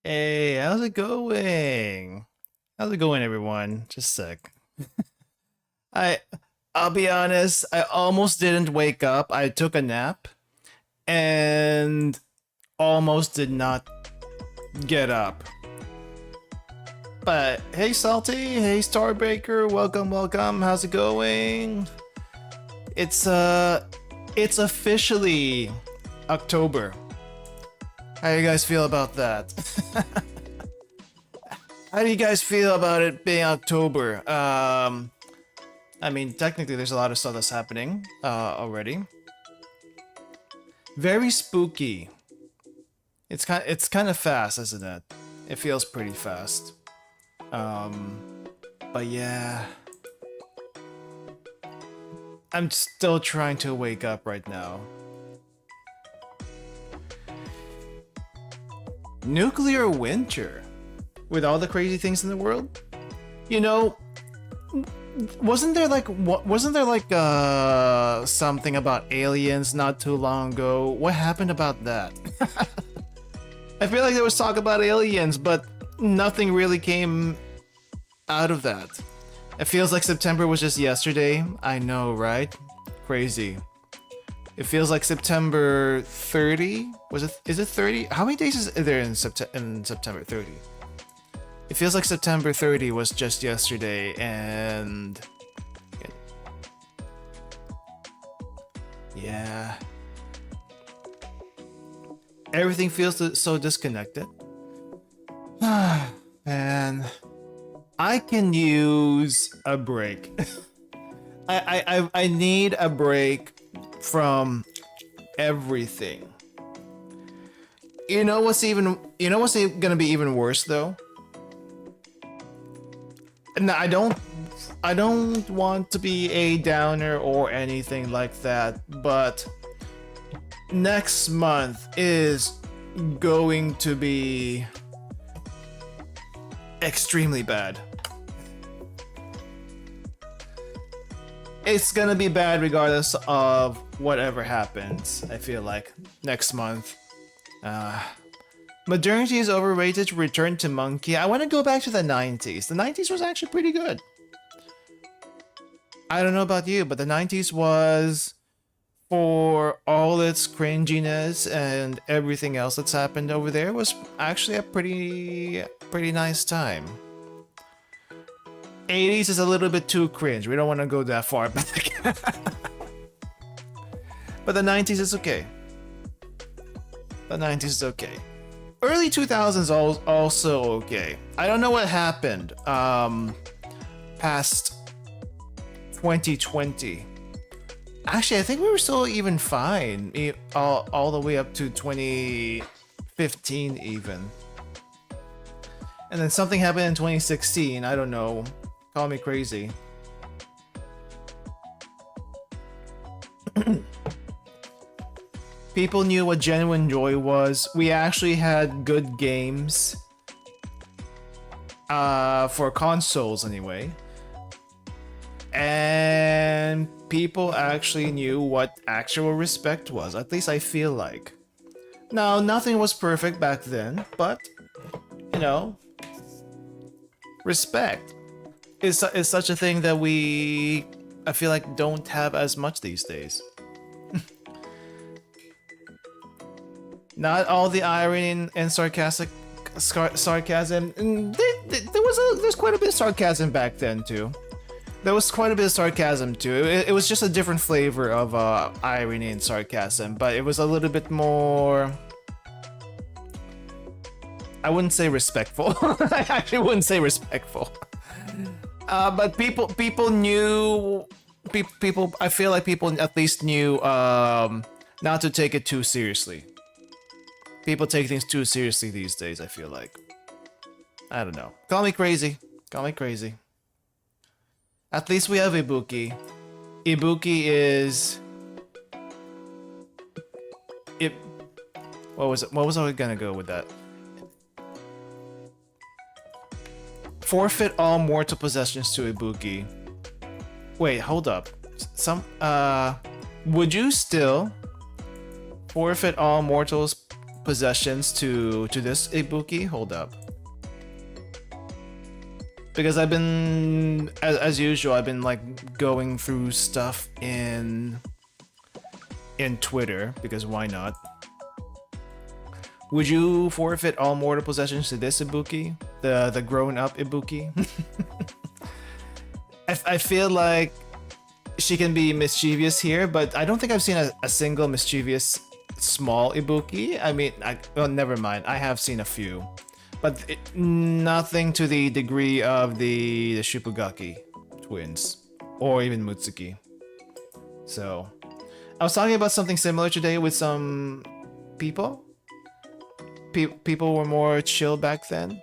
Hey, how's it going? How's it going, everyone? Just a sec. I I'll be honest, I almost didn't wake up. I took a nap and almost did not get up. But hey Salty, hey Starbreaker, welcome, welcome. How's it going? It's officially October. How do you guys feel about that? How do you guys feel about it being October? I mean, technically there's a lot of stuff that's happening already. Very spooky. It's kind of fast, isn't it? It feels pretty fast. But yeah. I'm still trying to wake up right now. Nuclear winter. With all the crazy things in the world? You know, wasn't there like something about aliens not too long ago? What happened about that? I feel like there was talk about aliens, but nothing really came out of that. It feels like September was just yesterday. I know, right? Crazy. It feels like September 30. Is it 30? How many days is there in September 30? It feels like September 30 was just yesterday, and yeah, everything feels so disconnected. Man, I can use a break. I need a break from everything. You know what's gonna be even worse though? No, I don't want to be a downer or anything like that, but next month is going to be extremely bad. It's gonna be bad regardless of whatever happens, I feel like, next month. Modernity is overrated. Return to monkey. I want to go back to the 90s. The 90s was actually pretty good. I don't know about you, but the 90s was, for all its cringiness and everything else that's happened over there, was actually a pretty nice time. 80s is a little bit too cringe. We don't want to go that far back. But the 90s is okay. The 90s is okay. Early 2000s also okay. I don't know what happened past 2020. Actually, I think we were still even fine all the way up to 2015 even. And then something happened in 2016. I don't know. Call me crazy. People knew what genuine joy was. We actually had good games. For consoles anyway. And people actually knew what actual respect was. At least I feel like. Now, nothing was perfect back then, but, you know, respect is such a thing that I feel like don't have as much these days. Not all the irony and sarcasm. There's quite a bit of sarcasm back then too. There was quite a bit of sarcasm too. It was just a different flavor of irony and sarcasm, but it was a little bit more. I wouldn't say respectful. I actually wouldn't say respectful. But people knew. People. I feel like people at least knew not to take it too seriously. People take things too seriously these days, I feel like. I don't know. Call me crazy. Call me crazy. At least we have Ibuki. Ibuki is... What was it? What was I gonna go with that? Forfeit all mortal possessions to Ibuki. Wait, hold up. Would you still forfeit all mortals possessions to this ibuki. Hold up. Because I've been, as usual, I've been like going through stuff in Twitter, because why not? Would you forfeit all mortal possessions to this ibuki? The grown-up ibuki? I feel like she can be mischievous here, but I don't think I've seen a single mischievous small ibuki. I mean, well, never mind. I have seen a few. But nothing to the degree of the Shupugaki twins, or even Mutsuki. So, I was talking about something similar today with some people. People were more chill back then.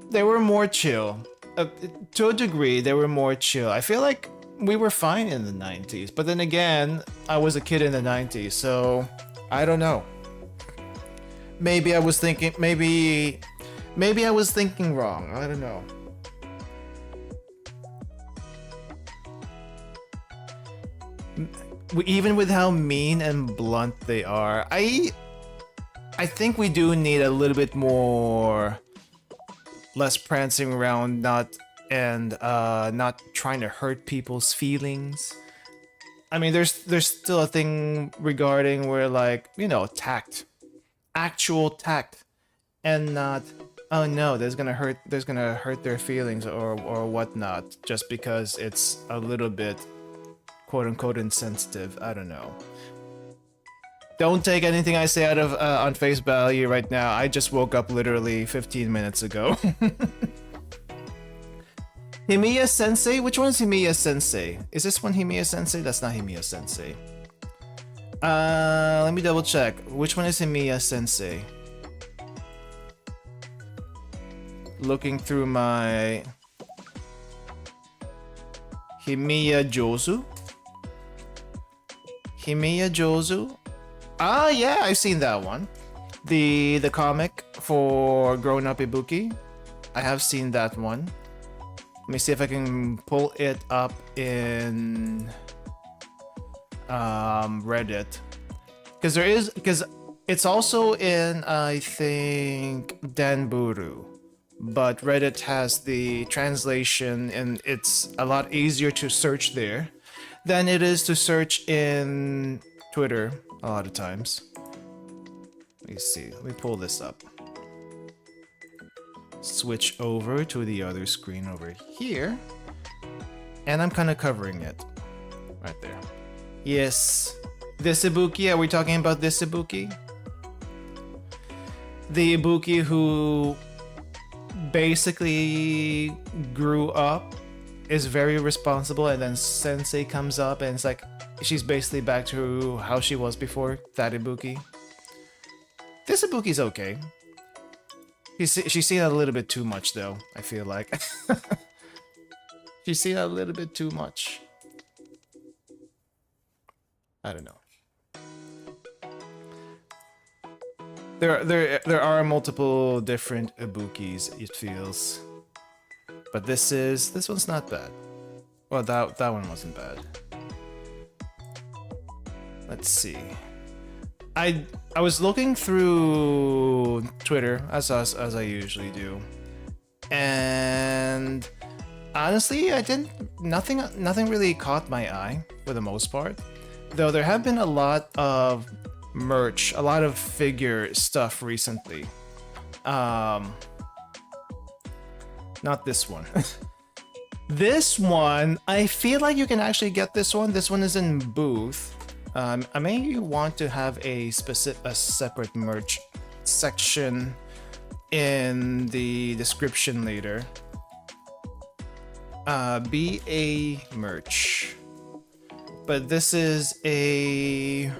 They were more chill. To a degree, they were more chill. I feel like we were fine in the 90s, but then again, I was a kid in the 90s, so I don't know. Maybe I was thinking, maybe I was thinking wrong. I don't know. Even with how mean and blunt they are, I think we do need a little bit more, less prancing around, not trying to hurt people's feelings. I mean, there's still a thing regarding where, like, you know, tact. Actual tact, and not, oh no, there's gonna hurt their feelings or whatnot, just because it's a little bit quote unquote insensitive. I don't know. Don't take anything I say out of on face value right now. I just woke up literally 15 minutes ago. Himiya Sensei? Which one is Himiya Sensei? Is this one Himiya Sensei? That's not Himiya Sensei. Let me double check. Which one is Himiya Sensei? Looking through my Himiya Jozu? Himiya Jozu? Ah, yeah, I've seen that one. The comic for Grown Up Ibuki. I have seen that one. Let me see if I can pull it up in Reddit, because it's also in, I think, Danburu, but Reddit has the translation and it's a lot easier to search there than it is to search in Twitter a lot of times. Let me see, let me pull this up. Switch over to the other screen over here, and I'm kind of covering it right there. Yes, this ibuki, are we talking about this ibuki? The ibuki who basically grew up, is very responsible, and then sensei comes up and it's like, she's basically back to how she was before, that ibuki. This ibuki's okay. She's seen a little bit too much though, I feel like. She's seen a little bit too much. I don't know. There are multiple different ibukis, it feels. But this one's not bad. Well, that one wasn't bad. Let's see. I was looking through Twitter as I usually do, and honestly, nothing really caught my eye for the most part. Though there have been a lot of merch, a lot of figure stuff recently. Not this one. This one, I feel like you can actually get this one. This one is in booth. I may want to have a separate merch section in the description later. BA merch. But this is a...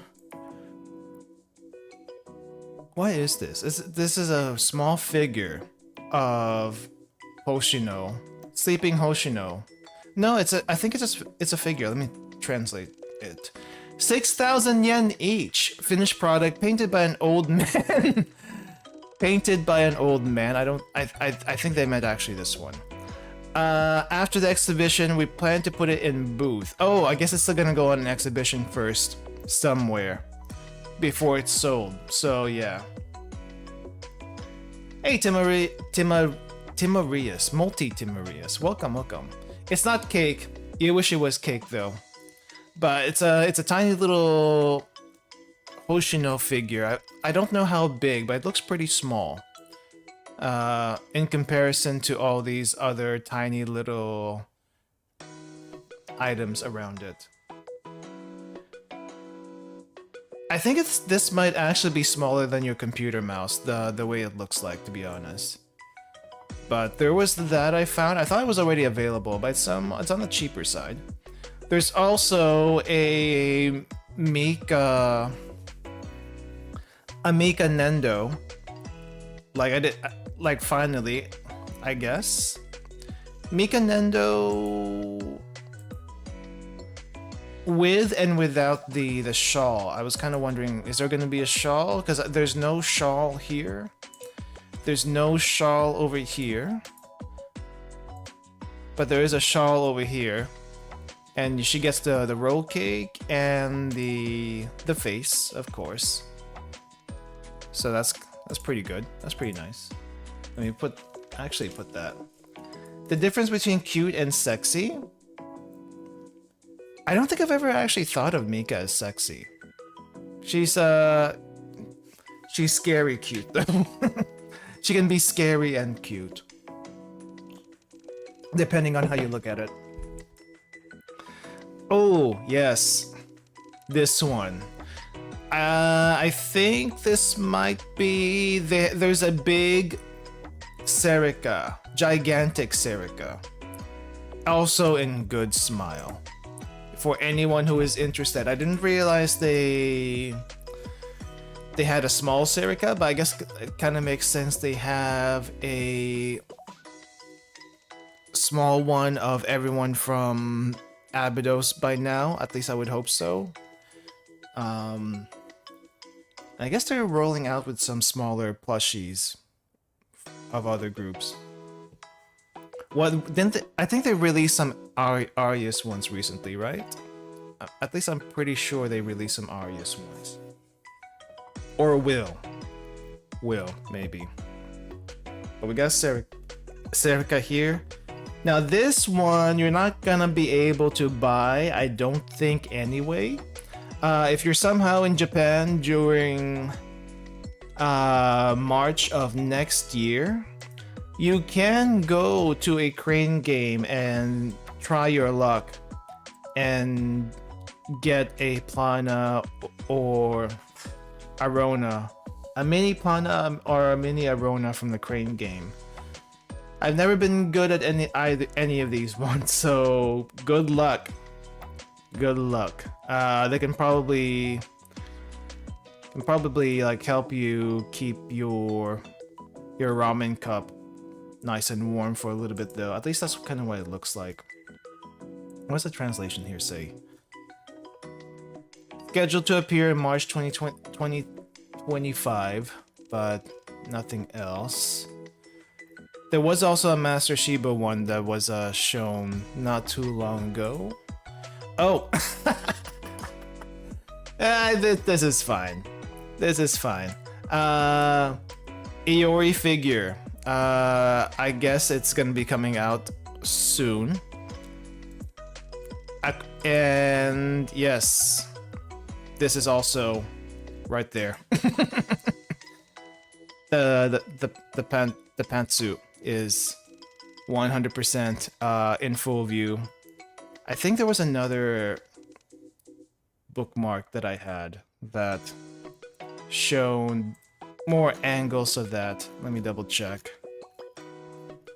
What is this? This is a small figure of Hoshino. Sleeping Hoshino. No, I think it's a figure. Let me translate it. 6,000 yen each. Finished product, painted by an old man. Painted by an old man. I think they meant actually this one. After the exhibition, we plan to put it in booth. Oh, I guess it's still gonna go on an exhibition first, somewhere. before it's sold. So yeah. Hey Timorius, multi-Timorius. Welcome. It's not cake. You wish it was cake though. But it's a tiny little Hoshino figure. I don't know how big, but it looks pretty small. In comparison to all these other tiny little items around it. I think this might actually be smaller than your computer mouse, the way it looks like, to be honest. But there was that I found. I thought it was already available, but it's on the cheaper side. There's also a Mika Nendo. Finally, I guess. Mika Nendo with and without the shawl. I was kind of wondering, is there going to be a shawl? Because there's no shawl here. There's no shawl over here. But there is a shawl over here. And she gets the roll cake and the face, of course. So that's pretty good. That's pretty nice. Let me put that. The difference between cute and sexy. I don't think I've ever actually thought of Mika as sexy. She's scary cute though. She can be scary and cute. Depending on how you look at it. Oh, yes. This one. I think this might be... There's a big Serica. Gigantic Serica. Also in good smile. For anyone who is interested. I didn't realize they had a small Serica, but I guess it kind of makes sense. They have a small one of everyone from Abydos by now. At least I would hope so. I guess they're rolling out with some smaller plushies of other groups. Well, I think they released some Arius ones recently, right? At least I'm pretty sure they released some Arius ones. Or will, maybe. But we got Serica here. Now this one, you're not gonna be able to buy, I don't think anyway. If you're somehow in Japan during March of next year, you can go to a crane game and try your luck and get a Plana or Arona. A mini Plana or a mini Arona from the crane game. I've never been good at any of these ones, so good luck. Good luck. They can probably like help you keep your ramen cup nice and warm for a little bit though. At least that's kind of what it looks like. What's the translation here say? Scheduled to appear in March 2025, but nothing else. There was also a Master Shiba one that was shown not too long ago. Oh! This is fine. This is fine. Iori figure. I guess it's gonna be coming out soon. And yes, this is also right there. the pantsuit is 100% in full view. I think there was another bookmark that I had that showed more angles of that. Let me double check.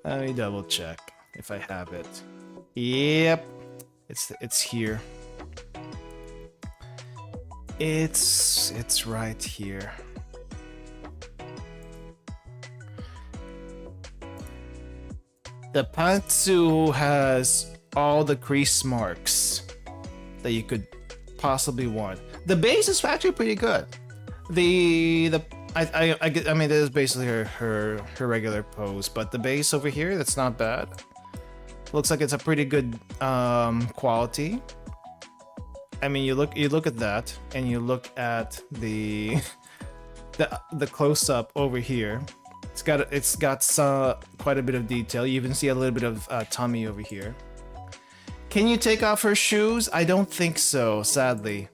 Let me double check if I have it. Yep, it's here. It's right here. The pantsuit has all the crease marks that you could possibly want. The base is actually pretty good. I mean, this is basically her regular pose, but the base over here, that's not bad. Looks like it's a pretty good quality. I mean, you look at that, and you look at the the close up over here. It's got quite a bit of detail. You even see a little bit of tummy over here. Can you take off her shoes? I don't think so, sadly.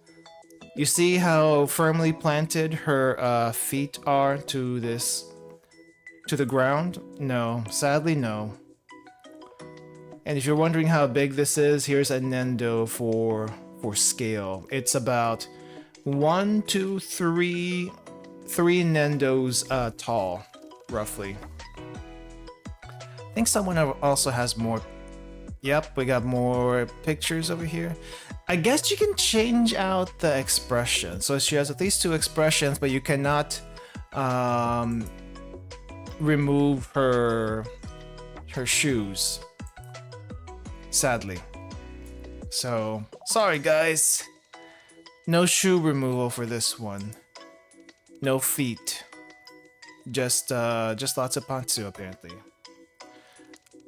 You see how firmly planted her feet are to the ground? No, sadly no. And if you're wondering how big this is, here's a Nendo for scale. It's about 1, 2, 3 Nendos tall, roughly. I think someone also has more. Yep, we got more pictures over here. I guess you can change out the expression. So she has at least 2 expressions, but you cannot remove her shoes, sadly. So sorry guys, no shoe removal for this one. No feet, just lots of pantsu apparently.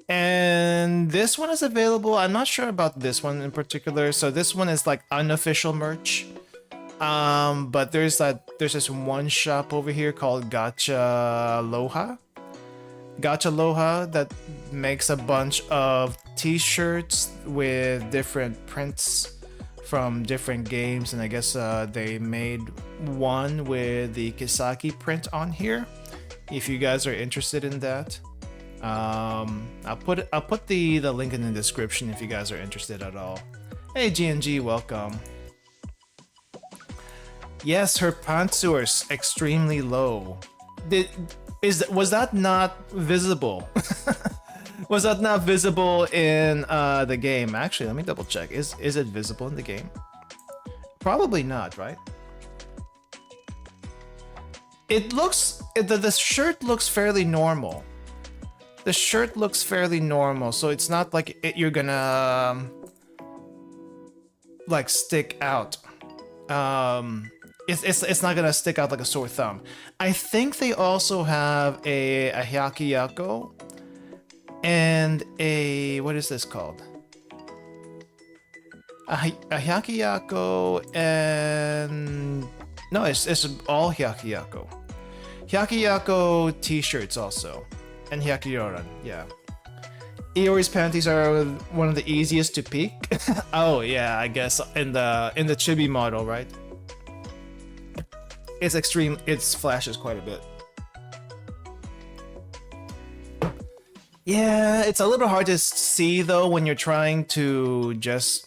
And this one is available. I'm not sure about this one in particular. So this one is like unofficial merch. But there's this one shop over here called Gacha Loha. Gacha Loha that makes a bunch of t-shirts with different prints from different games, and I guess they made one with the Kisaki print on here. If you guys are interested in that. I'll put the link in the description if you guys are interested at all. Hey GNG, welcome. Yes, her pantsu are extremely low. Was that not visible? Was that not visible in the game? Actually, let me double check. Is it visible in the game? Probably not, right? It looks the shirt looks fairly normal. The shirt looks fairly normal, so it's not like you're gonna like stick out. It's not gonna stick out like a sore thumb. I think they also have a hyakiyako and a, what is this called? A hyakiyako and no, it's all hyakiyako. Hyakiyako t-shirts also. And Hyakuyoran, yeah. Iori's panties are one of the easiest to peek. Oh yeah, I guess in the chibi model, right? It's extreme. It flashes quite a bit. Yeah, it's a little hard to see though when you're trying to just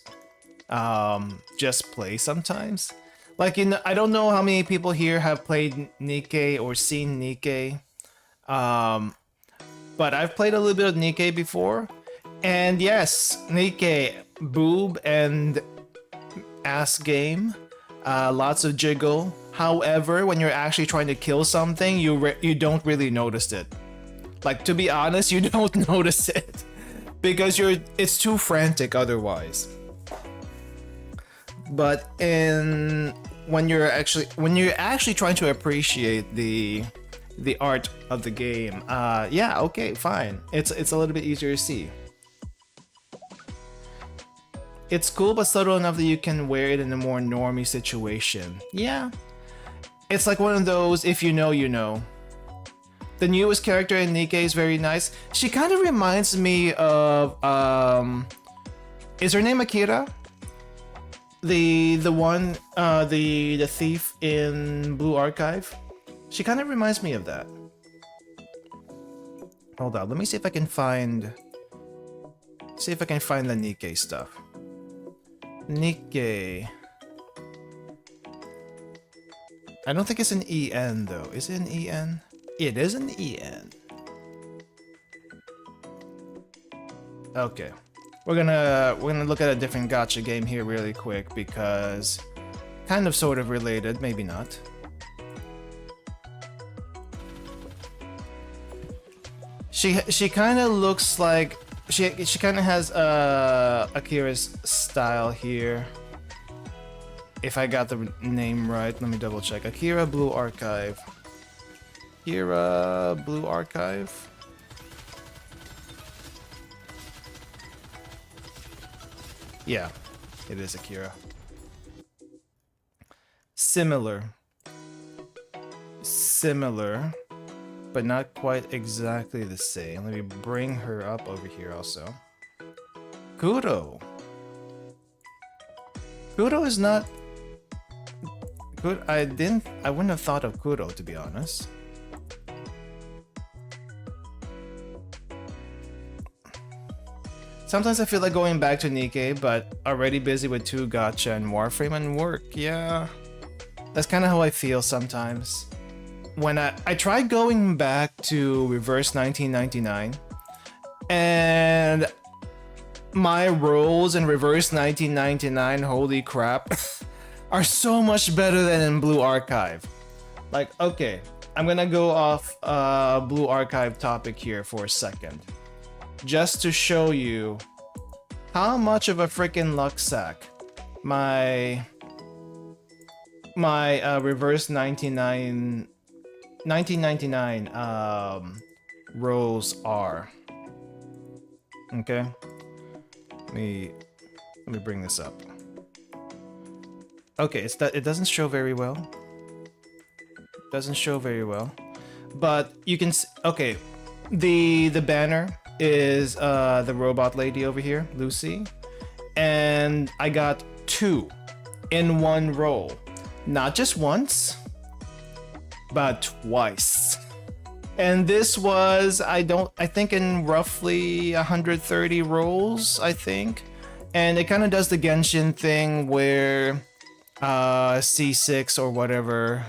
play sometimes. Like I don't know how many people here have played Nikkei or seen Nikkei. But I've played a little bit of Nikkei before, and yes, Nikkei, boob and ass game, lots of jiggle. However, when you're actually trying to kill something, you don't really notice it. Like, to be honest, you don't notice it because it's too frantic otherwise. But when you're actually trying to appreciate the art of the game, yeah, okay, fine. It's a little bit easier to see. It's cool but subtle enough that you can wear it in a more normie situation. Yeah. It's like one of those, if you know, you know. The newest character in Nikkei is very nice. She kind of reminds me of, is her name Akira? The one, the thief in Blue Archive? She kind of reminds me of that. Hold on, let me see if I can find the Nikkei stuff. Nikkei. I don't think it's an EN though. Is it an EN? It is an EN. Okay. We're gonna look at a different gacha game here really quick because kind of sort of related, maybe not. She kind of looks like she kind of has Akira's style here. If I got the name right, let me double check. Akira Blue Archive. Akira Blue Archive. Yeah, it is Akira. similar, but not quite exactly the same. Let me bring her up over here also. Kudo. Kudo is not good. I wouldn't have thought of Kudo, to be honest. Sometimes I feel like going back to Nikkei, but already busy with 2 gacha and Warframe and work. Yeah, that's kind of how I feel sometimes. When I tried going back to Reverse 1999, and my roles in Reverse 1999, holy crap, are so much better than in Blue Archive. Like, okay, I'm gonna go off Blue Archive topic here for a second, just to show you how much of a freaking luck sack my Reverse 1999 roles are. Okay, let me bring this up. Okay, it doesn't show very well. Doesn't show very well, but you can okay, the banner is the robot lady over here, Lucy, and I got 2 in one role, not just once, but twice. And this was I think in roughly 130 rolls, I think, and it kind of does the Genshin thing where C6 or whatever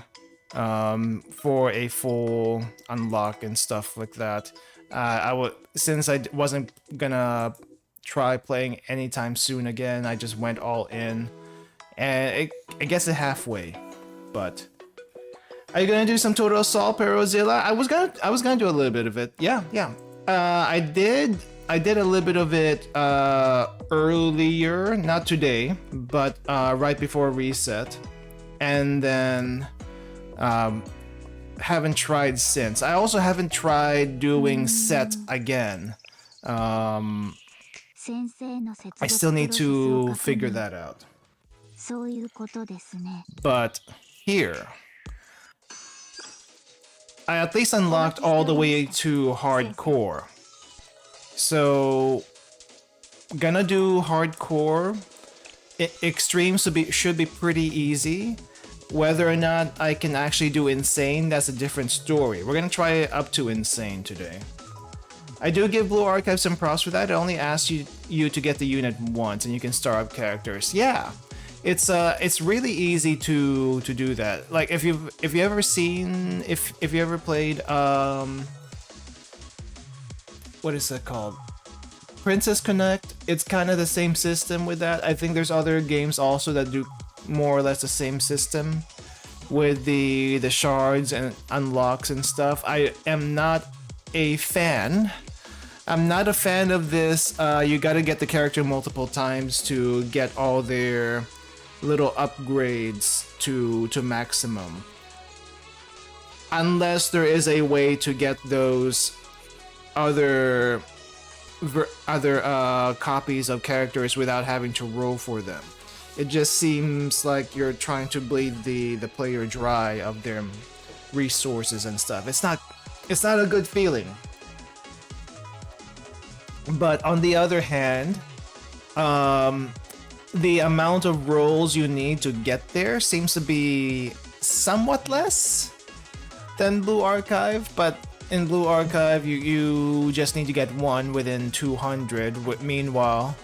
for a full unlock and stuff like that. Since I wasn't gonna try playing anytime soon again, I just went all in, and I guess it halfway. But are you gonna do some Total Assault Perorodzilla? I was gonna do a little bit of it. Yeah. I did a little bit of it earlier, not today, but right before reset, and then haven't tried since. I also haven't tried doing set again. I still need to figure that out. But here, I at least unlocked all the way to hardcore. So gonna do hardcore. Extreme should be pretty easy. Whether or not I can actually do insane, that's a different story. We're gonna try it up to insane today. I do give Blue Archive some props for that. It only asks you to get the unit once, and you can start up characters. Yeah, it's really easy to do that. Like if you ever played what is that called? Princess Connect. It's kind of the same system with that. I think there's other games also that do more or less the same system with the shards and unlocks and stuff. I am not a fan. I'm not a fan of this. You gotta get the character multiple times to get all their little upgrades to maximum. Unless there is a way to get those other copies of characters without having to roll for them. It just seems like you're trying to bleed the player dry of their resources and stuff. It's not a good feeling. But on the other hand, the amount of rolls you need to get there seems to be somewhat less than Blue Archive, but in Blue Archive you just need to get 1 within 200. Meanwhile,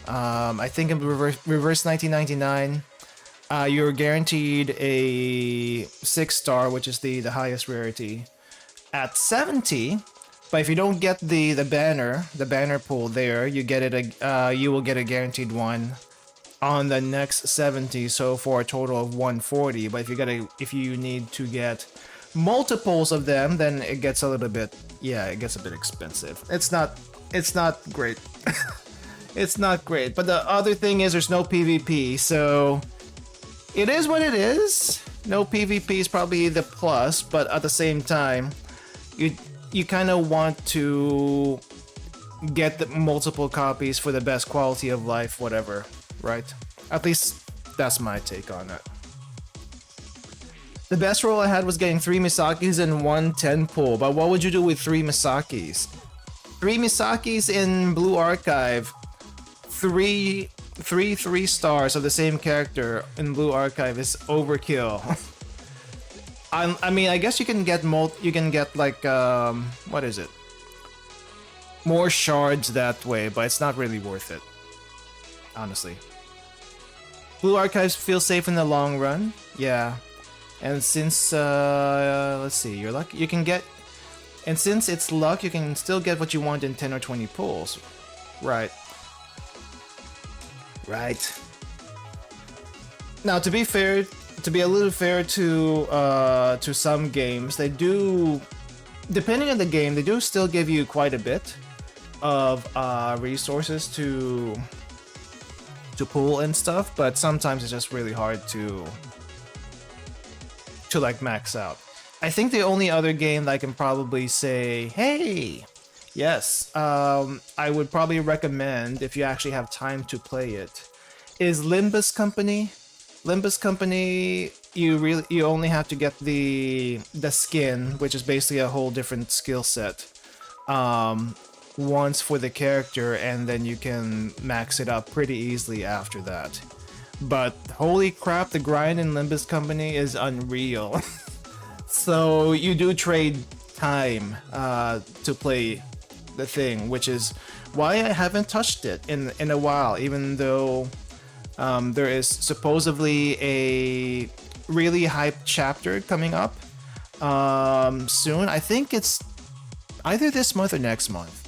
I think in Reverse 1999, you're guaranteed a 6-star, which is the highest rarity, at 70. But if you don't get the banner pool there, you will get a guaranteed one on the next 70. So for a total of 140. But if you need to get multiples of them, then it gets a bit expensive. It's not great. It's not great. But the other thing is there's no PvP, so it is what it is. No PvP is probably the plus, but at the same time, you kind of want to get the multiple copies for the best quality of life, whatever, right? At least that's my take on it. The best roll I had was getting 3 Misakis and 1 10 pull, but what would you do with 3 Misakis? 3 Misakis in Blue Archive, 3 3 stars of the same character in Blue Archive is overkill. I mean, I guess you can get like what is it? More shards that way, but it's not really worth it, honestly. Blue Archives feel safe in the long run, yeah. And since let's see, you're lucky, you can get, and since it's luck, you can still get what you want in 10 or 20 pulls, right? Right. Now, to be fair, to be a little fair to some games, they do, depending on the game, they do still give you quite a bit of resources to pull and stuff, but sometimes it's just really hard to like max out. I think the only other game that I can probably say, hey, yes, I would probably recommend if you actually have time to play it, is Limbus Company. Limbus Company, you only have to get the skin, which is basically a whole different skill set, once for the character, and then you can max it up pretty easily after that. But holy crap, the grind in Limbus Company is unreal. So you do trade time to play the thing, which is why I haven't touched it in a while, even though there is supposedly a really hyped chapter coming up soon. I think it's either this month or next month.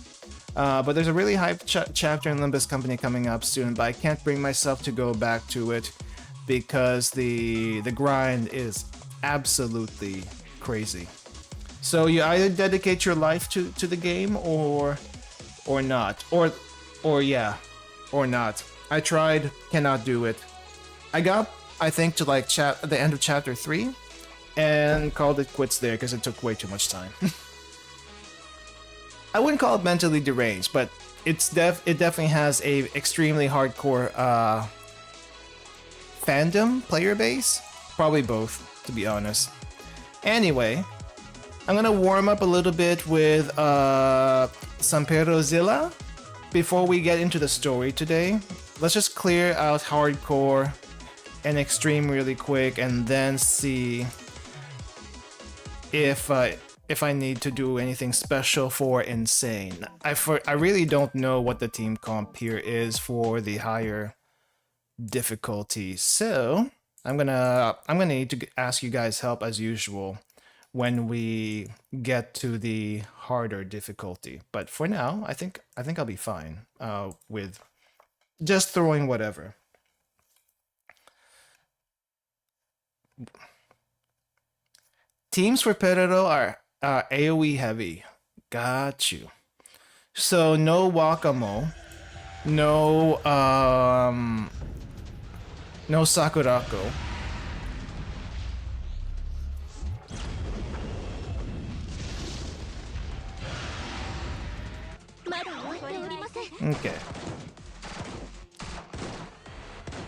But there's a really hyped chapter in Limbus Company coming up soon, but I can't bring myself to go back to it because the grind is absolutely crazy. So you either dedicate your life to the game or not, or yeah, or not. I tried, cannot do it. I got, I think, to like the end of chapter 3 and called it quits there because it took way too much time. I wouldn't call it mentally deranged, but it definitely has a extremely hardcore fandom player base. Probably both, to be honest. Anyway, I'm gonna warm up a little bit with some Perorodzilla before we get into the story today. Let's just clear out hardcore and extreme really quick, and then see if I need to do anything special for insane. I really don't know what the team comp here is for the higher difficulty, so I'm gonna need to ask you guys help as usual when we get to the harder difficulty. But for now, I think I'll be fine with just throwing whatever. Teams for Peroro are AoE heavy. Got you. So no Wakamo, no Sakurako. Okay.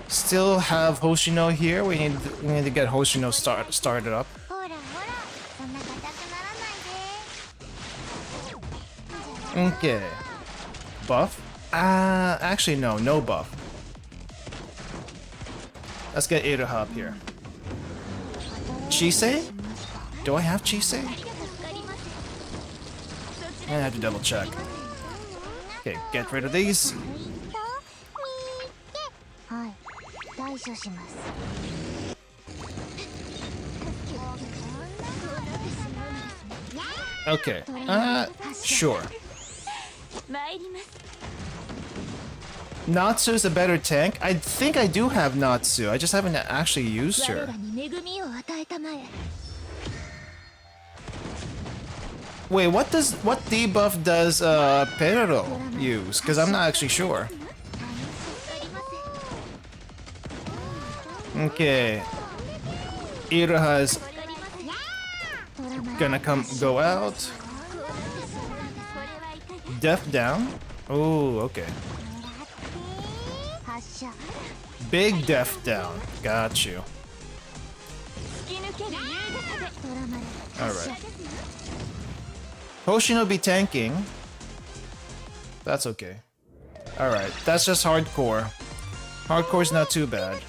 Still have Hoshino here. We need to get Hoshino started up. Okay. Buff? Actually no buff. Let's get Iroha up here. Chisei? Do I have Chisei? I have to double check. Okay, get rid of these. Okay, sure. Natsu's a better tank. I think I do have Natsu. I just haven't actually used her. Wait, what debuff does Peroro use? Because I'm not actually sure. Okay. Iroha's gonna go out. Death down. Oh, okay. Big death down. Got you. Alright. Potion will be tanking. That's okay. Alright, that's just hardcore. Hardcore's not too bad.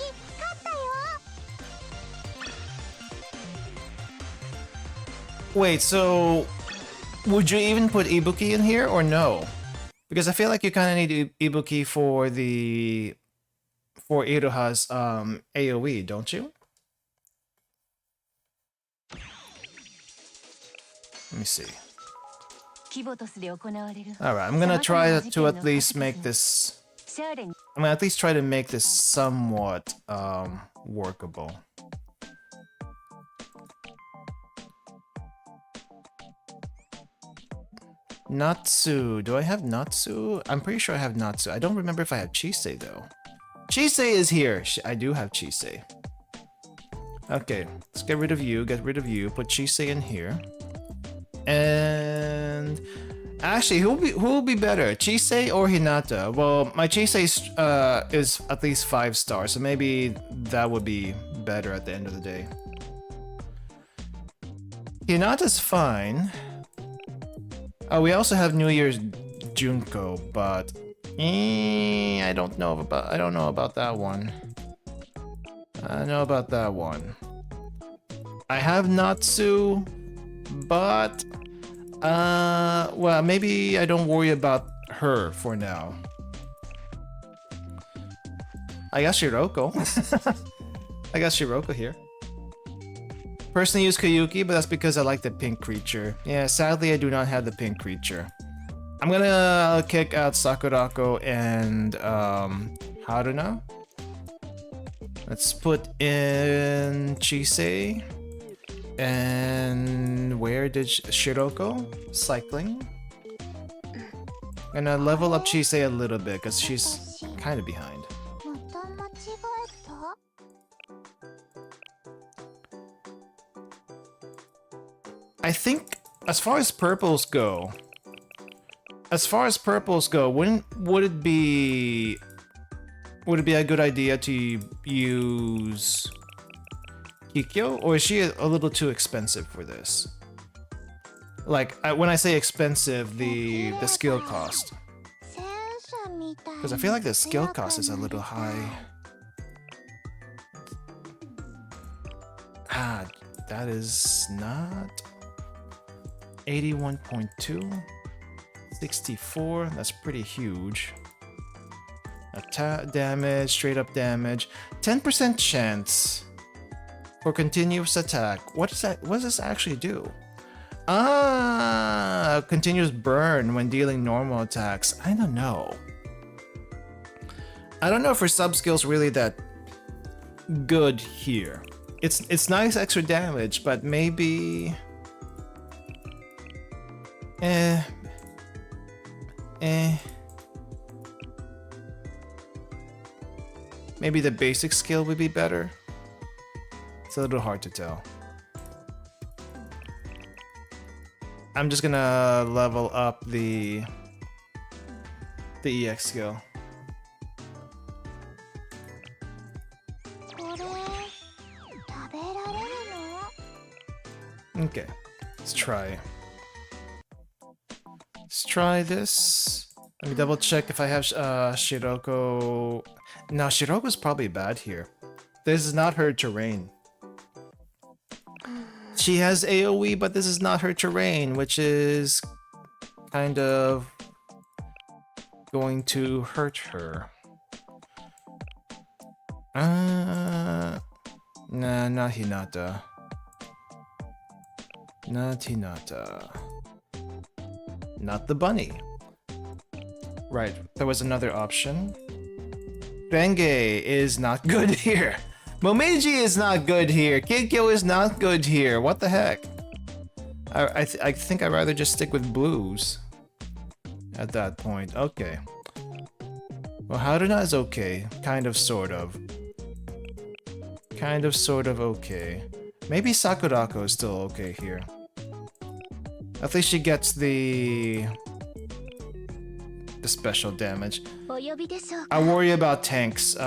Wait, so would you even put Ibuki in here or no? Because I feel like you kind of need Ibuki for Iroha's AoE, don't you? Let me see. Alright, I'm gonna try to at least make this... I'm gonna at least try to make this somewhat workable. Natsu. Do I have Natsu? I'm pretty sure I have Natsu. I don't remember if I have Chisei though. Chisei is here. I do have Chisei. Okay, let's get rid of you. Get rid of you. Put Chisei in here. And actually, who will be better, Chisei or Hinata? Well, my Chisei is at least 5 stars, so maybe that would be better at the end of the day. Hinata's fine. We also have New Year's Junko, but I don't know about that one. I don't know about that one. I have Natsu, but well, maybe I don't worry about her for now. I got Shiroko. I got Shiroko here. Personally use Koyuki, but that's because I like the pink creature. Yeah, sadly I do not have the pink creature. I'm gonna kick out Sakurako and Haruna. Let's put in Chisei. And where did Shiroko? Cycling. Gonna level up Chisei a little bit because she's kind of behind. I think as far as purples go, would it be a good idea to use Kikyo, or is she a little too expensive for this? Like, when I say expensive, the skill cost. Because I feel like the skill cost is a little high. Ah, that is not... 81.2, 64, that's pretty huge. Attack damage, straight up damage, 10% chance for continuous attack. What does that? What does this actually do? Ah, continuous burn when dealing normal attacks. I don't know. I don't know if her sub skill's really that good here. It's nice extra damage, but maybe. Maybe the basic skill would be better. It's a little hard to tell. I'm just gonna level up the EX skill. Okay, let's try. Let's try this. Let me double check if I have Shiroko. No, Shiroko's probably bad here. This is not her terrain. She has AoE, but this is not her terrain, which is kind of going to hurt her. Nah, not Hinata. Not Hinata. Not the bunny. Right, there was another option. Renge is not good here. Momiji is not good here. Kikyo is not good here. What the heck? I think I'd rather just stick with blues at that point. Okay. Well, Haruna is okay. Kind of, sort of. Kind of, sort of okay. Maybe Sakurako is still okay here. At least she gets the special damage. I worry about tanks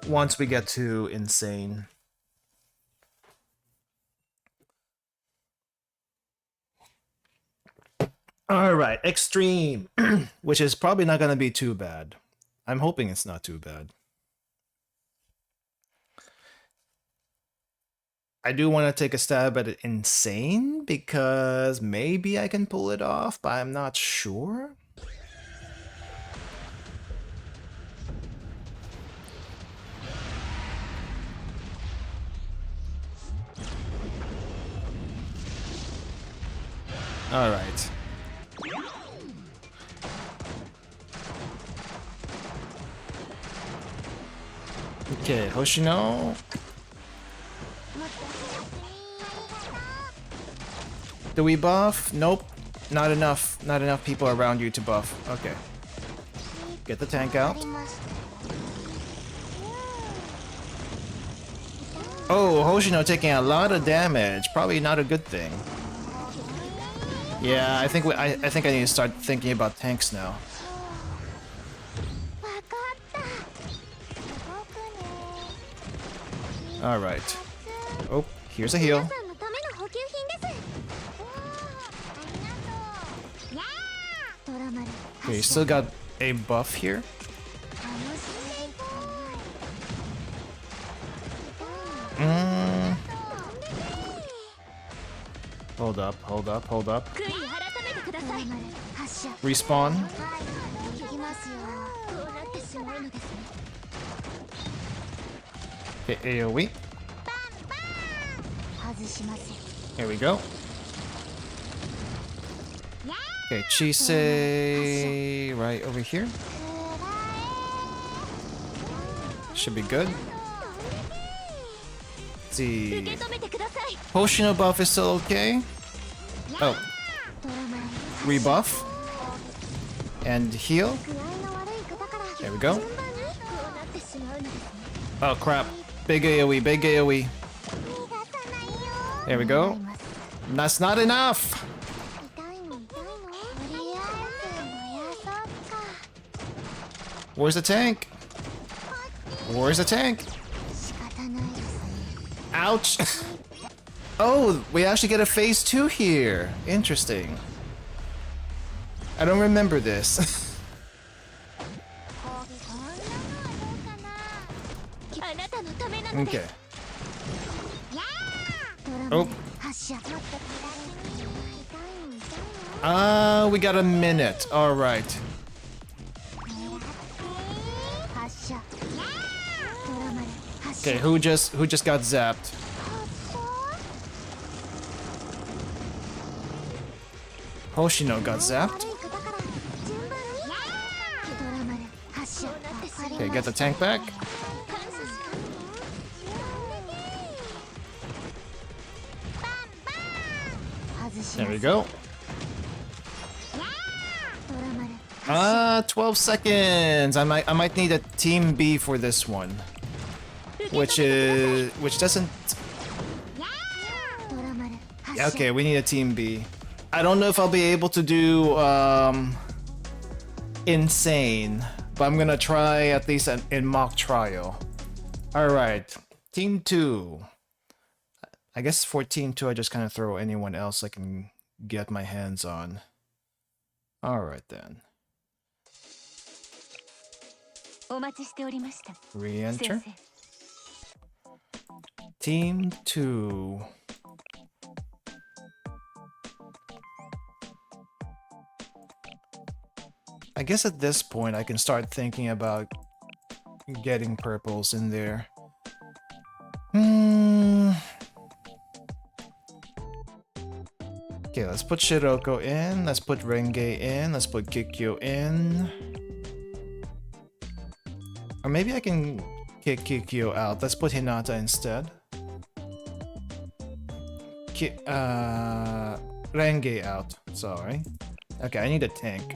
once we get to insane. Alright, extreme. Which is probably not gonna be too bad. I'm hoping it's not too bad. I do want to take a stab at it insane because maybe I can pull it off, but I'm not sure. All right. Okay, Hoshino. Do we buff? Nope. Not enough. Not enough people around you to buff. Okay. Get the tank out. Oh, Hoshino taking a lot of damage. Probably not a good thing. Yeah, I think I think I need to start thinking about tanks now. All right. Oh, here's a heal. Okay, still got a buff here. Hold up, hold up, hold up. Respawn. Okay, AoE. Here we go. Okay, Chisei right over here. Should be good. Let's see. Hoshino buff is still okay. Oh. Rebuff. And heal. There we go. Oh crap. Big AoE, big AoE. There we go. That's not enough! Where's the tank? Where's the tank? Ouch! Oh, we actually get a phase 2 here. Interesting. I don't remember this. Okay. Oh. We got a minute. All right. Okay, who just got zapped? Hoshino got zapped. Okay, get the tank back. There we go. 12 seconds. I might need a team B for this one. Which doesn't. Okay, we need a team B. I don't know if I'll be able to do insane, but I'm gonna try at least in mock trial. All right, team 2. I guess for team 2, I just kind of throw anyone else I can get my hands on. All right then. Re-enter. Team 2. I guess at this point I can start thinking about getting purples in there. Okay, let's put Shiroko in, let's put Renge in, let's put Kikyo in. Or maybe I can kick Kikyo out. Let's put Hinata instead. Renge out. Sorry. Okay, I need a tank.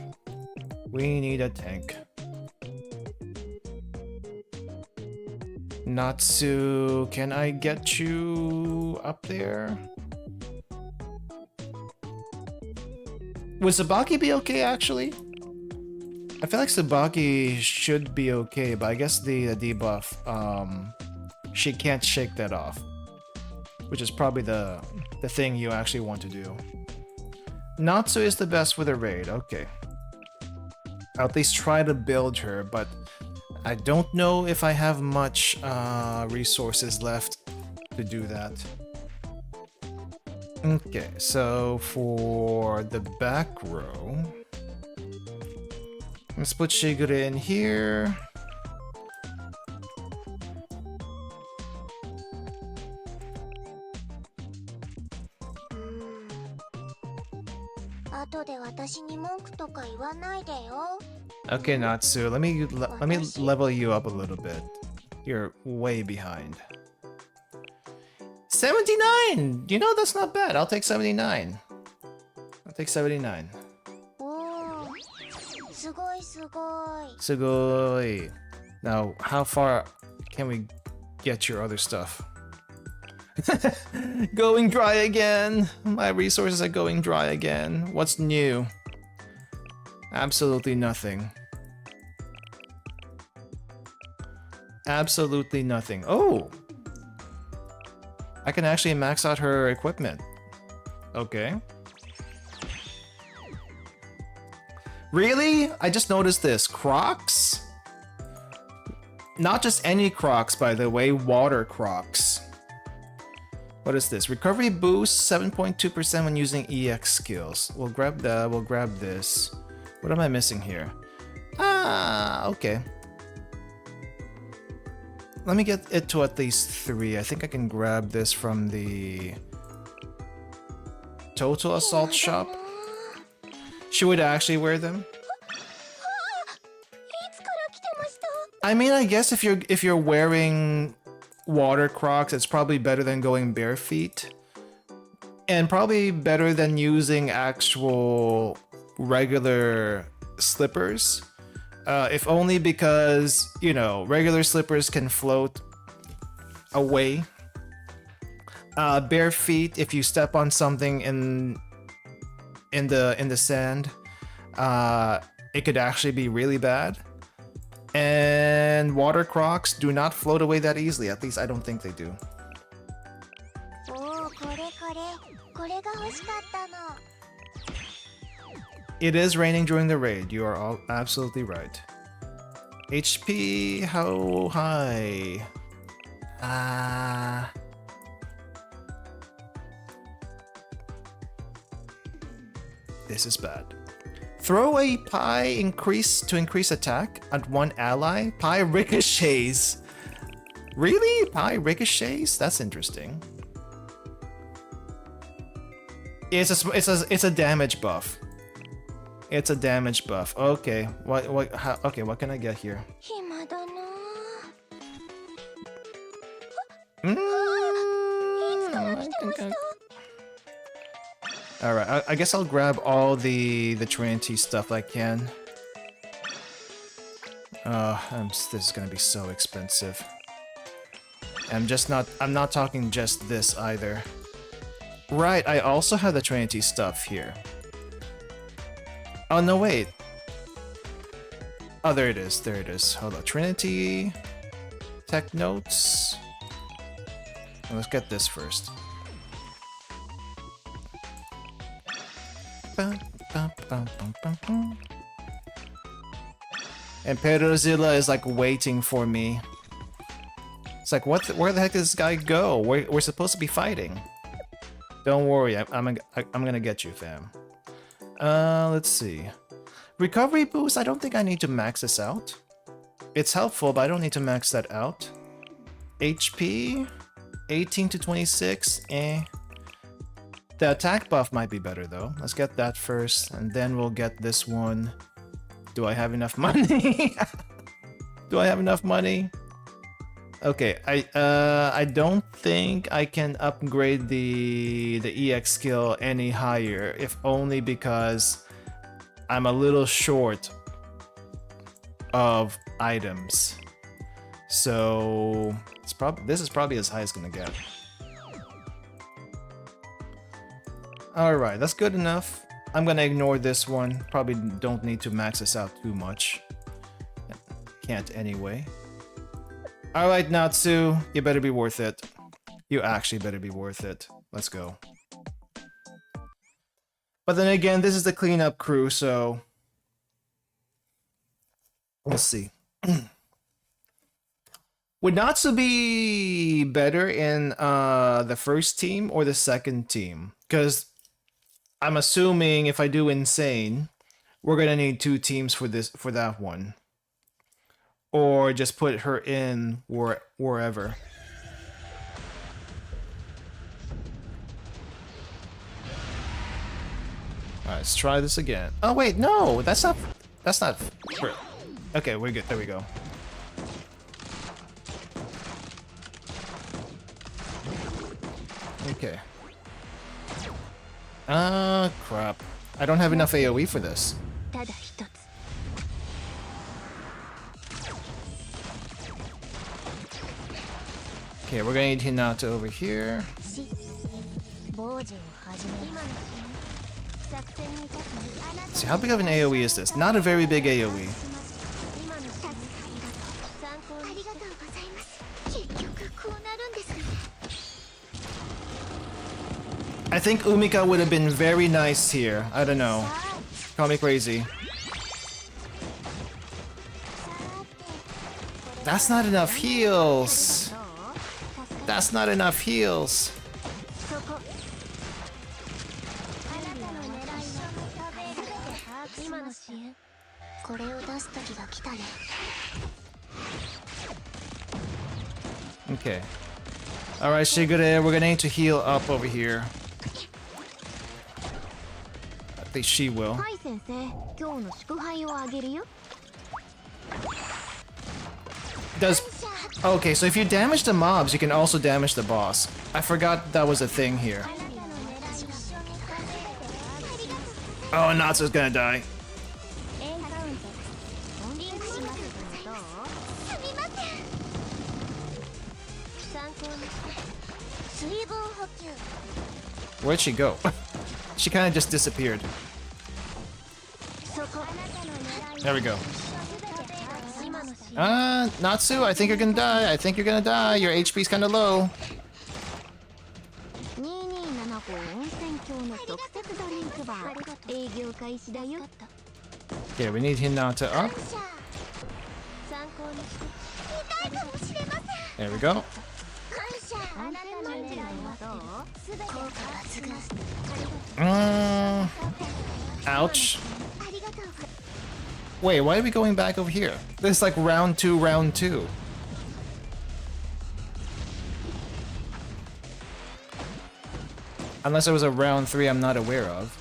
We need a tank. Natsu, can I get you up there? Would Sabaki be okay, actually? I feel like Sabaki should be okay, but I guess the debuff, she can't shake that off. Which is probably the thing you actually want to do. Natsu is the best with a raid, okay. I'll at least try to build her, but I don't know if I have much resources left to do that. Okay, so for the back row, let's put Shigure in here. Okay, Natsu, let me level you up a little bit. You're way behind. 79! You know, that's not bad. I'll take 79. I'll take 79. Sugoi. Now, how far can we get your other stuff? Going dry again! My resources are going dry again. What's new? Absolutely nothing. Absolutely nothing. Oh! I can actually max out her equipment. Okay. Really? I just noticed this. Crocs? Not just any Crocs, by the way. Water Crocs. What is this? Recovery boost 7.2% when using EX skills. We'll grab that. We'll grab this. What am I missing here? Ah, okay. Let me get it to at least 3. I think I can grab this from the Total Assault shop. She would actually wear them. I mean, I guess if you're wearing water Crocs, it's probably better than going bare feet. And probably better than using actual regular slippers. If only because, you know, regular slippers can float away. Bare feet, if you step on something in the sand, it could actually be really bad. And water Crocs do not float away that easily. At least I don't think they do. It is raining during the raid. You are all absolutely right. HP, how high? This is bad. Throw a pie to increase attack at one ally. Pie ricochets. Really? Pie ricochets? That's interesting. It's a damage buff. It's a damage buff. Okay. Okay, what can I get here? Alright, I guess I'll grab all the Trinity stuff I can. This is gonna be so expensive. I'm not talking just this either. Right, I also have the Trinity stuff here. Oh no, wait. Oh, there it is. There it is. Hold on. Trinity. Tech notes. Well, let's get this first. And Perorodzilla is like waiting for me. It's like, where the heck does this guy go? We're supposed to be fighting. Don't worry, I'm gonna get you, fam. Let's see. Recovery boost, I don't think I need to max this out. It's helpful, but I don't need to max that out. HP, 18 to 26, eh. The attack buff might be better though. Let's get that first, and then we'll get this one. Do I have enough money? Do I have enough money? Okay, I don't think I can upgrade the EX skill any higher, if only because I'm a little short of items. So this is probably as high as it's gonna get. Alright, that's good enough. I'm gonna ignore this one. Probably don't need to max this out too much. Can't anyway. Alright, Natsu, you better be worth it. You actually better be worth it. Let's go. But then again, this is the cleanup crew, so we'll see. Would Natsu be better in the first team or the second team? Because I'm assuming if I do Insane, we're gonna need 2 teams for that one. Or just put her in wherever. Alright, let's try this again. Oh wait, no! That's not... Okay, we're good. There we go. Okay. Crap. I don't have enough AoE for this. Okay, we're gonna need Hinata over here. See, how big of an AoE is this? Not a very big AoE. I think Umika would have been very nice here. I don't know. Call me crazy. That's not enough heals. That's not enough heals. Okay. Alright, Shigure, we're gonna need to heal up over here. At least she will. Okay, so if you damage the mobs, you can also damage the boss. I forgot that was a thing here. Oh, Natsu's gonna die. Where'd she go? She kind of just disappeared. There we go. Natsu, I think you're gonna die. I think you're gonna die. Your HP's kind of low. Okay, we need Hinata up. There we go. Ouch. Wait, why are we going back over here? This is like round 2, round 2. Unless it was a round 3 I'm not aware of.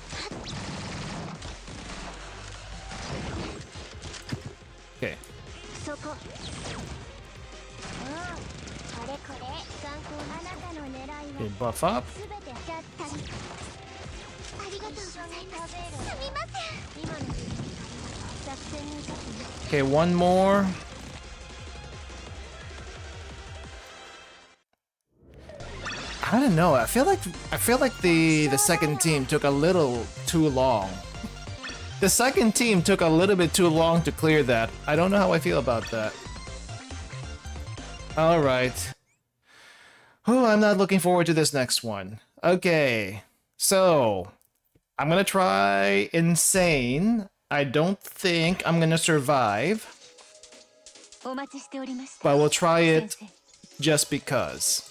Okay. Okay, buff up. Okay, one more. I don't know. I feel like the second team took a little too long. The second team took a little bit too long to clear that. I don't know how I feel about that. All right. Oh, I'm not looking forward to this next one. Okay. So, I'm gonna try Insane. I don't think I'm gonna survive, but we'll try it just because.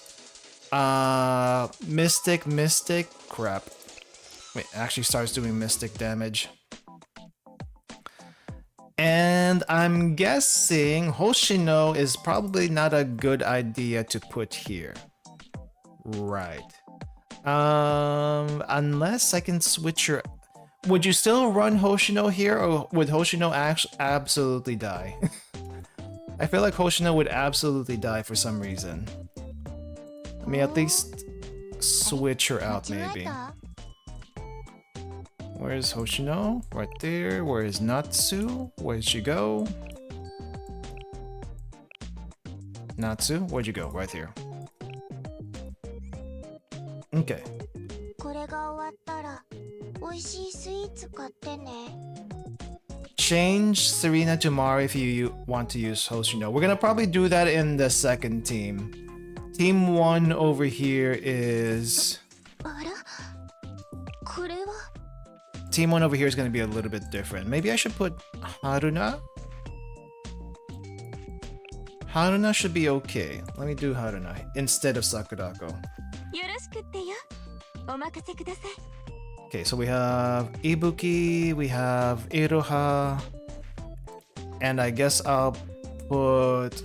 Mystic, crap. Wait, it actually starts doing Mystic damage. And I'm guessing Hoshino is probably not a good idea to put here. Right. Unless I can switch her. Would you still run Hoshino here, or would Hoshino absolutely die? I feel like Hoshino would absolutely die for some reason. Let me at least switch her out, maybe. Where's Hoshino? Right there. Where is Natsu? Where'd she go? Natsu? Where'd you go? Right here. Okay. Change Serena to Mari if you want to use Hoshino. We're gonna probably do that in the second team. Team 1 over here is... team 1 over here is going to be a little bit different. Maybe I should put Haruna? Haruna should be okay. Let me do Haruna instead of Sakurako. Okay, so we have Ibuki, we have Iroha, and I guess I'll put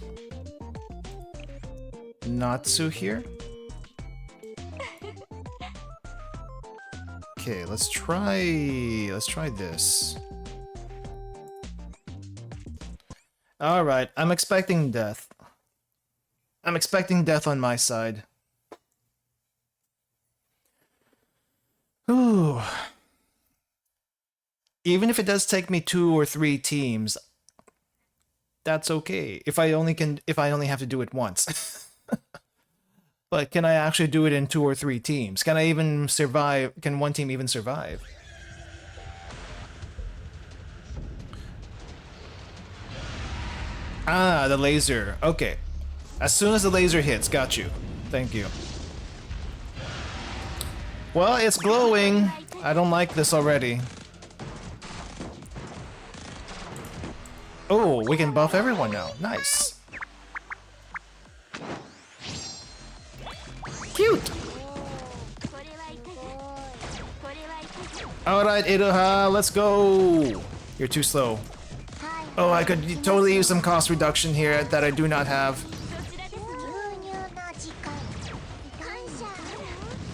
Natsu here. Okay, let's try this. All right, I'm expecting death. I'm expecting death on my side. Ooh. Even if it does take me 2 or 3 teams, that's okay. If I only have to do it once. But can I actually do it in 2 or 3 teams? Can I even survive? Can one team even survive? Ah, the laser. Okay. As soon as the laser hits, got you. Thank you. Well, it's glowing. I don't like this already. Oh, we can buff everyone now. Nice. Cute. Alright, Iroha, let's go. You're too slow. Oh, I could totally use some cost reduction here that I do not have.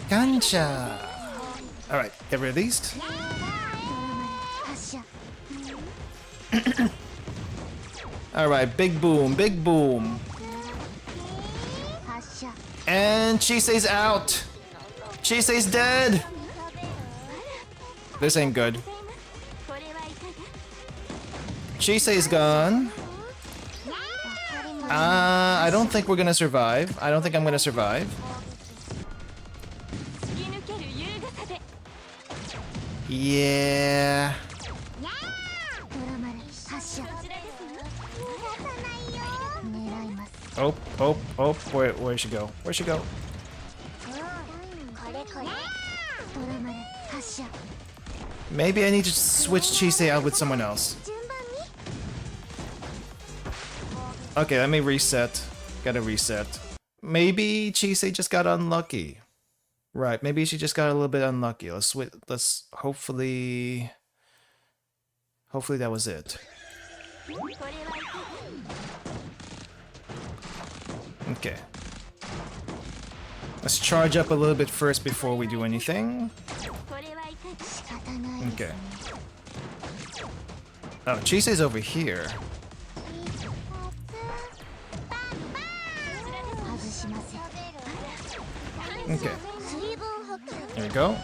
Gansha. Alright, get rid of these. Alright, big boom, big boom. And Chisei's out. Chisei's dead. This ain't good. Chisei's gone. I don't think we're gonna survive. I don't think I'm gonna survive. Yeah. Oh, oh, oh, where'd she go? Where'd she go? Maybe I need to switch Chisei out with someone else. Okay, let me reset. Gotta reset. Maybe Chisei just got unlucky. Right, maybe she just got a little bit unlucky. Let's hopefully that was it. Okay. Let's charge up a little bit first before we do anything. Okay. Oh, Chisei's over here. Okay. There we go.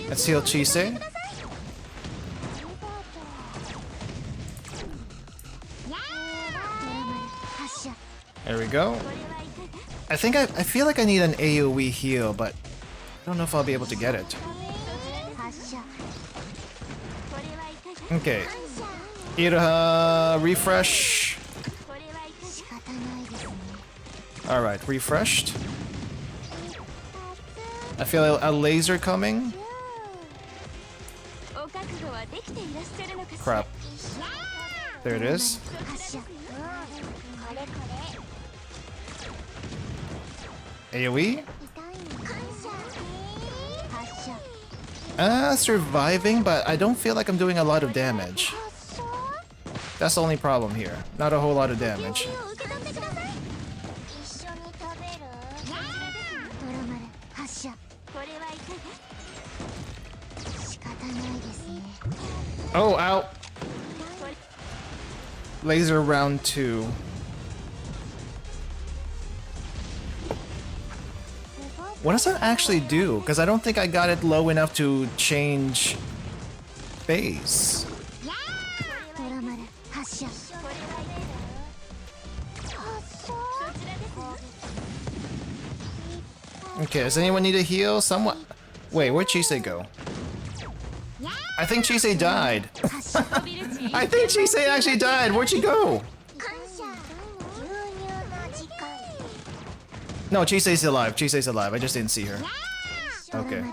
Let's heal Chisei. There we go. I feel like I need an AoE heal, but I don't know if I'll be able to get it. Okay. Iroha, refresh. Alright, refreshed. I feel a laser coming. Crap. There it is. AoE? Surviving, but I don't feel like I'm doing a lot of damage. That's the only problem here. Not a whole lot of damage. Oh, ow! Laser round 2. What does that actually do? Because I don't think I got it low enough to change phase. Okay, does anyone need a heal? Someone... Wait, where'd Chisei go? I think Chisei died. I think Chisei actually died. Where'd she go? No, Chisei's alive. Chisei's alive. I just didn't see her. Okay.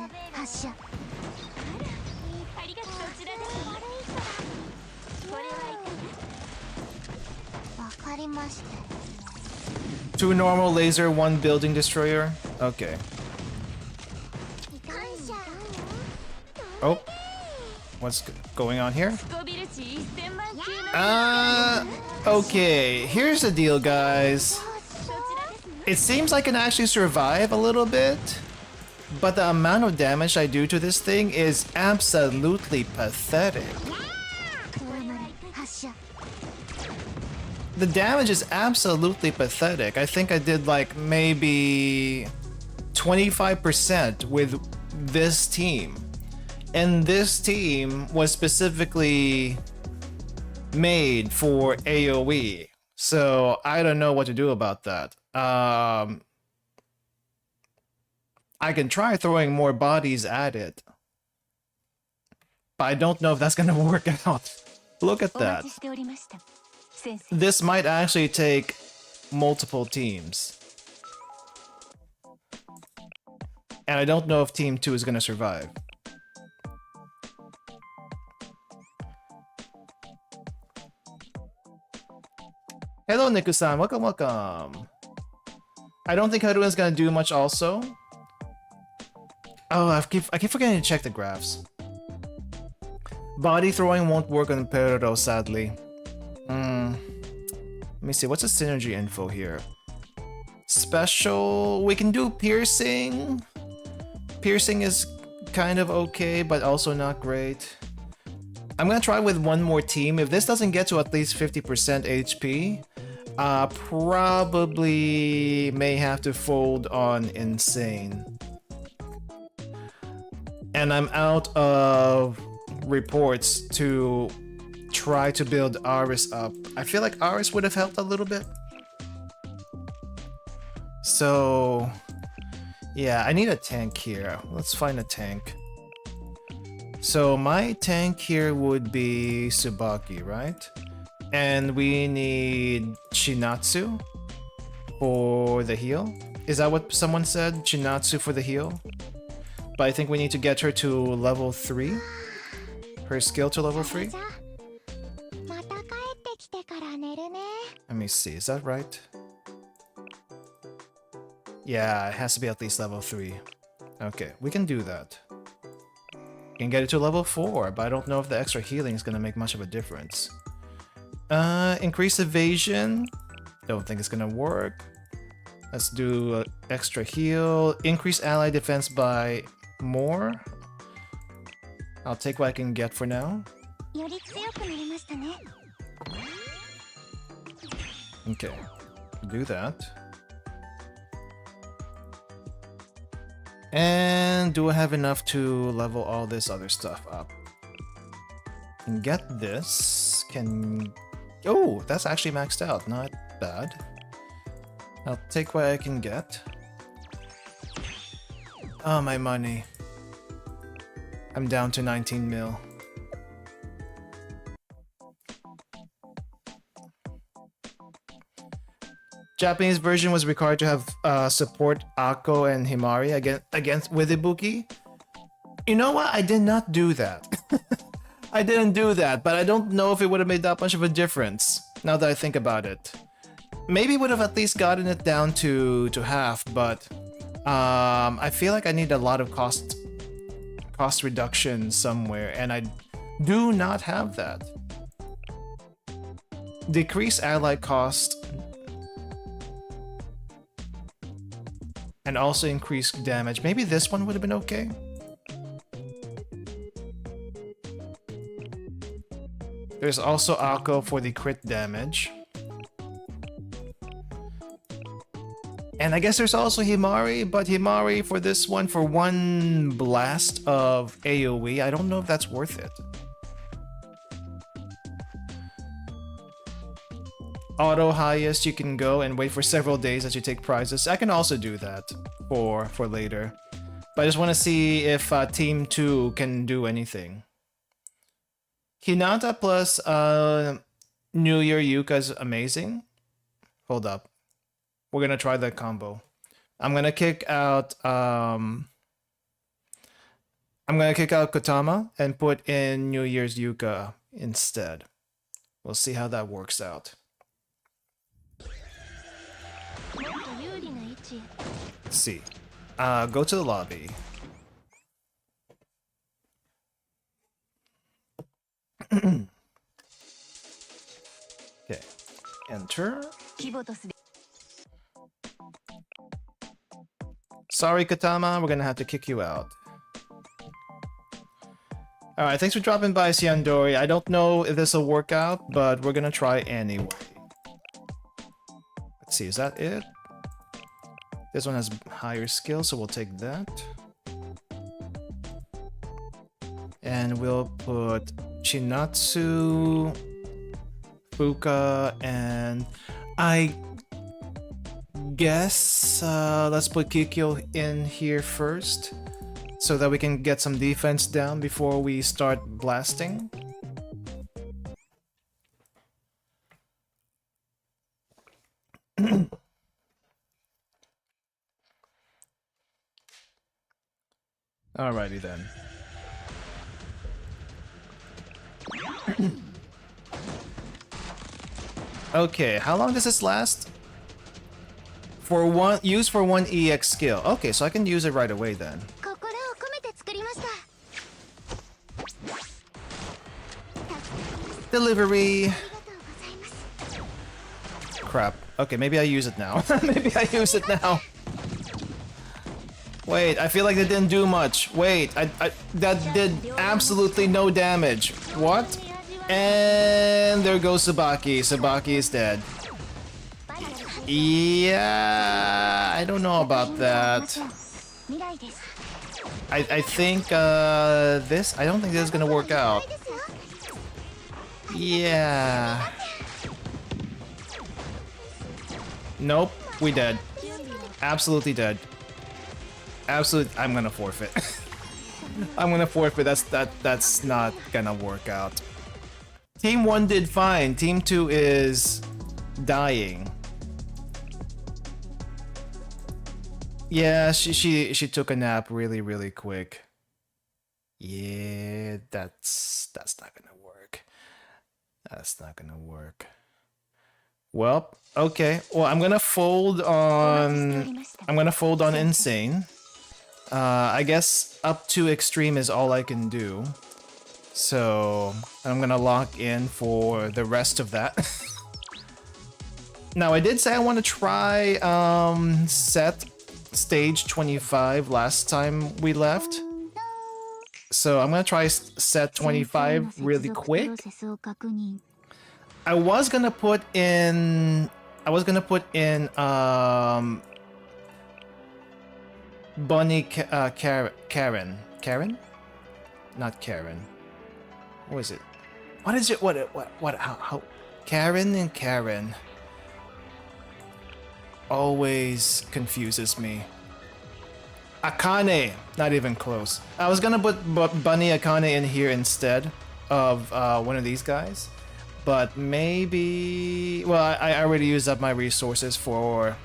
2 normal laser, 1 building destroyer. Okay. Oh, what's going on here? Okay, here's the deal, guys. It seems I can actually survive a little bit, but the amount of damage I do to this thing is absolutely pathetic. The damage is absolutely pathetic. I think I did like maybe 25% with this team. And this team was specifically made for AoE. So I don't know what to do about that. I can try throwing more bodies at it, but I don't know if that's gonna work out. Look at that. This might actually take multiple teams. And I don't know if Team 2 is gonna survive. Hello, Niku-san. Welcome, welcome. I don't think Haruna's gonna do much also. Oh, I keep forgetting to check the graphs. Body throwing won't work on Peroro, sadly. Let me see, what's the synergy info here? Special, we can do piercing. Piercing is kind of okay, but also not great. I'm gonna try with one more team. If this doesn't get to at least 50% HP, probably may have to fold on Insane. And I'm out of reports to try to build Aris up. I feel like Aris would have helped a little bit. So yeah, I need a tank here. Let's find a tank. So my tank here would be Tsubaki, right? And we need Shinatsu for the heal. Is that what someone said? Shinatsu for the heal? But I think we need to get her to level 3. Her skill to level 3. Let me see, is that right? Yeah, it has to be at least level 3. Okay, we can do that. We can get it to level 4, but I don't know if the extra healing is gonna make much of a difference. Increase evasion. Don't think it's gonna work. Let's do extra heal. Increase ally defense by more. I'll take what I can get for now. Okay, do that. And do I have enough to level all this other stuff up? Can get this. Can... Oh, that's actually maxed out. Not bad. I'll take what I can get. Oh, my money. I'm down to 19 mil. Japanese version was required to have support Ako and Himari against with Ibuki. You know what? I did not do that. I didn't do that, but I don't know if it would have made that much of a difference, now that I think about it. Maybe would have at least gotten it down to half, but I feel like I need a lot of cost reduction somewhere, and I do not have that. Decrease ally cost and also increase damage. Maybe this one would have been okay. There's also Ako for the crit damage. And I guess there's also Himari, but Himari for this one, for one blast of AoE, I don't know if that's worth it. Auto highest, you can go and wait for several days as you take prizes. I can also do that for later. But I just want to see if Team 2 can do anything. Hinata plus New Year Yuka is amazing. Hold up. We're gonna try that combo. I'm gonna kick out Kotama and put in New Year's Yuka instead. We'll see how that works out. Let's see. Go to the lobby. Okay. Enter. Sorry, Katama, we're gonna have to kick you out. Alright, thanks for dropping by, Siandori. I don't know if this will work out, but we're gonna try anyway. Let's see, is that it? This one has higher skill, so we'll take that. And we'll put Chinatsu, Ruka, and I guess let's put Kikyo in here first so that we can get some defense down before we start blasting. Alrighty then. Okay, how long does this last? For one, use for one EX skill. Okay, so I can use it right away then. Delivery. Crap. Okay, maybe I use it now. Maybe I use it now. Wait, I feel like it didn't do much. Wait, that did absolutely no damage. What? And there goes Tsubaki. Tsubaki is dead. Yeah, I don't know about that. I think this. I don't think this is gonna work out. Yeah. Nope, we dead. Absolutely dead. Absolutely, I'm gonna forfeit. I'm gonna forfeit. That's not gonna work out. Team 1 did fine. Team 2 is dying. Yeah, she took a nap really quick. Yeah, that's not gonna work. That's not gonna work. Well, okay. Well, I'm gonna fold on Insane. I guess up to extreme is all I can do. So I'm gonna lock in for the rest of that. Now I did say I want to try set stage 25 last time we left. So I'm gonna try set 25 really quick. I was gonna put in Bunny Karen? Not Karen. What is it? What is it? What how Karen and Karen always confuses me. Akane, not even close. I was gonna put Bunny Akane in here instead of one of these guys, but maybe. Well, I already used up my resources for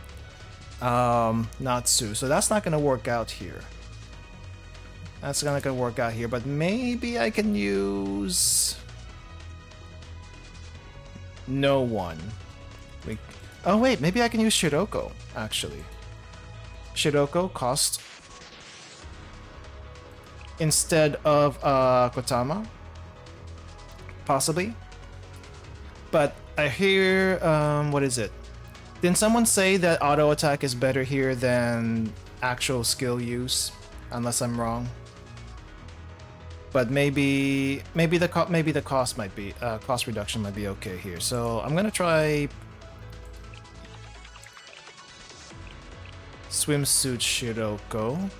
Natsu, so that's not gonna work out here. That's not gonna work out here, but maybe I can use no one. Oh wait, maybe I can use Shiroko actually. Shiroko cost instead of Kotama, possibly. But I hear what is it? Didn't someone say that auto attack is better here than actual skill use? Unless I'm wrong. But maybe the cost might be cost reduction might be okay here. So I'm gonna try swimsuit Shiroko.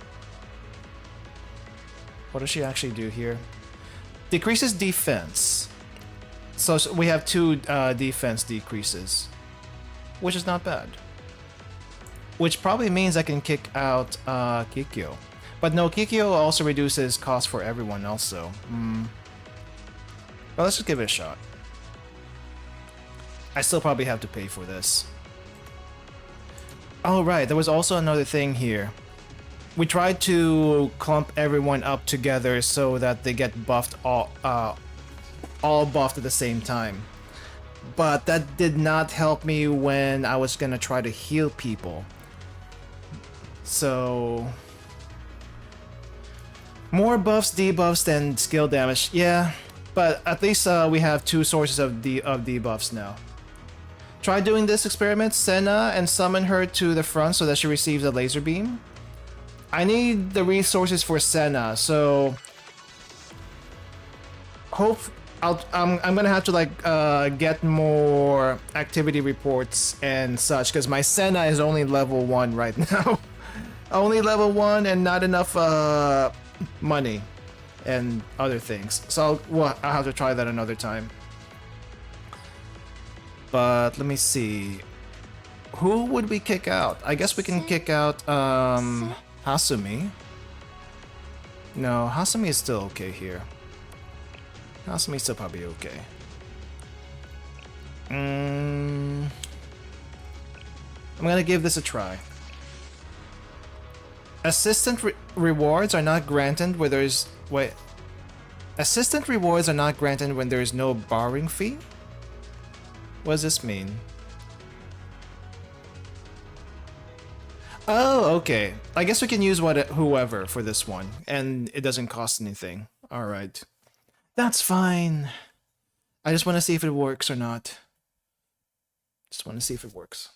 What does she actually do here? Decreases defense. So we have 2 defense decreases, which is not bad. Which probably means I can kick out Kikyo. But no, Kikyo also reduces cost for everyone also. Well, let's just give it a shot. I still probably have to pay for this. Oh right, there was also another thing here. We tried to clump everyone up together so that they get buffed all buffed at the same time. But that did not help me when I was gonna try to heal people. So more buffs, debuffs than skill damage. Yeah, but at least we have 2 sources of debuffs now. Try doing this experiment, Senna, and summon her to the front so that she receives a laser beam. I need the resources for Senna, so I'm gonna have to like get more activity reports and such, because my Senna is only level 1 right now. Only level 1 and not enough money and other things. So I'll have to try that another time. But let me see. Who would we kick out? I guess we can kick out Hasumi. No, Hasumi is still okay here. Hasumi's still probably okay. I'm gonna give this a try. Assistant rewards are not granted where there's... Wait. Assistant rewards are not granted when there is no borrowing fee? What does this mean? Oh, okay. I guess we can use whoever for this one, and it doesn't cost anything. Alright. That's fine. I just want to see if it works or not. Just want to see if it works.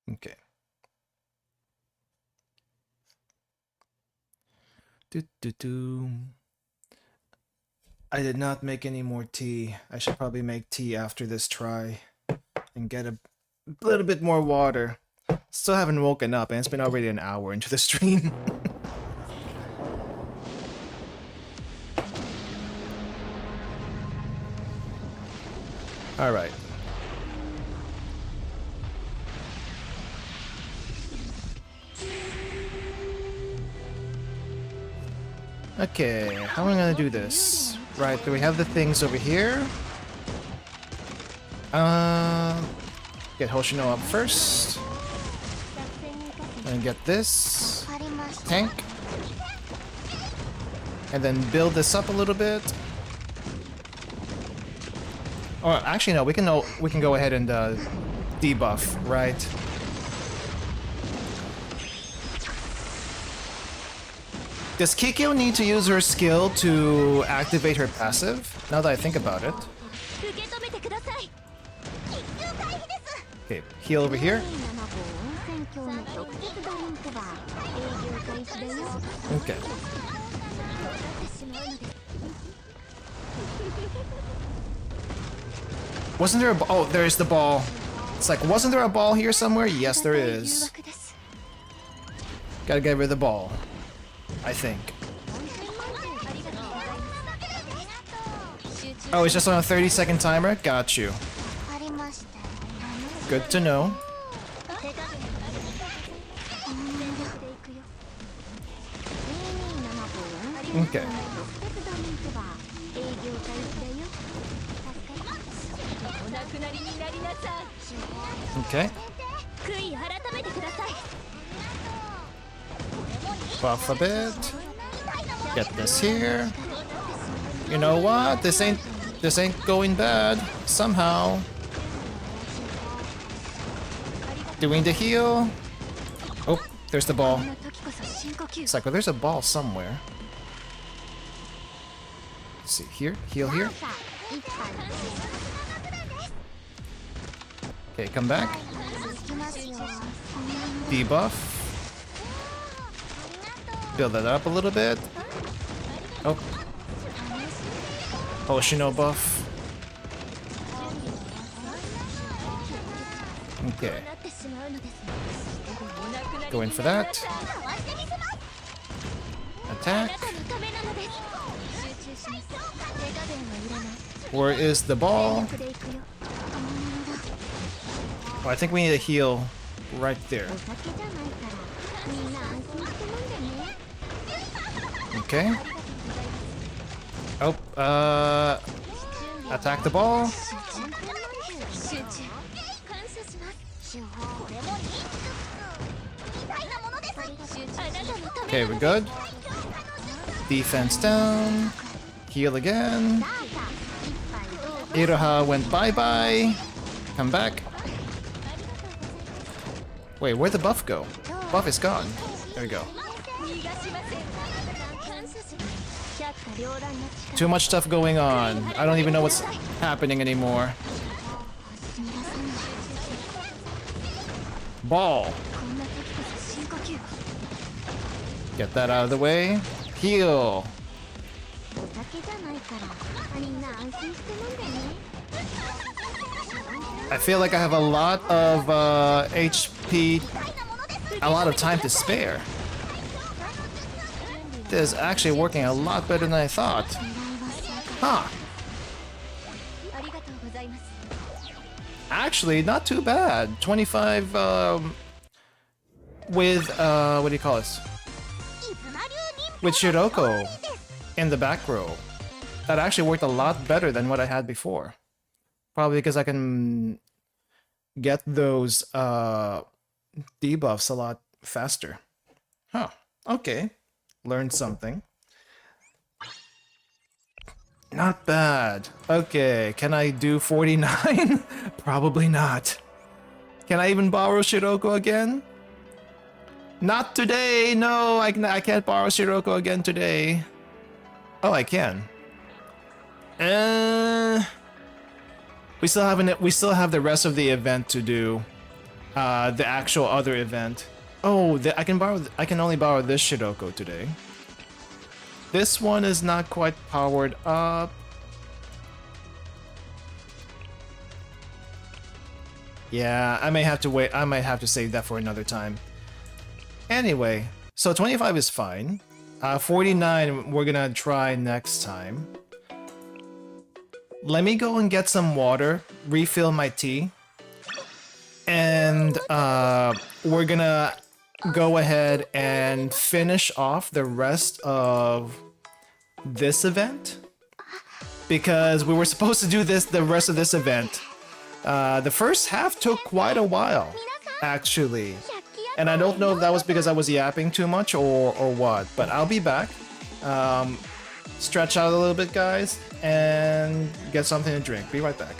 Okay. I did not make any more tea. I should probably make tea after this try and get a little bit more water. Still haven't woken up, and it's been already an hour into the stream. Alright. Okay, how am I gonna do this? Right, do we have the things over here? Get Hoshino up first. And get this tank. And then build this up a little bit. Or actually no, we can go ahead and debuff, right? Does Kikyo need to use her skill to activate her passive? Now that I think about it. Okay, heal over here. Okay. Wasn't there a ball? Oh, there's the ball. It's like, wasn't there a ball here somewhere? Yes, there is. Gotta get rid of the ball, I think. Oh, it's just on a 30-second timer? Got you. Good to know. Okay. Okay. Buff a bit. Get this here. You know what? This ain't going bad. Somehow. Doing the heal. Oh, there's the ball. It's like, well, there's a ball somewhere. Let's see, here, heal here. Okay, come back. Debuff. Build that up a little bit. Oh. Hoshino buff. Okay. Go in for that. Attack. Where is the ball? Oh, I think we need a heal right there. Okay. Oh, attack the ball. Okay, we're good. Defense down. Heal again. Iroha went bye-bye. Come back. Wait, where'd the buff go? Buff is gone. There we go. Too much stuff going on. I don't even know what's happening anymore. Ball. Get that out of the way. Heal. I feel like I have a lot of HP, a lot of time to spare. This is actually working a lot better than I thought. Huh. Actually, not too bad. 25 with, what do you call this? With Shiroko in the back row. That actually worked a lot better than what I had before. Probably because I can get those debuffs a lot faster. Huh. Okay. Learned something. Not bad. Okay, can I do 49? Probably not. Can I even borrow Shiroko again? Not today! No, I can't borrow Shiroko again today. Oh, I can. We still have the rest of the event to do. The actual other event. Oh, I can only borrow this Shiroko today. This one is not quite powered up. Yeah, I may have to wait. I might have to save that for another time. Anyway, so 25 is fine. 49 we're gonna try next time. Let me go and get some water, refill my tea, and we're gonna go ahead and finish off the rest of this event, because we were supposed to do the rest of this event. The first half took quite a while, actually, and I don't know if that was because I was yapping too much or what, but I'll be back. Stretch out a little bit, guys, and get something to drink. Be right back.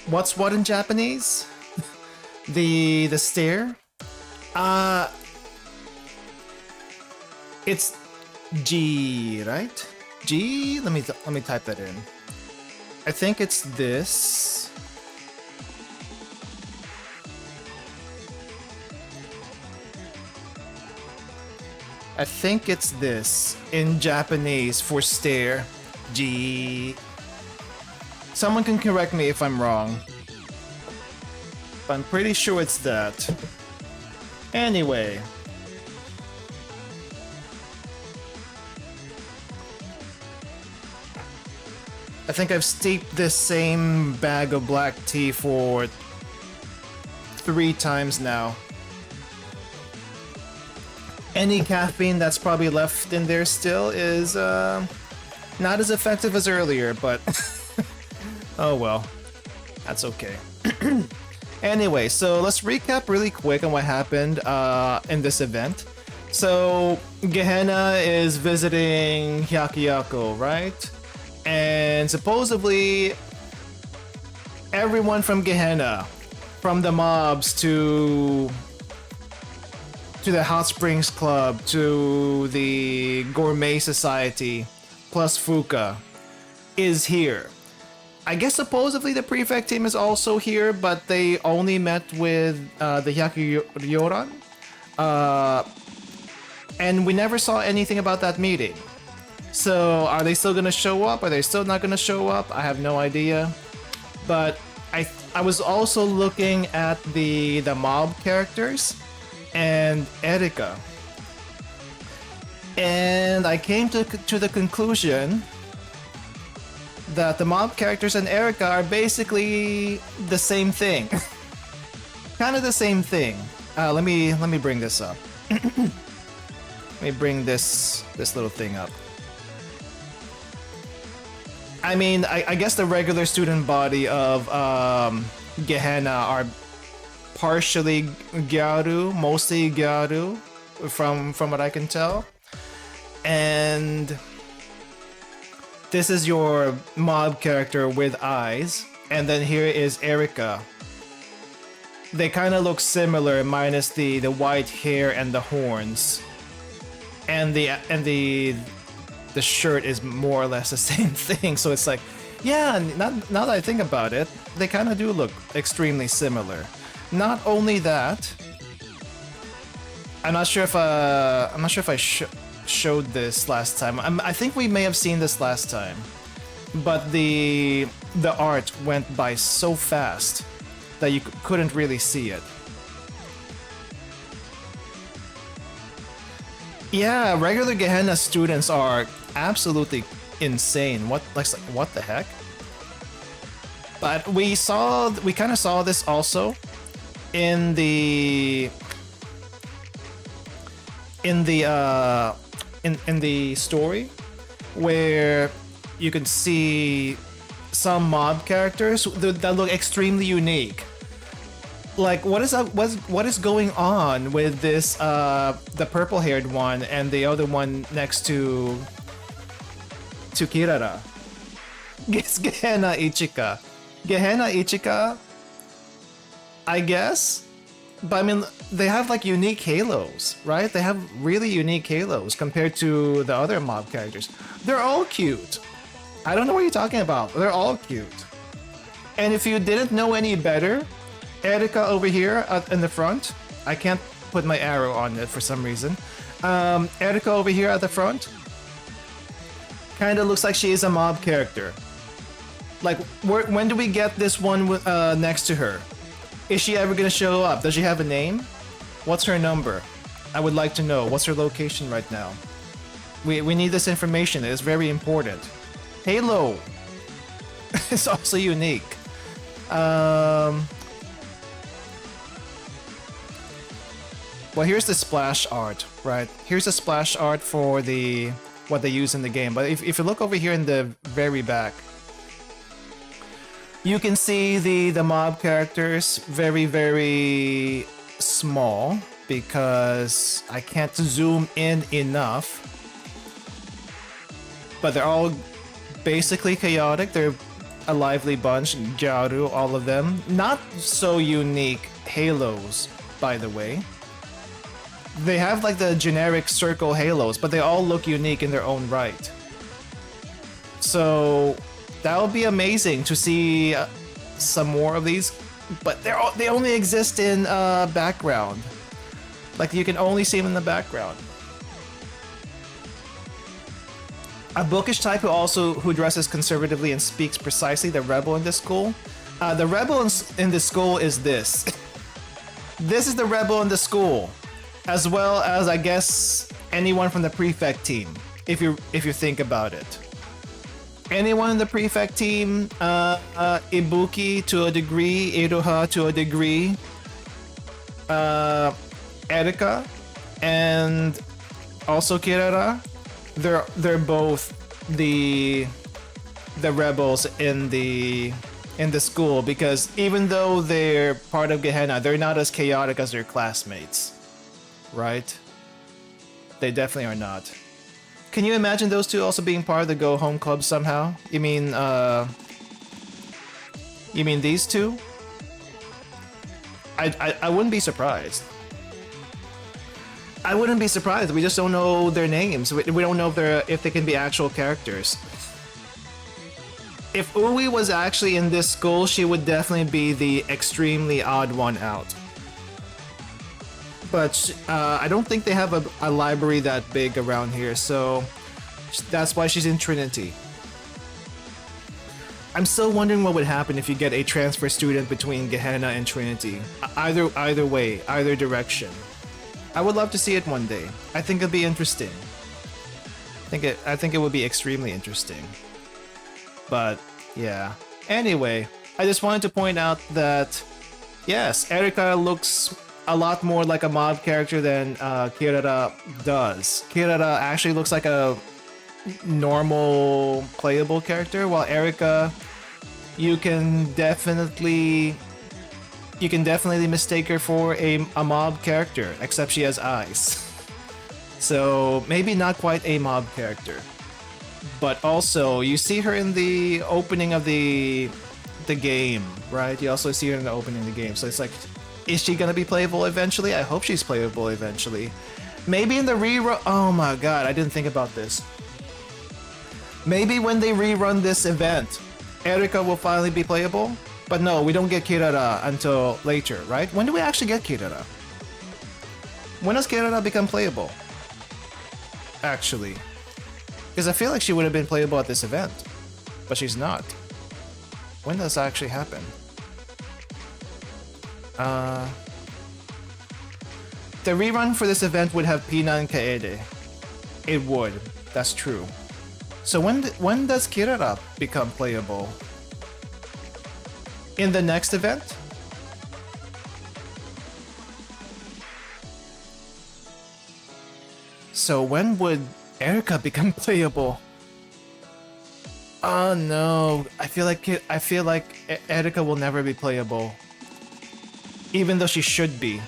What's what in Japanese? the stair? It's G, right? G? Let me type that in. I think it's this. I think it's this in Japanese for stair. G. Someone can correct me if I'm wrong. But I'm pretty sure it's that. Anyway. I think I've steeped this same bag of black tea for 3 times now. Any caffeine that's probably left in there still is not as effective as earlier, but oh well, that's okay. Anyway, so let's recap really quick on what happened in this event. So Gehenna is visiting Hyakuyaku, right? And supposedly everyone from Gehenna, from the mobs to the Hot Springs Club to the Gourmet Society plus Fuka is here. I guess supposedly the prefect team is also here, but they only met with the Hyakuyoran. And we never saw anything about that meeting. So are they still gonna show up? Are they still not gonna show up? I have no idea. But I was also looking at the mob characters and Erika. And I came to the conclusion that the mob characters and Erika are basically the same thing. Kind of the same thing. Let me bring this up. Let me bring this little thing up. I mean, I guess the regular student body of Gehenna are partially Gyaru, mostly Gyaru, from what I can tell. And this is your mob character with eyes, and then here is Erika. They kind of look similar, minus the white hair and the horns, and the shirt is more or less the same thing. So it's like, yeah, now that I think about it, they kind of do look extremely similar. Not only that, I'm not sure if I showed this last time. I think we may have seen this last time, but the art went by so fast that you couldn't really see it. Yeah, regular Gehenna students are absolutely insane. What the heck? But we kind of saw this also in the story, where you can see some mob characters that look extremely unique. Like, what is going on with this the purple-haired one and the other one next to Kirara? It's Gehenna Ichika. Gehenna Ichika, I guess. But I mean, they have like unique halos, right? They have really unique halos compared to the other mob characters. They're all cute. I don't know what you're talking about. They're all cute. And if you didn't know any better, Erika over here in the front, I can't put my arrow on it for some reason. Erika over here at the front kind of looks like she is a mob character. Like, when do we get this one next to her? Is she ever gonna show up? Does she have a name? What's her number? I would like to know. What's her location right now? We need this information. It is very important. Halo! It's also unique. Well, here's the splash art, right? Here's the splash art for what they use in the game. But if you look over here in the very back, you can see the mob characters very, very small because I can't zoom in enough. But they're all basically chaotic. They're a lively bunch. Gyaru, all of them. Not so unique halos, by the way. They have like the generic circle halos, but they all look unique in their own right. So that would be amazing to see some more of these, but they only exist in background. Like, you can only see them in the background. A bookish type who dresses conservatively and speaks precisely. The rebel in this school. The rebel in this school is this. This is the rebel in the school, as well as I guess anyone from the prefect team. If you think about it, anyone in the prefect team, Ibuki to a degree, Iroha to a degree, Erika, and also Kirara. They're both the rebels in the school, because even though they're part of Gehenna, they're not as chaotic as their classmates, right? They definitely are not. Can you imagine those two also being part of the Go Home Club somehow? You mean these two? I wouldn't be surprised. I wouldn't be surprised. We just don't know their names. We don't know if they can be actual characters. If Ui was actually in this school, she would definitely be the extremely odd one out. But I don't think they have a library that big around here, so that's why she's in Trinity. I'm still wondering what would happen if you get a transfer student between Gehenna and Trinity. Either way, either direction. I would love to see it one day. I think it'd be interesting. I think it would be extremely interesting. But yeah. Anyway, I just wanted to point out that yes, Erika looks a lot more like a mob character than Kirara does. Kirara actually looks like a normal playable character, while Erika, you can definitely mistake her for a mob character, except she has eyes. So maybe not quite a mob character. But also, you see her in the opening of the game, right? You also see her in the opening of the game. So it's like, is she gonna be playable eventually? I hope she's playable eventually. Maybe in the rerun. Oh my god, I didn't think about this. Maybe when they rerun this event, Erika will finally be playable. But no, we don't get Kirara until later, right? When do we actually get Kirara? When does Kirara become playable? Actually. Because I feel like she would have been playable at this event. But she's not. When does that actually happen? The rerun for this event would have Pina and Kaede. It would. That's true. So when does Kirara become playable? In the next event? So when would Erika become playable? Oh no, I feel like Erika will never be playable. Even though she should be.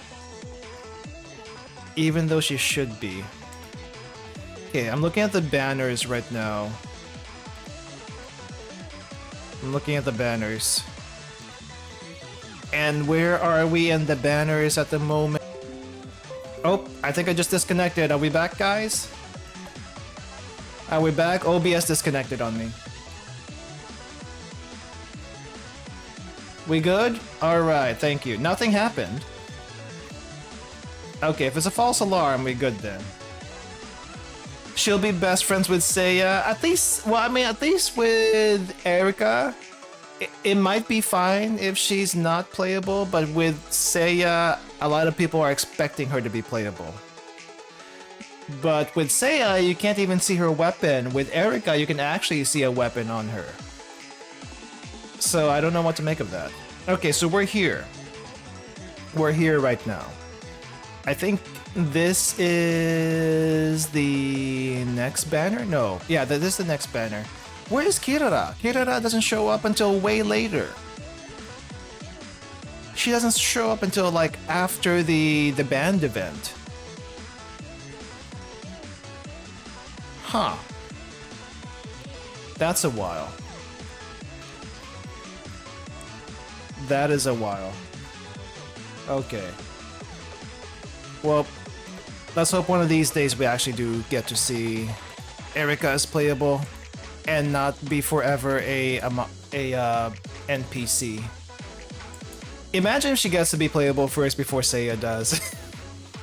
Even though she should be. Okay, I'm looking at the banners right now. I'm looking at the banners. And where are we in the banners at the moment? Oh, I think I just disconnected. Are we back, guys? Are we back? OBS disconnected on me. We good? Alright, thank you. Nothing happened. Okay, if it's a false alarm, we good then. She'll be best friends with Seiya. At least, well, I mean, at least with Erika, it might be fine if she's not playable, but with Seiya, a lot of people are expecting her to be playable. But with Seiya, you can't even see her weapon. With Erika, you can actually see a weapon on her. So I don't know what to make of that. Okay, so we're here. We're here right now. I think this is the next banner? No. Yeah, this is the next banner. Where is Kirara? Kirara doesn't show up until way later. She doesn't show up until like after the band event. Huh. That's a while. That is a while. Okay. Well, let's hope one of these days we actually do get to see Erika as playable and not be forever a NPC. Imagine if she gets to be playable first before Seiya does.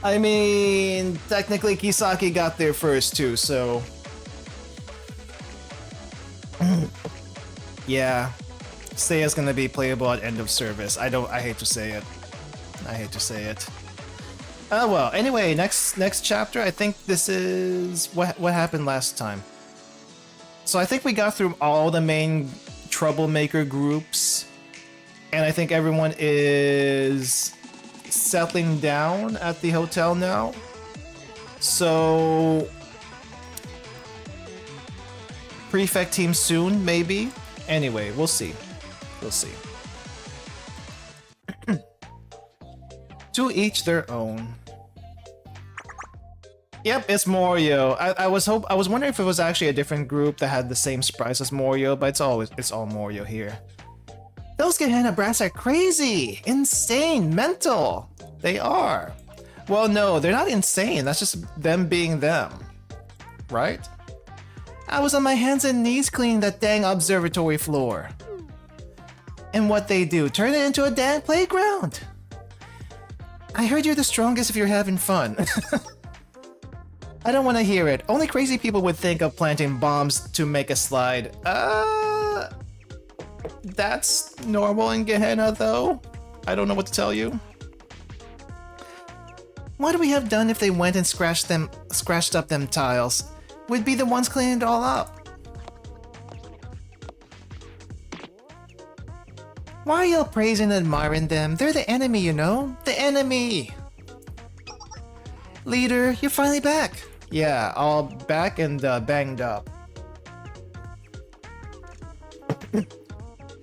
I mean, technically Kisaki got there first too, so Yeah, Seiya's gonna be playable at end of service. I hate to say it. Oh well, anyway, next chapter, I think this is what happened last time. So I think we got through all the main troublemaker groups, and I think everyone is settling down at the hotel now. So prefect team soon, maybe. Anyway, we'll see. To each their own. Yep, it's Morio. I was wondering if it was actually a different group that had the same sprites as Morio, but it's all Morio here. Those Gehenna brats are crazy, insane, mental. They are. Well, no, they're not insane. That's just them being them, right? I was on my hands and knees cleaning that dang observatory floor. And what they do, turn it into a dang playground. I heard you're the strongest if you're having fun. I don't want to hear it. Only crazy people would think of planting bombs to make a slide. That's normal in Gehenna, though. I don't know what to tell you. What would we have done if they went and scratched up them tiles? We'd be the ones cleaning it all up. Why are you all praising and admiring them? They're the enemy, you know? The enemy! Leader, you're finally back. Yeah, all back and banged up.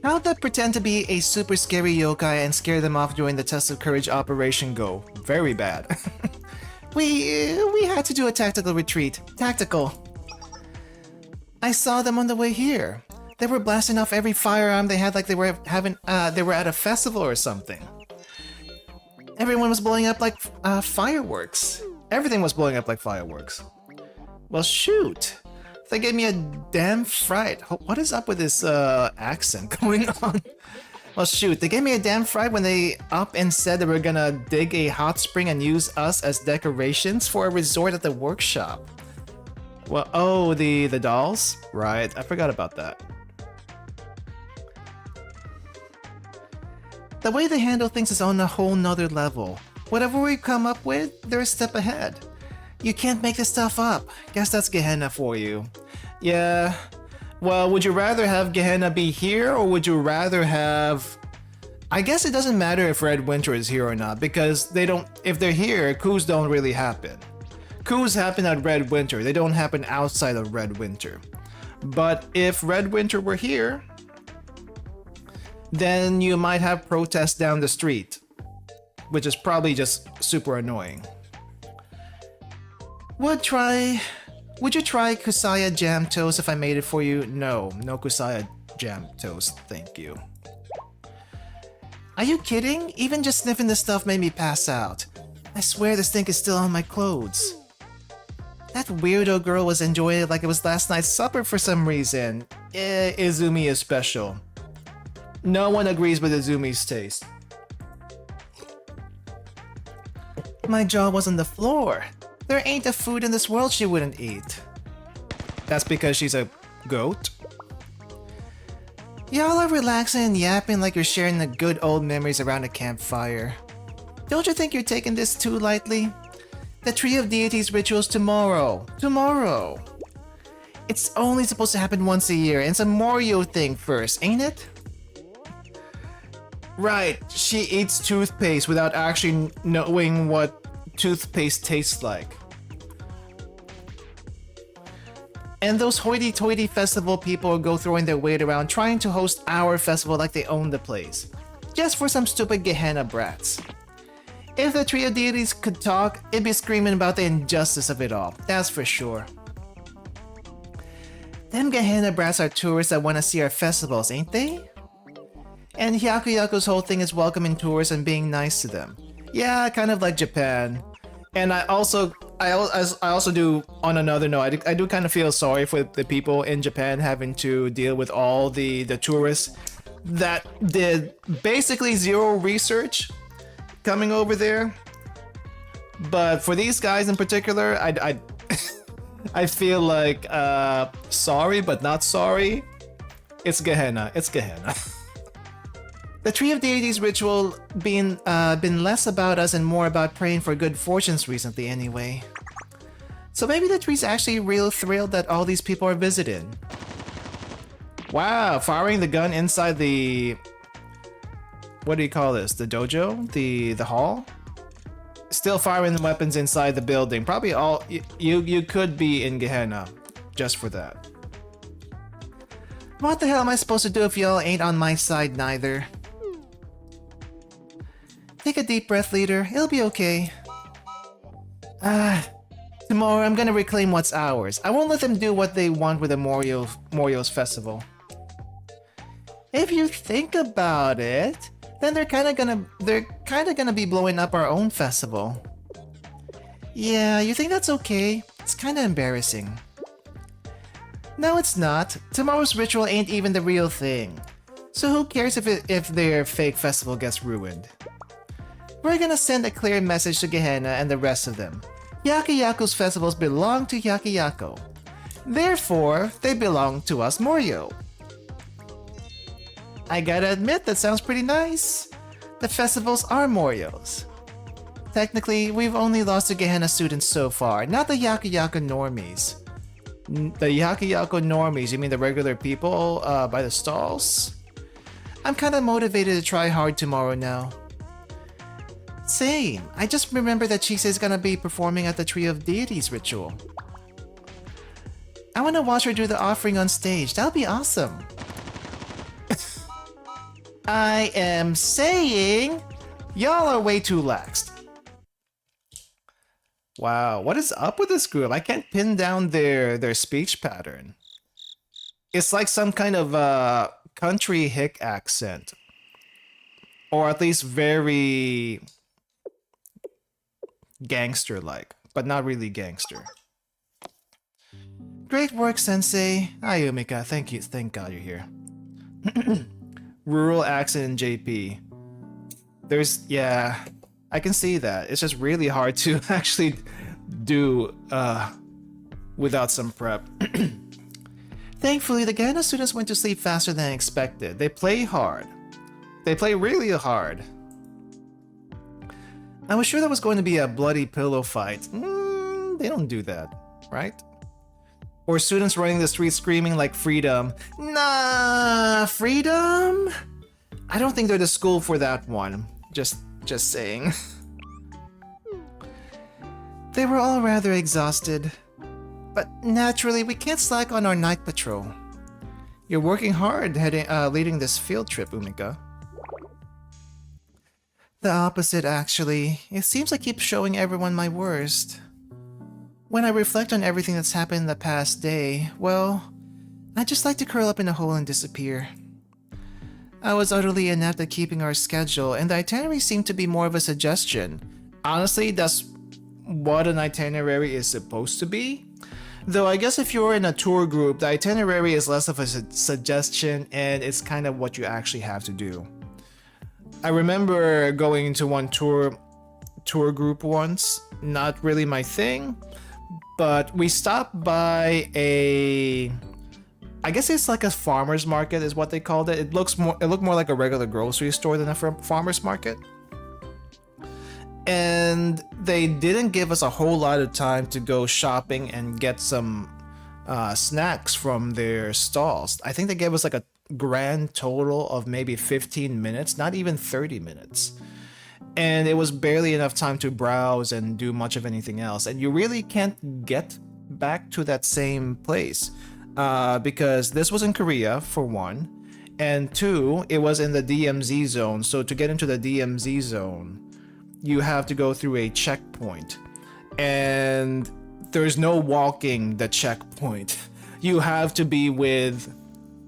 How'd that pretend to be a super scary yokai and scare them off during the Test of Courage operation go? Very bad. We had to do a tactical retreat. Tactical. I saw them on the way here. They were blasting off every firearm they had like they were at a festival or something. Everyone was blowing up like fireworks. Everything was blowing up like fireworks. Well, shoot. They gave me a damn fright. What is up with this accent going on? Well, shoot. They gave me a damn fright when they up and said they were gonna dig a hot spring and use us as decorations for a resort at the workshop. Well, oh, the dolls? Right, I forgot about that. The way they handle things is on a whole nother level. Whatever we come up with, they're a step ahead. You can't make this stuff up. Guess that's Gehenna for you. Yeah. Well, would you rather have Gehenna be here, or would you rather have... I guess it doesn't matter if Red Winter is here or not, because they don't... If they're here, coups don't really happen. Coups happen at Red Winter. They don't happen outside of Red Winter. But if Red Winter were here, then you might have protests down the street, which is probably just super annoying. Would you try Kusaya Jam Toast if I made it for you? No Kusaya Jam Toast, thank you. Are you kidding? Even just sniffing this stuff made me pass out. I swear this stink is still on my clothes. That weirdo girl was enjoying it like it was last night's supper for some reason. Izumi is special. No one agrees with Izumi's taste. My jaw was on the floor. There ain't a food in this world she wouldn't eat. That's because she's a goat? Y'all are relaxing and yapping like you're sharing the good old memories around a campfire. Don't you think you're taking this too lightly? The Tree of Deities ritual's tomorrow. Tomorrow! It's only supposed to happen once a year, and it's a Morio thing first, ain't it? Right, she eats toothpaste without actually knowing what toothpaste tastes like. And those hoity-toity festival people go throwing their weight around trying to host our festival like they own the place. Just for some stupid Gehenna brats. If the Tree of Deities could talk, it'd be screaming about the injustice of it all, that's for sure. Them Gehenna brats are tourists that want to see our festivals, ain't they? And Hyakuyaku's whole thing is welcoming tourists and being nice to them. Yeah, kind of like Japan. And I also do, on another note, I do kind of feel sorry for the people in Japan having to deal with all the tourists that did basically zero research coming over there. But for these guys in particular, I feel like sorry but not sorry. It's Gehenna. It's Gehenna. The Tree of Deities ritual been less about us and more about praying for good fortunes recently anyway. So maybe the tree's actually real thrilled that all these people are visiting. Wow, firing the gun inside the... What do you call this? The dojo? The hall? Still firing the weapons inside the building. Probably all... You could be in Gehenna just for that. What the hell am I supposed to do if y'all ain't on my side neither? Take a deep breath, leader. It'll be okay. Tomorrow I'm gonna reclaim what's ours. I won't let them do what they want with the Morio's festival. If you think about it, then they're kinda gonna be blowing up our own festival. Yeah, you think that's okay? It's kinda embarrassing. No, it's not. Tomorrow's ritual ain't even the real thing. So who cares if their fake festival gets ruined? We're gonna send a clear message to Gehenna and the rest of them. Yakuyaku's festivals belong to Yakuyako. Therefore, they belong to us Morio. I gotta admit, that sounds pretty nice. The festivals are Morio's. Technically, we've only lost to Gehenna students so far, not the Yakuyako normies. The Yakuyako normies, you mean the regular people by the stalls? I'm kinda motivated to try hard tomorrow now. Same. I just remember that Chise is gonna be performing at the Tree of Deities ritual. I wanna watch her do the offering on stage. That'll be awesome. I am saying, y'all are way too laxed. Wow, what is up with this group? I can't pin down their speech pattern. It's like some kind of country hick accent. Or at least very gangster-like, but not really gangster. Great work, Sensei. Hi, Yumika. Thank you. Thank God you're here. Rural accent in JP. Yeah, I can see that. It's just really hard to actually do without some prep. Thankfully, the Gehenna students went to sleep faster than expected. They play hard. They play really hard. I was sure that was going to be a bloody pillow fight. They don't do that, right? Or students running the streets screaming like freedom. Nah, freedom? I don't think they're the school for that one. Just saying. They were all rather exhausted. But naturally, we can't slack on our night patrol. You're working hard leading this field trip, Umika. The opposite, actually. It seems I keep showing everyone my worst. When I reflect on everything that's happened in the past day, well, I just like to curl up in a hole and disappear. I was utterly inept at keeping our schedule, and the itinerary seemed to be more of a suggestion. Honestly, that's what an itinerary is supposed to be. Though I guess if you're in a tour group, the itinerary is less of a suggestion and it's kind of what you actually have to do. I remember going into one tour group once, not really my thing, but we stopped by I guess it's like a farmer's market is what they called it. It looked more like a regular grocery store than a farmer's market. And they didn't give us a whole lot of time to go shopping and get some snacks from their stalls. I think they gave us like a grand total of maybe 15 minutes, not even 30 minutes. And it was barely enough time to browse and do much of anything else. And you really can't get back to that same place because this was in Korea, for one. And two, it was in the DMZ zone. So to get into the DMZ zone, you have to go through a checkpoint. And there's no walking the checkpoint. You have to be with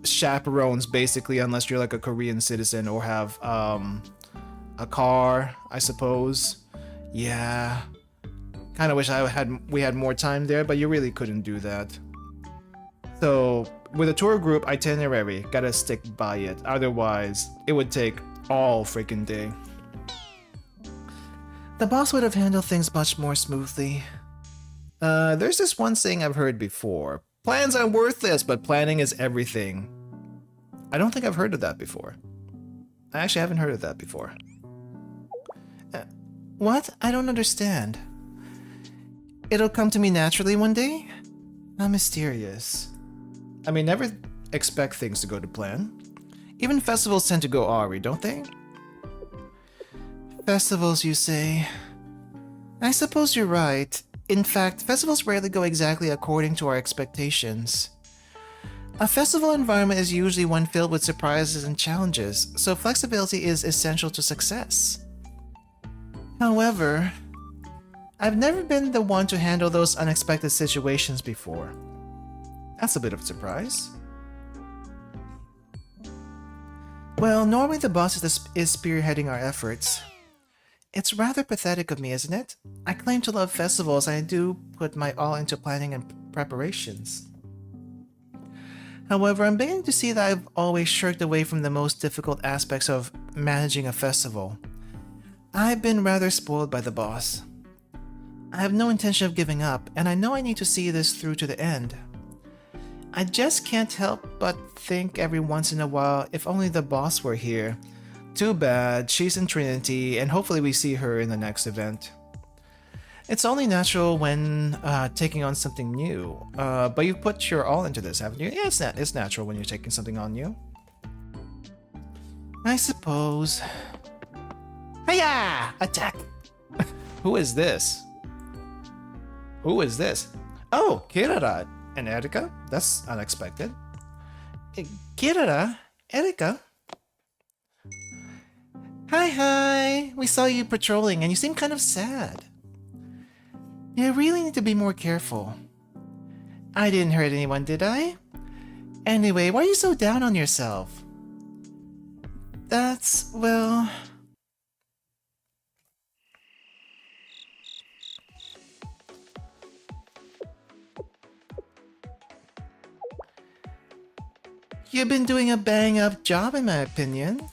chaperones, basically, unless you're like a Korean citizen or have a car, I suppose. Yeah. Kind of wish we had more time there, but you really couldn't do that. So with a tour group itinerary, gotta stick by it. Otherwise, it would take all freaking day. The boss would have handled things much more smoothly. There's this one saying I've heard before. Plans are worthless, but planning is everything. I don't think I've heard of that before. I actually haven't heard of that before. What? I don't understand. It'll come to me naturally one day? How mysterious. I mean, never expect things to go to plan. Even festivals tend to go awry, don't they? Festivals, you say? I suppose you're right. In fact, festivals rarely go exactly according to our expectations. A festival environment is usually one filled with surprises and challenges, so flexibility is essential to success. However, I've never been the one to handle those unexpected situations before. That's a bit of a surprise. Well, normally the boss is spearheading our efforts. It's rather pathetic of me, isn't it? I claim to love festivals and I do put my all into planning and preparations. However, I'm beginning to see that I've always shirked away from the most difficult aspects of managing a festival. I've been rather spoiled by the boss. I have no intention of giving up, and I know I need to see this through to the end. I just can't help but think every once in a while, if only the boss were here. Too bad, she's in Trinity, and hopefully we see her in the next event. It's only natural when taking on something new, but you've put your all into this, haven't you? Yeah, it's natural when you're taking something on new. I suppose. Hiya! Attack! Who is this? Who is this? Oh, Kirara and Erika? That's unexpected. Kirara? Erika? Hi! We saw you patrolling and you seem kind of sad. You really need to be more careful. I didn't hurt anyone, did I? Anyway, why are you so down on yourself? That's, well... You've been doing a bang-up job in my opinion.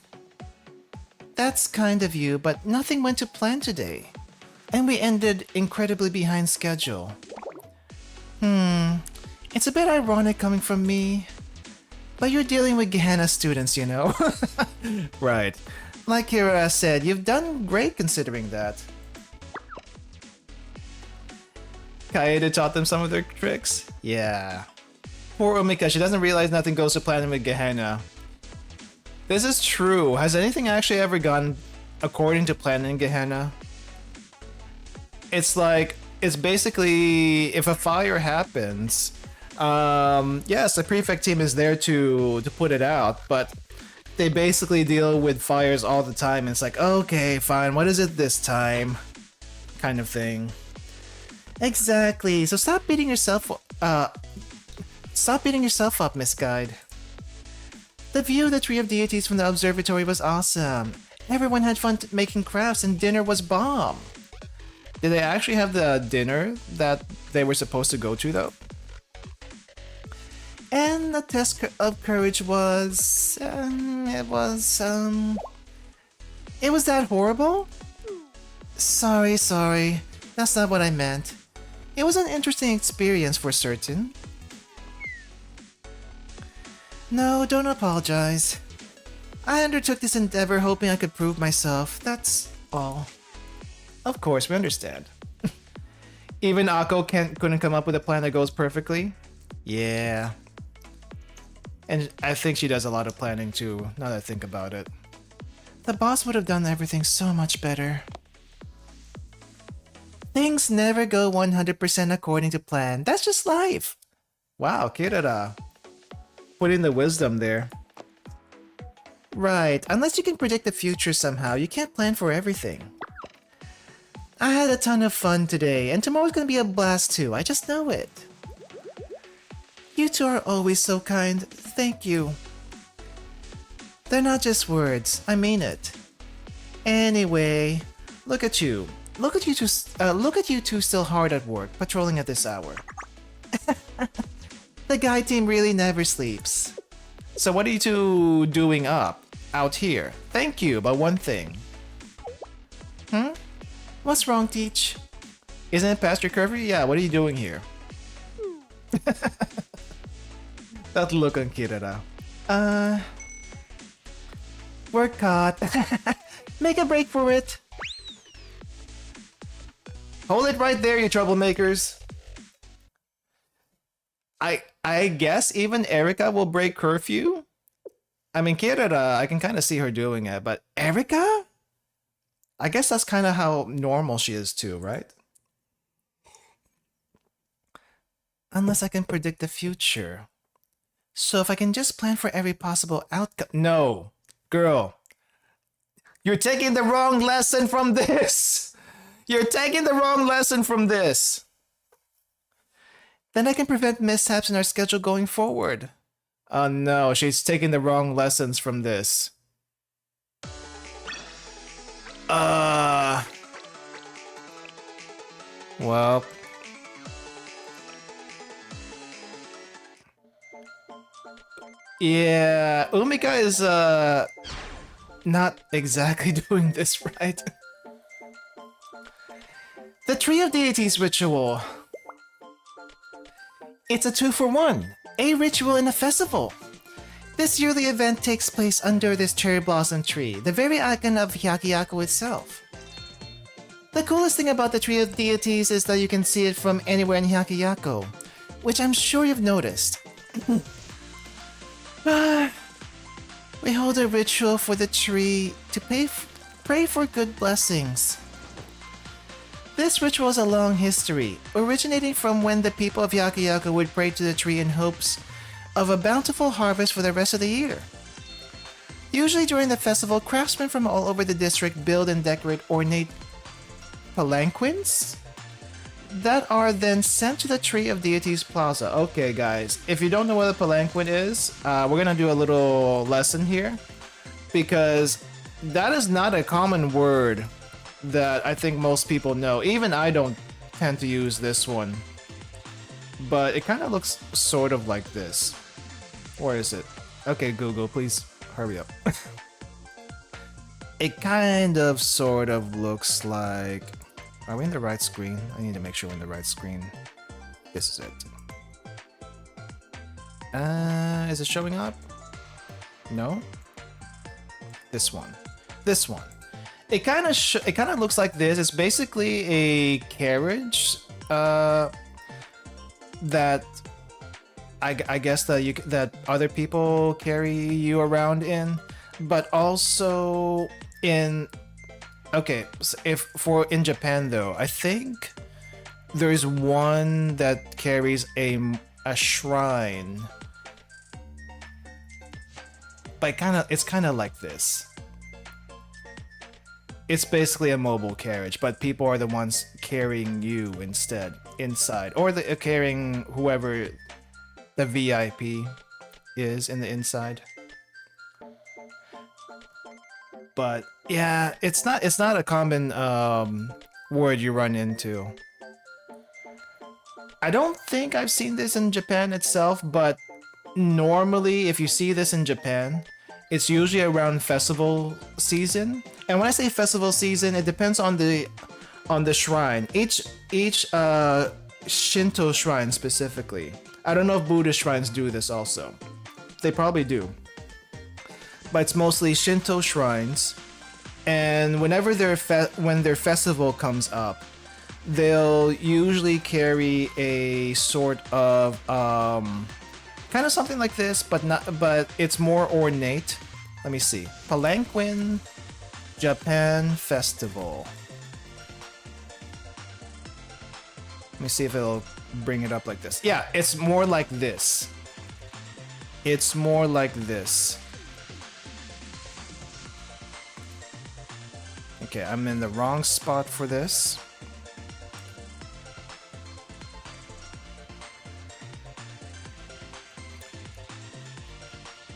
That's kind of you, but nothing went to plan today. And we ended incredibly behind schedule. It's a bit ironic coming from me. But you're dealing with Gehenna students, you know? Right. Like Kira said, you've done great considering that. Kaede taught them some of their tricks? Yeah. Poor Umika, she doesn't realize nothing goes to plan with Gehenna. This is true. Has anything actually ever gone according to plan in Gehenna? It's like, it's basically, if a fire happens, yes, the prefect team is there to put it out, but they basically deal with fires all the time. It's like, okay, fine, what is it this time? Kind of thing. Exactly, so stop beating yourself up, Miss Guide. The view of the Tree of Deities from the observatory was awesome. Everyone had fun making crafts and dinner was bomb. Did they actually have the dinner that they were supposed to go to though? And the test of courage was... it was that horrible? Sorry. That's not what I meant. It was an interesting experience for certain. No, don't apologize. I undertook this endeavor hoping I could prove myself, that's all. Of course, we understand. Even Akko couldn't come up with a plan that goes perfectly? Yeah. And I think she does a lot of planning too, now that I think about it. The boss would have done everything so much better. Things never go 100% according to plan. That's just life. Wow, Kirara. Put in the wisdom there. Right, unless you can predict the future somehow, you can't plan for everything. I had a ton of fun today, and tomorrow's gonna be a blast too, I just know it. You two are always so kind, thank you. They're not just words, I mean it. Anyway, look at you. Look at you two still hard at work, patrolling at this hour. The guide team really never sleeps. So what are you two doing out here? Thank you, but one thing. What's wrong, Teach? Isn't it past your curfew? Yeah, what are you doing here? That look on Kirara. We're caught. Make a break for it. Hold it right there, you troublemakers. I guess even Erika will break curfew. I mean, Kirara, I can kind of see her doing it, but Erika? I guess that's kind of how normal she is too, right? Unless I can predict the future. So if I can just plan for every possible outcome... No, girl. You're taking the wrong lesson from this. You're taking the wrong lesson from this. Then I can prevent mishaps in our schedule going forward. Oh no, she's taking the wrong lessons from this. Well. Yeah, Umika is, not exactly doing this right. The Tree of Deities ritual. It's a 2-for-1, a ritual and a festival. This yearly event takes place under this cherry blossom tree, the very icon of Hyakuyaku itself. The coolest thing about the Tree of Deities is that you can see it from anywhere in Hyakuyaku, which I'm sure you've noticed. We hold a ritual for the tree to pray for good blessings. This ritual has a long history, originating from when the people of Hyakuyaku would pray to the tree in hopes of a bountiful harvest for the rest of the year. Usually during the festival, craftsmen from all over the district build and decorate ornate palanquins that are then sent to the Tree of Deities Plaza. Okay, guys, if you don't know what a palanquin is, we're gonna do a little lesson here, because that is not a common word that I think most people know. Even I don't tend to use this one, but it kind of looks sort of like this. Where is it? Okay, Google, please hurry up. It kind of sort of looks like... Are we in the right screen? I need to make sure we're in the right screen. This is it. Is it showing up? No? This one. This one. It kind of looks like this. It's basically a carriage that I guess that other people carry you around in, but also in... Okay, so in Japan though, I think there's one that carries a shrine. But it's kind of like this. It's basically a mobile carriage, but people are the ones carrying you instead inside, or carrying whoever the VIP is in the inside. But yeah, it's not a common word you run into. I don't think I've seen this in Japan itself, but normally if you see this in Japan, it's usually around festival season. And when I say festival season, it depends on the shrine. Each Shinto shrine specifically. I don't know if Buddhist shrines do this also. They probably do. But it's mostly Shinto shrines, and whenever when their festival comes up, they'll usually carry a sort of kind of something like this, but it's more ornate. Let me see. Palanquin Japan Festival. Let me see if it'll bring it up like this. Yeah, it's more like this. It's more like this. Okay, I'm in the wrong spot for this.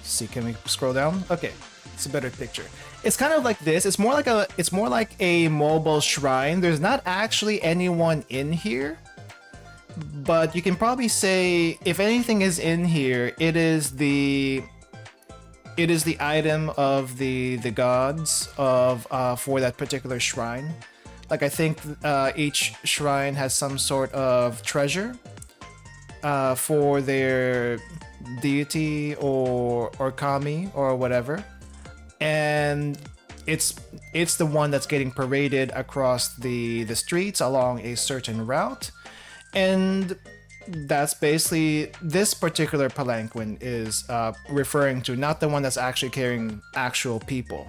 See, can we scroll down? Okay, it's a better picture. It's kind of like this. It's more like a mobile shrine. There's not actually anyone in here, but you can probably say if anything is in here, it is the item of the gods of for that particular shrine. Like I think each shrine has some sort of treasure for their deity or kami or whatever. and it's the one that's getting paraded across the streets along a certain route, and that's basically this particular palanquin is referring to, not the one that's actually carrying actual people,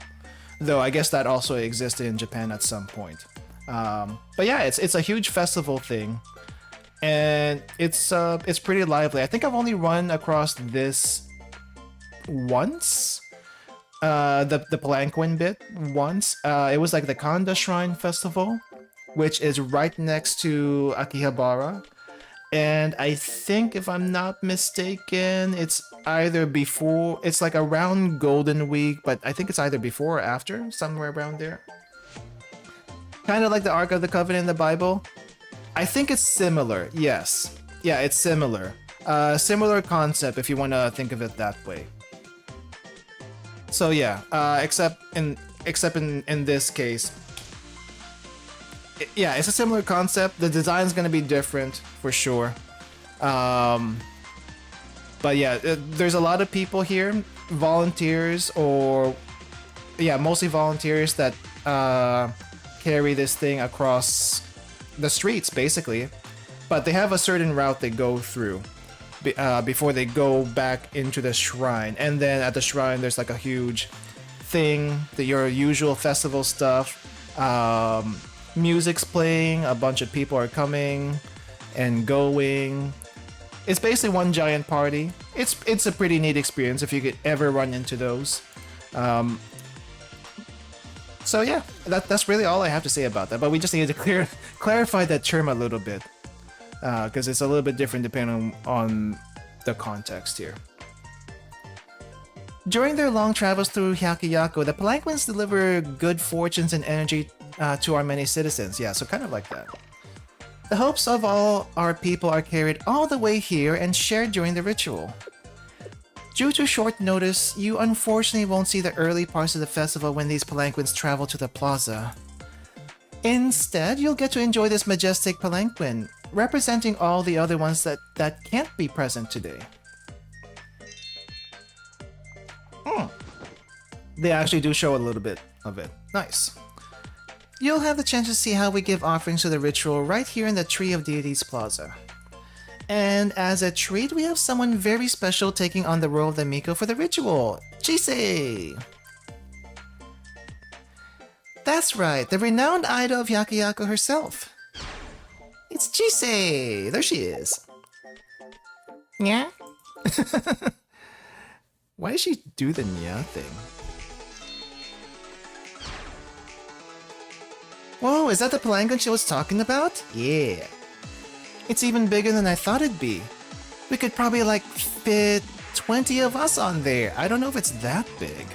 though I guess that also existed in Japan at some point. But yeah, it's a huge festival thing, and it's pretty lively. I think I've only run across this once, the palanquin bit once. It was like the Kanda Shrine Festival, which is right next to Akihabara. And I think, if I'm not mistaken, it's either before, it's like around Golden Week, but I think it's either before or after, somewhere around there. Kind of like the Ark of the Covenant in the Bible. I think it's similar, yes. Yeah, it's similar. Similar concept, if you want to think of it that way. So yeah, except in this case, yeah, it's a similar concept. The design's gonna be different for sure. But yeah, there's a lot of people here, volunteers, or yeah, mostly volunteers that carry this thing across the streets, basically. But they have a certain route they go through before they go back into the shrine. And then at the shrine, there's like a huge thing, your usual festival stuff. Music's playing, a bunch of people are coming and going. It's basically one giant party. It's a pretty neat experience if you could ever run into those. So yeah, that's really all I have to say about that. But we just needed to clarify that term a little bit, because it's a little bit different depending on the context here. During their long travels through Hyakuyaku, the palanquins deliver good fortunes and energy to our many citizens. Yeah, so kind of like that. The hopes of all our people are carried all the way here and shared during the ritual. Due to short notice, you unfortunately won't see the early parts of the festival when these palanquins travel to the plaza. Instead, you'll get to enjoy this majestic palanquin, representing all the other ones that can't be present today. They actually do show a little bit of it. Nice. You'll have the chance to see how we give offerings to the ritual right here in the Tree of Deities Plaza. And as a treat, we have someone very special taking on the role of the Miko for the ritual, Chisei! That's right, the renowned idol of Hyakuyaku herself. It's Chisei! There she is. Yeah? Why did she do the nya thing? Whoa, is that the palanquin she was talking about? Yeah. It's even bigger than I thought it'd be. We could probably like fit 20 of us on there. I don't know if it's that big.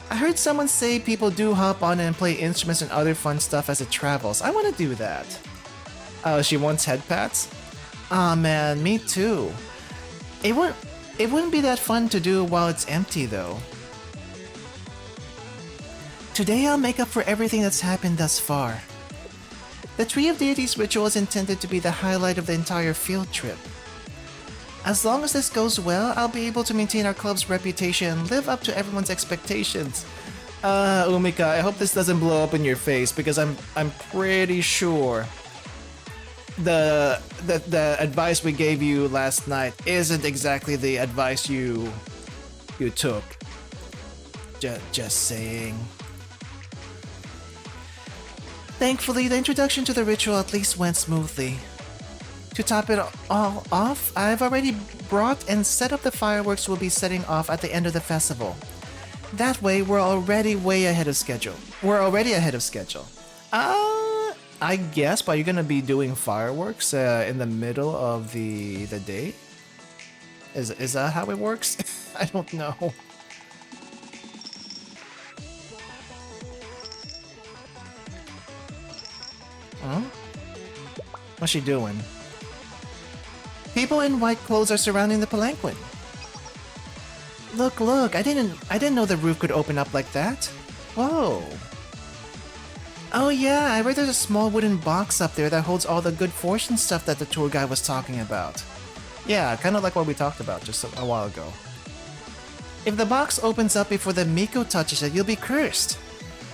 I heard someone say people do hop on and play instruments and other fun stuff as it travels. I want to do that. Oh, she wants head pats? Aw man, me too. It wouldn't be that fun to do while it's empty though. Today I'll make up for everything that's happened thus far. The Tree of Deities ritual is intended to be the highlight of the entire field trip. As long as this goes well, I'll be able to maintain our club's reputation and live up to everyone's expectations. Umika, I hope this doesn't blow up in your face, because I'm pretty sure the advice we gave you last night isn't exactly the advice you took. Just saying. Thankfully, the introduction to the ritual at least went smoothly. To top it all off, I've already brought and set up the fireworks we'll be setting off at the end of the festival. That way, we're already ahead of schedule. I guess, but you're gonna be doing fireworks in the middle of the day? Is that how it works? I don't know. Huh? What's she doing? People in white clothes are surrounding the palanquin. Look, I didn't know the roof could open up like that. Whoa. Oh yeah, I read there's a small wooden box up there that holds all the good fortune stuff that the tour guide was talking about. Yeah, kind of like what we talked about just a while ago. If the box opens up before the Miko touches it, you'll be cursed.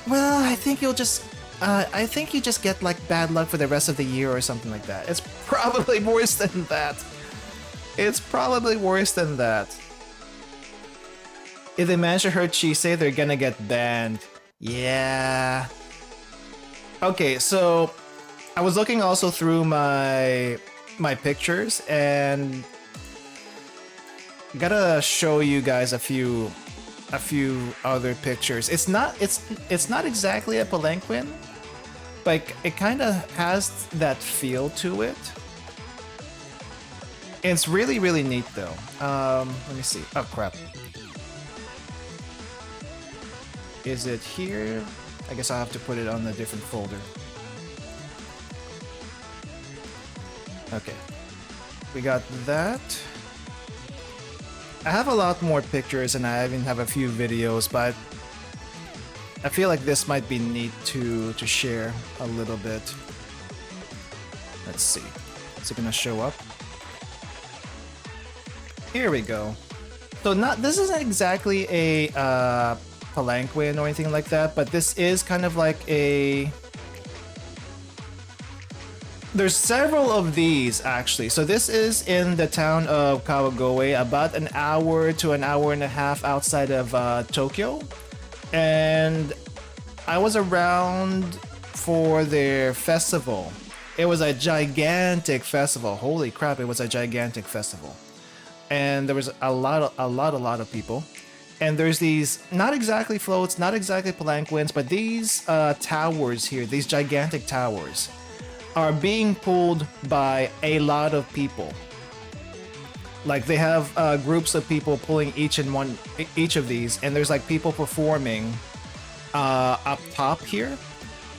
Well, I think you just get like bad luck for the rest of the year or something like that. It's probably worse than that. It's probably worse than that. If they manage to hurt Chisei, they're gonna get banned. Yeah. Okay, so I was looking also through my pictures and gotta show you guys a few other pictures. It's not exactly a palanquin, but it kind of has that feel to it. It's really, really neat though. Let me see. Oh crap. Is it here? I guess I'll have to put it on a different folder. Okay. We got that. I have a lot more pictures and I even have a few videos, but I feel like this might be neat to share a little bit. Let's see. Is it gonna show up? Here we go. So this isn't exactly a palanquin or anything like that, but this is kind of like a... There's several of these actually. So this is in the town of Kawagoe, about an hour to an hour and a half outside of Tokyo. And I was around for their festival. It was a gigantic festival. Holy crap, it was a gigantic festival. And there was a lot of people. And there's these, not exactly floats, not exactly palanquins, but these towers here, these gigantic towers, are being pulled by a lot of people. Like they have groups of people pulling each of these, and there's like people performing up top here,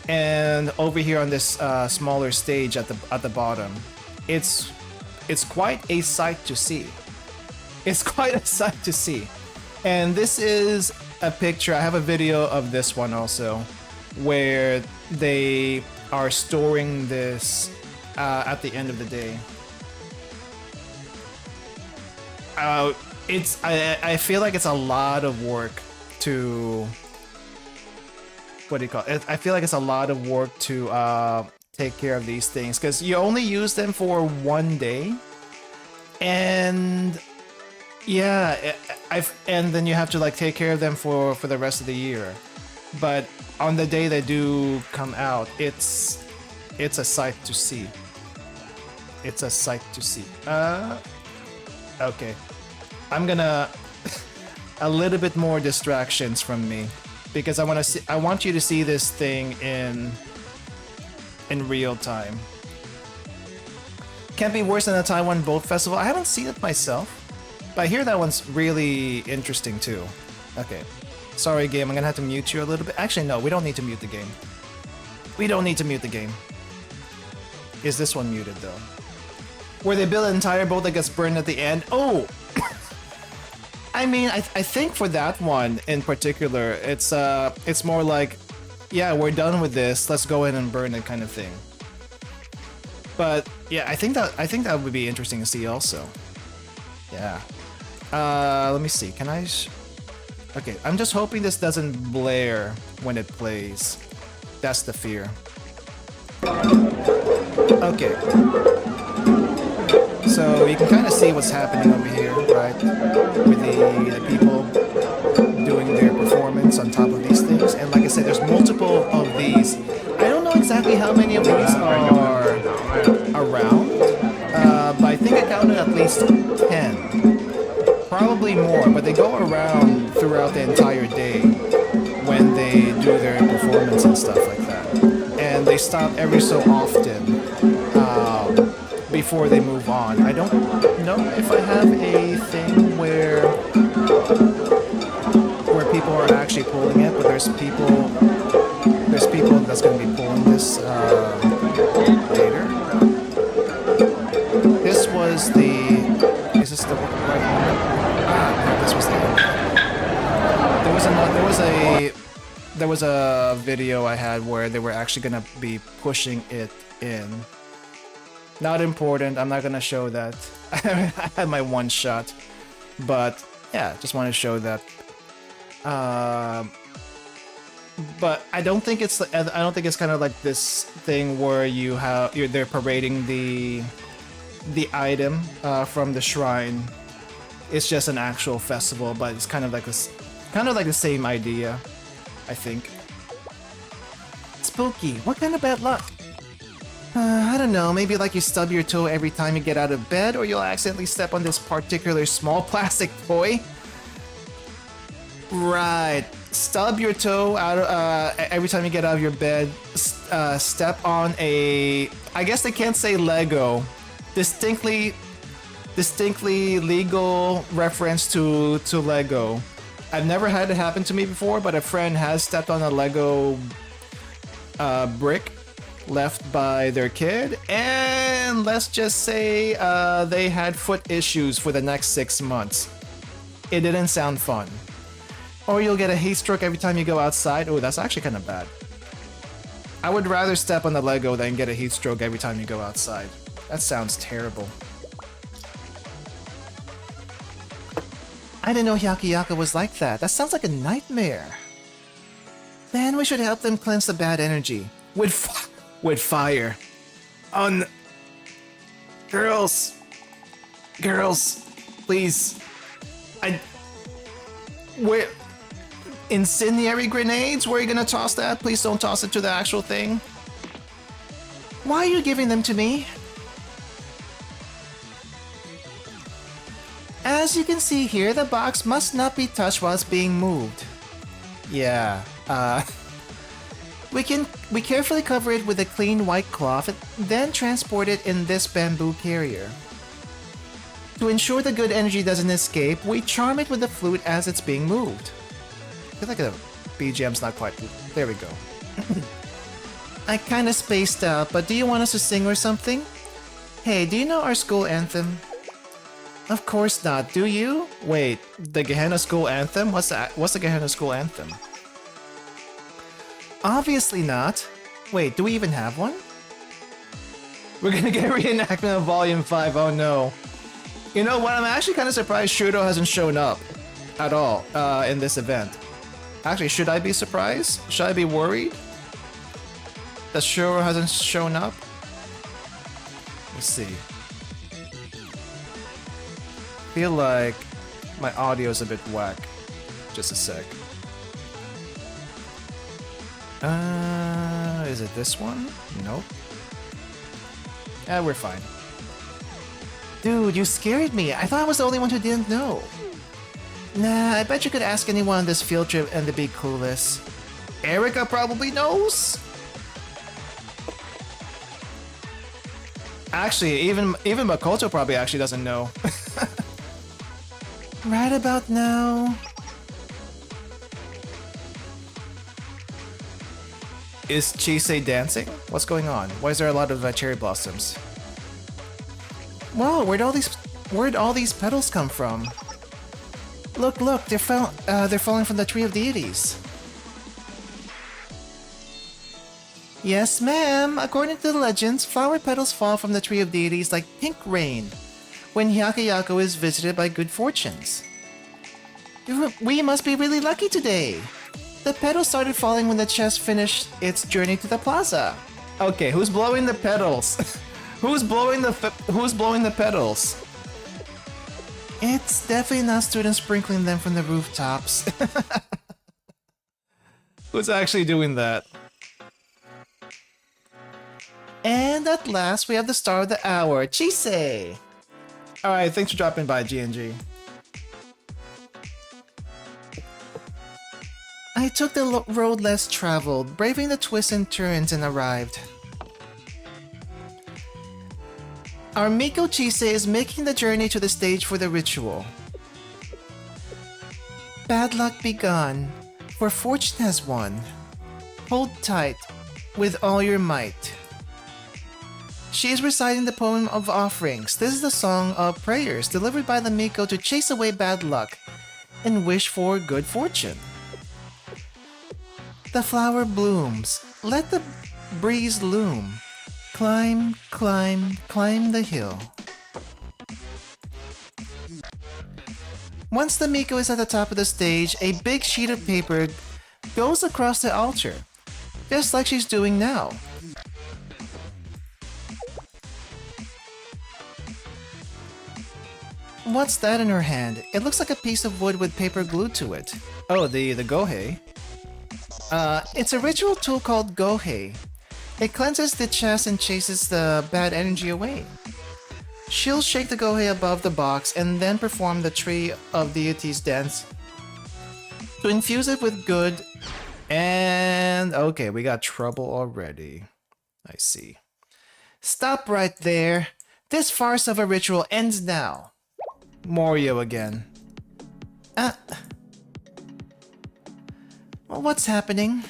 and over here on this smaller stage at the bottom. It's quite a sight to see. It's quite a sight to see. And this is a picture. I have a video of this one also, where they are storing this at the end of the day. I feel like it's a lot of work to... What do you call it? I feel like it's a lot of work to take care of these things, because you only use them for one day. And... yeah, and then you have to like take care of them for the rest of the year. But on the day they do come out, it's a sight to see. It's a sight to see. Okay. I'm gonna a little bit more distractions from me, because I want you to see this thing in real time. Can't be worse than the Taiwan Boat Festival. I haven't seen it myself, but I hear that one's really interesting too. Okay. Sorry, game, I'm gonna have to mute you a little bit. Actually, no, we don't need to mute the game. We don't need to mute the game. Is this one muted, though? Where they build an entire boat that gets burned at the end? Oh! I mean, I think for that one in particular, it's more like, yeah, we're done with this, let's go in and burn it kind of thing. But, yeah, I think that would be interesting to see also. Yeah. Let me see, can I... Okay, I'm just hoping this doesn't blare when it plays. That's the fear. Okay. So you can kind of see what's happening over here, right? With the people doing their performance on top of these things. And like I said, there's multiple of these. I don't know exactly how many of these are around, but I think I counted at least 10. Probably more, but they go around throughout the entire day when they do their performance and stuff like that. And they stop every so often before they move on. I don't know if I have a thing where people are actually pulling it, but there's people that's going to be pulling this later. This was the... Is this the right one? No, this was the end. There was a video I had where they were actually gonna be pushing it in. Not important, I'm not gonna show that. I had my one shot. But yeah, just want to show that. But I don't think it's kind of like this thing where they're parading the item from the shrine. It's just an actual festival, but it's kind of like this, kind of like the same idea, I think. Spooky. What kind of bad luck? I don't know, maybe like you stub your toe every time you get out of bed, or you'll accidentally step on this particular small plastic toy. Right. Stub your toe every time you get out of your bed. Step on a... I guess they can't say Lego. Distinctly legal reference to Lego. I've never had it happen to me before, but a friend has stepped on a Lego brick left by their kid, and let's just say they had foot issues for the next 6 months. It didn't sound fun. Or you'll get a heat stroke every time you go outside. Oh, that's actually kind of bad. I would rather step on the Lego than get a heat stroke every time you go outside. That sounds terrible. I didn't know Hyakiyaka was like that. That sounds like a nightmare. Then we should help them cleanse the bad energy. With fire. Girls, please. Where? Incendiary grenades? Where are you gonna toss that? Please don't toss it to the actual thing. Why are you giving them to me? As you can see here, the box must not be touched while it's being moved. Yeah, we carefully cover it with a clean white cloth and then transport it in this bamboo carrier. To ensure the good energy doesn't escape, we charm it with the flute as it's being moved. I feel like the BGM's not quite... There we go. I kinda spaced out, but do you want us to sing or something? Hey, do you know our school anthem? Of course not, do you? Wait, the Gehenna School Anthem? What's that? What's the Gehenna School Anthem? Obviously not. Wait, do we even have one? We're gonna get a reenactment of Volume 5, oh no. You know what, I'm actually kind of surprised Shuro hasn't shown up at all in this event. Actually, should I be surprised? Should I be worried that Shuro hasn't shown up? Let's see. Feel like my audio is a bit whack. Just a sec. Is it this one? Nope. Yeah, we're fine. Dude, you scared me. I thought I was the only one who didn't know. Nah, I bet you could ask anyone on this field trip and they'd be clueless. Erica probably knows? Actually, even Makoto probably actually doesn't know. Right about now... Is Chisei dancing? What's going on? Why is there a lot of cherry blossoms? Whoa, where'd all these petals come from? Look, they're falling from the Tree of Deities. Yes, ma'am. According to the legends, flower petals fall from the Tree of Deities like pink rain when Hyakiyako is visited by good fortunes. We must be really lucky today. The petals started falling when the chest finished its journey to the plaza. Okay, who's blowing the petals? Who's blowing the petals? It's definitely not students sprinkling them from the rooftops. Who's actually doing that? And at last, we have the star of the hour, Chisei! Alright, thanks for dropping by, GNG. I took the road less traveled, braving the twists and turns, and arrived. Our Miko Chisei is making the journey to the stage for the ritual. Bad luck be gone, for fortune has won. Hold tight, with all your might. She is reciting the poem of offerings. This is the song of prayers delivered by the Miko to chase away bad luck and wish for good fortune. The flower blooms, let the breeze loom. Climb, climb, climb the hill. Once the Miko is at the top of the stage, a big sheet of paper goes across the altar, just like she's doing now. What's that in her hand? It looks like a piece of wood with paper glued to it. Oh, the gohei. It's a ritual tool called gohei. It cleanses the chest and chases the bad energy away. She'll shake the gohei above the box and then perform the Tree of Deities dance to infuse it with good. And okay, we got trouble already. I see. Stop right there. This farce of a ritual ends now. Morio again. Well, what's happening?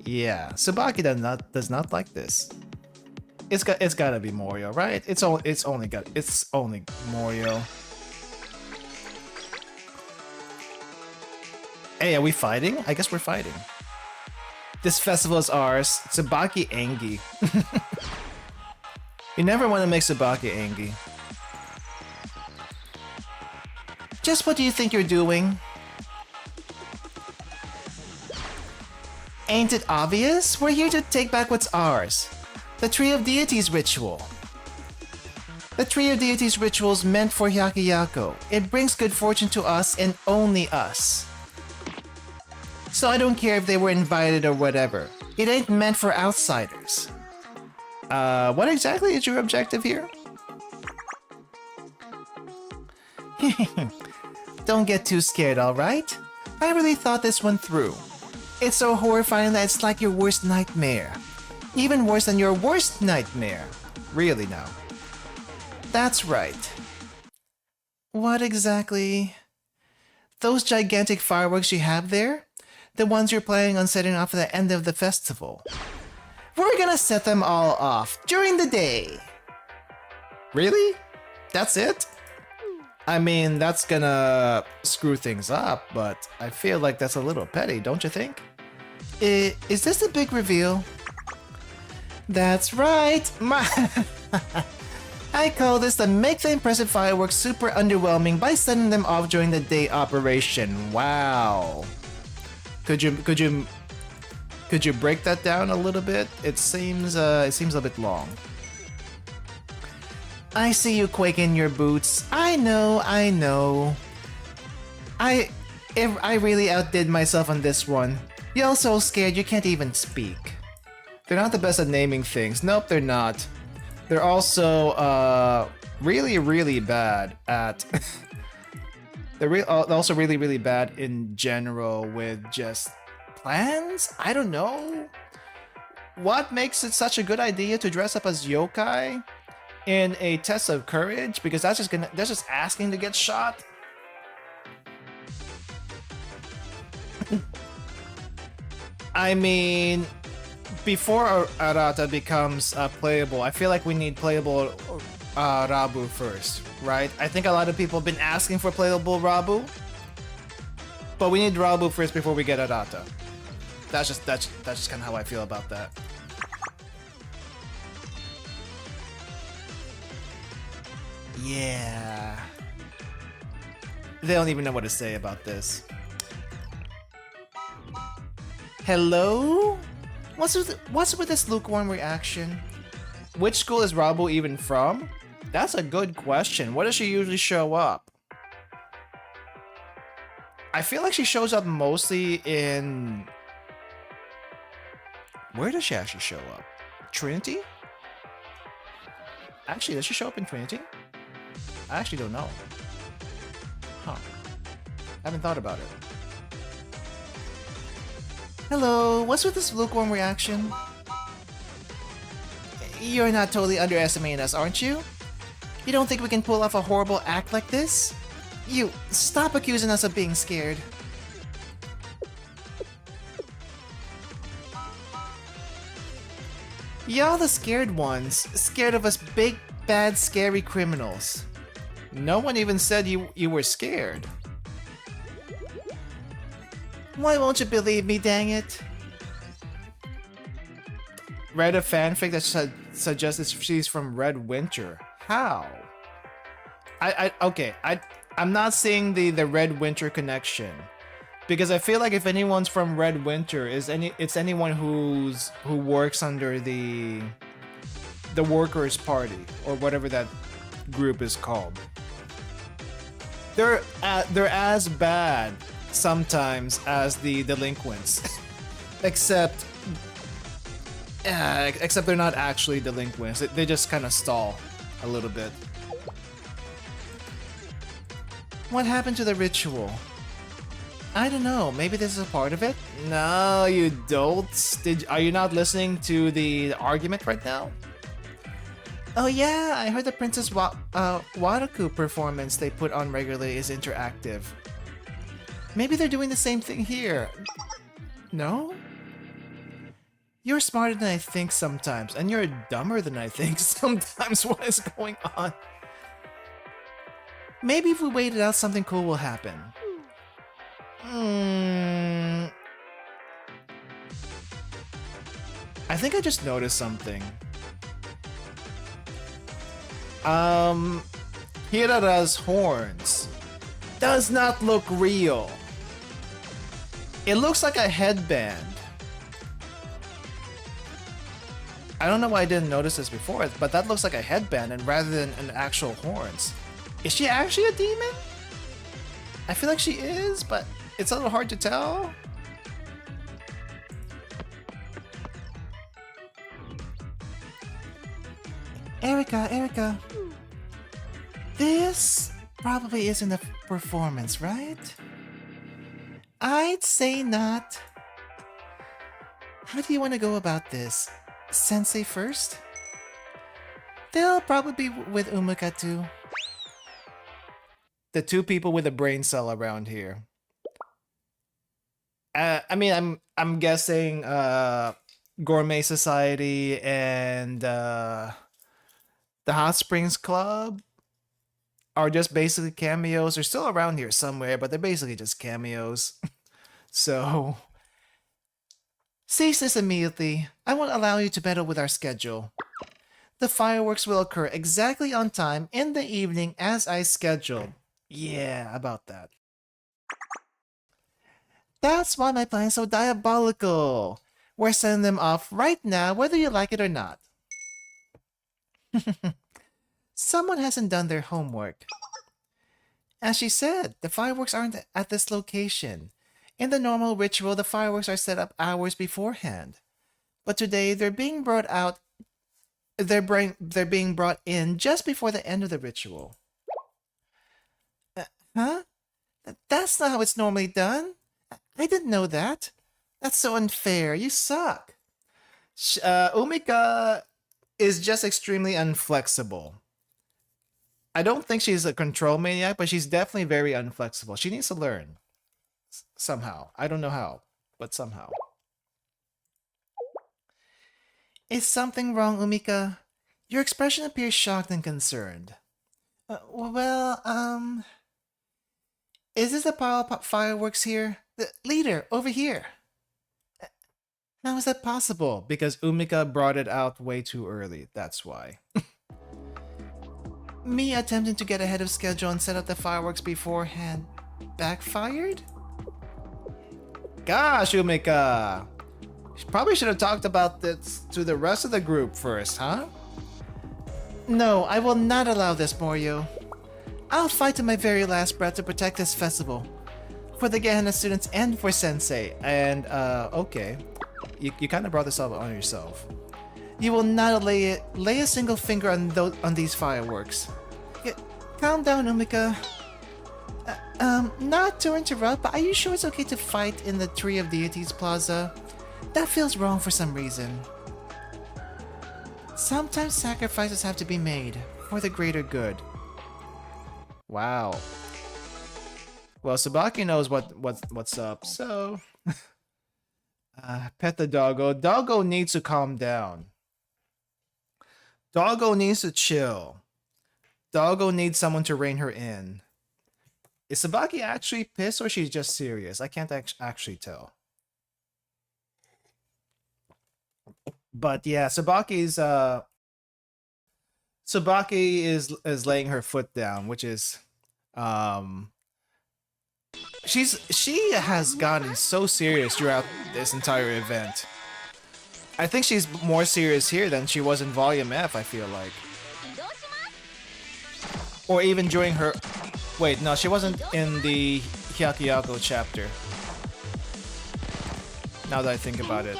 Yeah, Tsubaki does not like this. It's gotta be Morio, right? It's only Morio. Hey, are we fighting? I guess we're fighting. This festival is ours. Tsubaki Engi. You never want to make Tsubaki Engi. Just what do you think you're doing? Ain't it obvious? We're here to take back what's ours. The Tree of Deities ritual. The Tree of Deities ritual is meant for Hyakiyako. It brings good fortune to us and only us. So I don't care if they were invited or whatever. It ain't meant for outsiders. What exactly is your objective here? Don't get too scared, alright? I really thought this one through. It's so horrifying that it's like your worst nightmare. Even worse than your worst nightmare. Really now. That's right. What exactly? Those gigantic fireworks you have there? The ones you're planning on setting off at the end of the festival. We're gonna set them all off during the day. Really? That's it? I mean, that's gonna screw things up, but I feel like that's a little petty, don't you think? Is this the big reveal? That's right! I call this the make the impressive fireworks super underwhelming by setting them off during the day operation. Wow. Could you break that down a little bit? It seems a bit long. I see you quake in your boots. I know. I really outdid myself on this one. You're so scared you can't even speak. They're not the best at naming things. Nope, they're not. They're also really bad at. They're also really bad in general with just plans. I don't know. What makes it such a good idea to dress up as yokai in a test of courage? Because that's just asking to get shot. I mean, before Arata becomes playable, I feel like we need playable Rabu first, right? I think a lot of people have been asking for playable Rabu, but we need Rabu first before we get Arata. That's just kind of how I feel about that. Yeah. They don't even know what to say about this. Hello? What's with this lukewarm reaction? Which school is Rabu even from? That's a good question. Where does she usually show up? I feel like she shows up mostly in... Where does she actually show up? Trinity? Actually, does she show up in Trinity? I actually don't know. Huh. I haven't thought about it. Hello, what's with this lukewarm reaction? You're not totally underestimating us, aren't you? You don't think we can pull off a horrible act like this? You, stop accusing us of being scared. Y'all the scared ones, scared of us big, bad, scary criminals. No one even said you were scared. Why won't you believe me, dang it? Read a fanfic that suggests she's from Red Winter. How? I'm not seeing the Red Winter connection. Because I feel like if anyone's from Red Winter, it's anyone who works under the Workers' Party or whatever that group is called. They're as bad sometimes as the delinquents, except they're not actually delinquents. They just kind of stall a little bit. What happened to the ritual? I don't know. Maybe this is a part of it? No, you don't. Are you not listening to the argument right now? Oh yeah, I heard the Princess Wataku performance they put on regularly is interactive. Maybe they're doing the same thing here. No? You're smarter than I think sometimes, and you're dumber than I think sometimes. What is going on? Maybe if we wait it out, something cool will happen. I think I just noticed something. Hirara's horns does not look real. It looks like a headband. I don't know why I didn't notice this before, but that looks like a headband and rather than an actual horns. Is she actually a demon? I feel like she is, but it's a little hard to tell. Erica. This probably isn't a performance, right? I'd say not. How do you want to go about this? Sensei first? They'll probably be with Umuka too. The two people with a brain cell around here. I mean, I'm guessing Gourmet Society and the Hot Springs Club are just basically cameos. They're still around here somewhere, but they're basically just cameos. So, cease this immediately. I won't allow you to meddle with our schedule. The fireworks will occur exactly on time in the evening as I scheduled. Yeah, about that. That's why my plan is so diabolical. We're sending them off right now, whether you like it or not. Someone hasn't done their homework. As she said, the fireworks aren't at this location. In the normal ritual, the fireworks are set up hours beforehand. But today, they're being brought out. They're being brought in just before the end of the ritual. Huh? That's not how it's normally done. I didn't know that. That's so unfair. You suck. Umika is just extremely unflexible. I don't think she's a control maniac, but she's definitely very unflexible. She needs to learn. Somehow. I don't know how, but somehow. Is something wrong, Umika? Your expression appears shocked and concerned. Is this a pile of fireworks here? The leader, over here. How is that possible? Because Umika brought it out way too early, that's why. Me attempting to get ahead of schedule and set up the fireworks beforehand backfired? Gosh, Umika! Probably should have talked about this to the rest of the group first, huh? No, I will not allow this, Morio. I'll fight to my very last breath to protect this festival. For the Gehenna students and for Sensei. And, okay. You kind of brought this up on yourself. You will not lay a single finger on these fireworks. Calm down, Umika. Not to interrupt, but are you sure it's okay to fight in the Tree of Deities Plaza? That feels wrong for some reason. Sometimes sacrifices have to be made for the greater good. Wow. Well, Tsubaki knows what's up, so... pet the doggo. Doggo needs to calm down. Doggo needs to chill. Doggo needs someone to rein her in. Is Tsubaki actually pissed or she's just serious? I can't actually tell. But yeah, Tsubaki is laying her foot down, which is she has gotten so serious throughout this entire event. I think she's more serious here than she was in Volume F, I feel like. Or even during her... Wait, no, she wasn't in the Hyakuyaku chapter. Now that I think about it.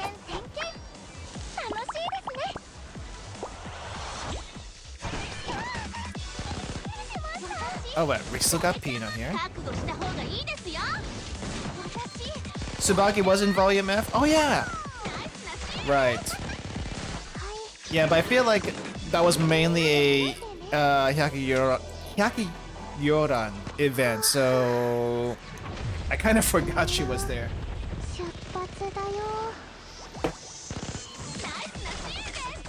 Oh wait, we still got Pina here. Tsubaki was in Volume F? Oh yeah! Right. Yeah, but I feel like that was mainly a Hyakuyoran event, so I kind of forgot she was there.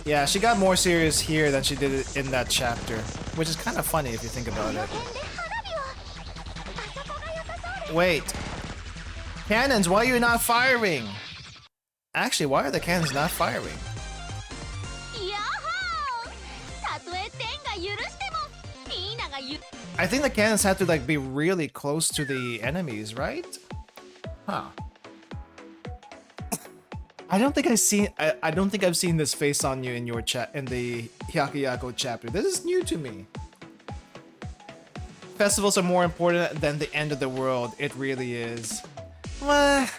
Yeah, she got more serious here than she did in that chapter, which is kind of funny if you think about it. Wait. Cannons, why are you not firing? Actually, why are the cannons not firing? I think the cannons have to like be really close to the enemies, right? Huh. I don't think I've seen this face on you in your chat in the Hyakuyaku chapter. This is new to me. Festivals are more important than the end of the world. It really is. Why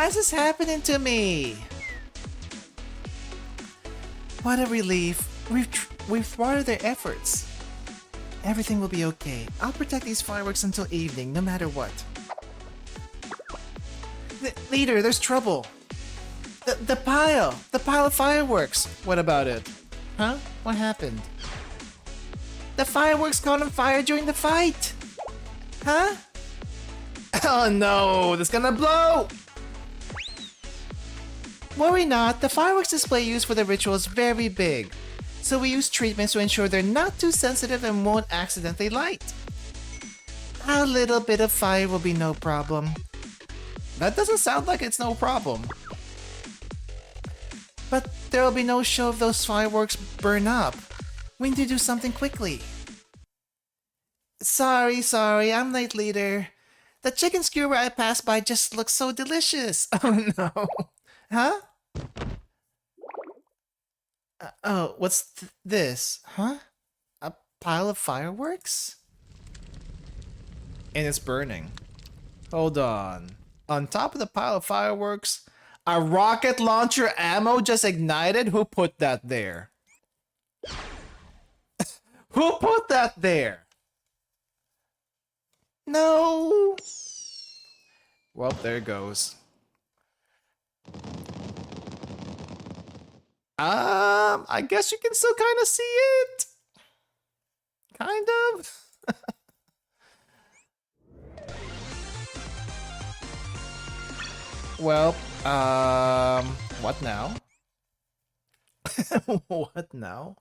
is this happening to me? What a relief. We've thwarted their efforts. Everything will be okay. I'll protect these fireworks until evening, no matter what. Leader, there's trouble. The pile of fireworks. What about it? Huh? What happened? The fireworks caught on fire during the fight. Huh? Oh no, it's gonna blow! Worry not, the fireworks display used for the ritual is very big. So we use treatments to ensure they're not too sensitive and won't accidentally light. A little bit of fire will be no problem. That doesn't sound like it's no problem. But there will be no show if those fireworks burn up. We need to do something quickly. Sorry, I'm late, leader. The chicken skewer I passed by just looks so delicious. Oh no. Huh? Oh, what's this? Huh? A pile of fireworks? And it's burning. Hold on. On top of the pile of fireworks, a rocket launcher ammo just ignited? Who put that there? Who put that there? No! Well, there it goes. I guess you can still kind of see it. Kind of. Well, what now? What now?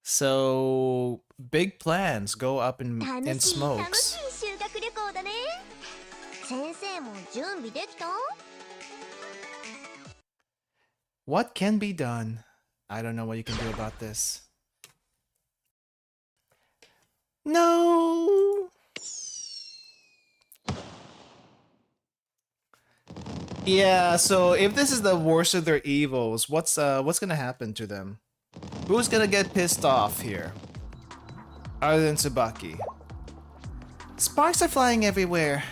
So, big plans go up in smokes. What can be done? I don't know what you can do about this. No! Yeah, so if this is the worst of their evils, what's gonna happen to them? Who's gonna get pissed off here? Other than Tsubaki. Sparks are flying everywhere.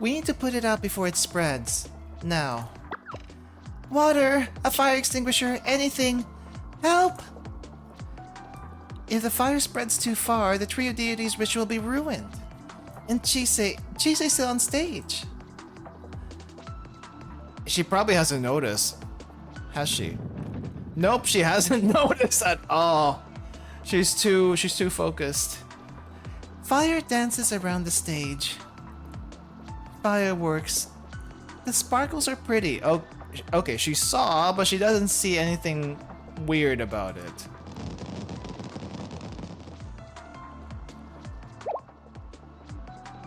We need to put it out before it spreads. Now. Water! A fire extinguisher! Anything! Help! If the fire spreads too far, the Tree of Deities ritual will be ruined. And Chise's still on stage. She probably hasn't noticed. Has she? Nope, she hasn't noticed at all. She's too focused. Fire dances around the stage. Fireworks. The sparkles are pretty. Oh, okay, she saw, but she doesn't see anything weird about it.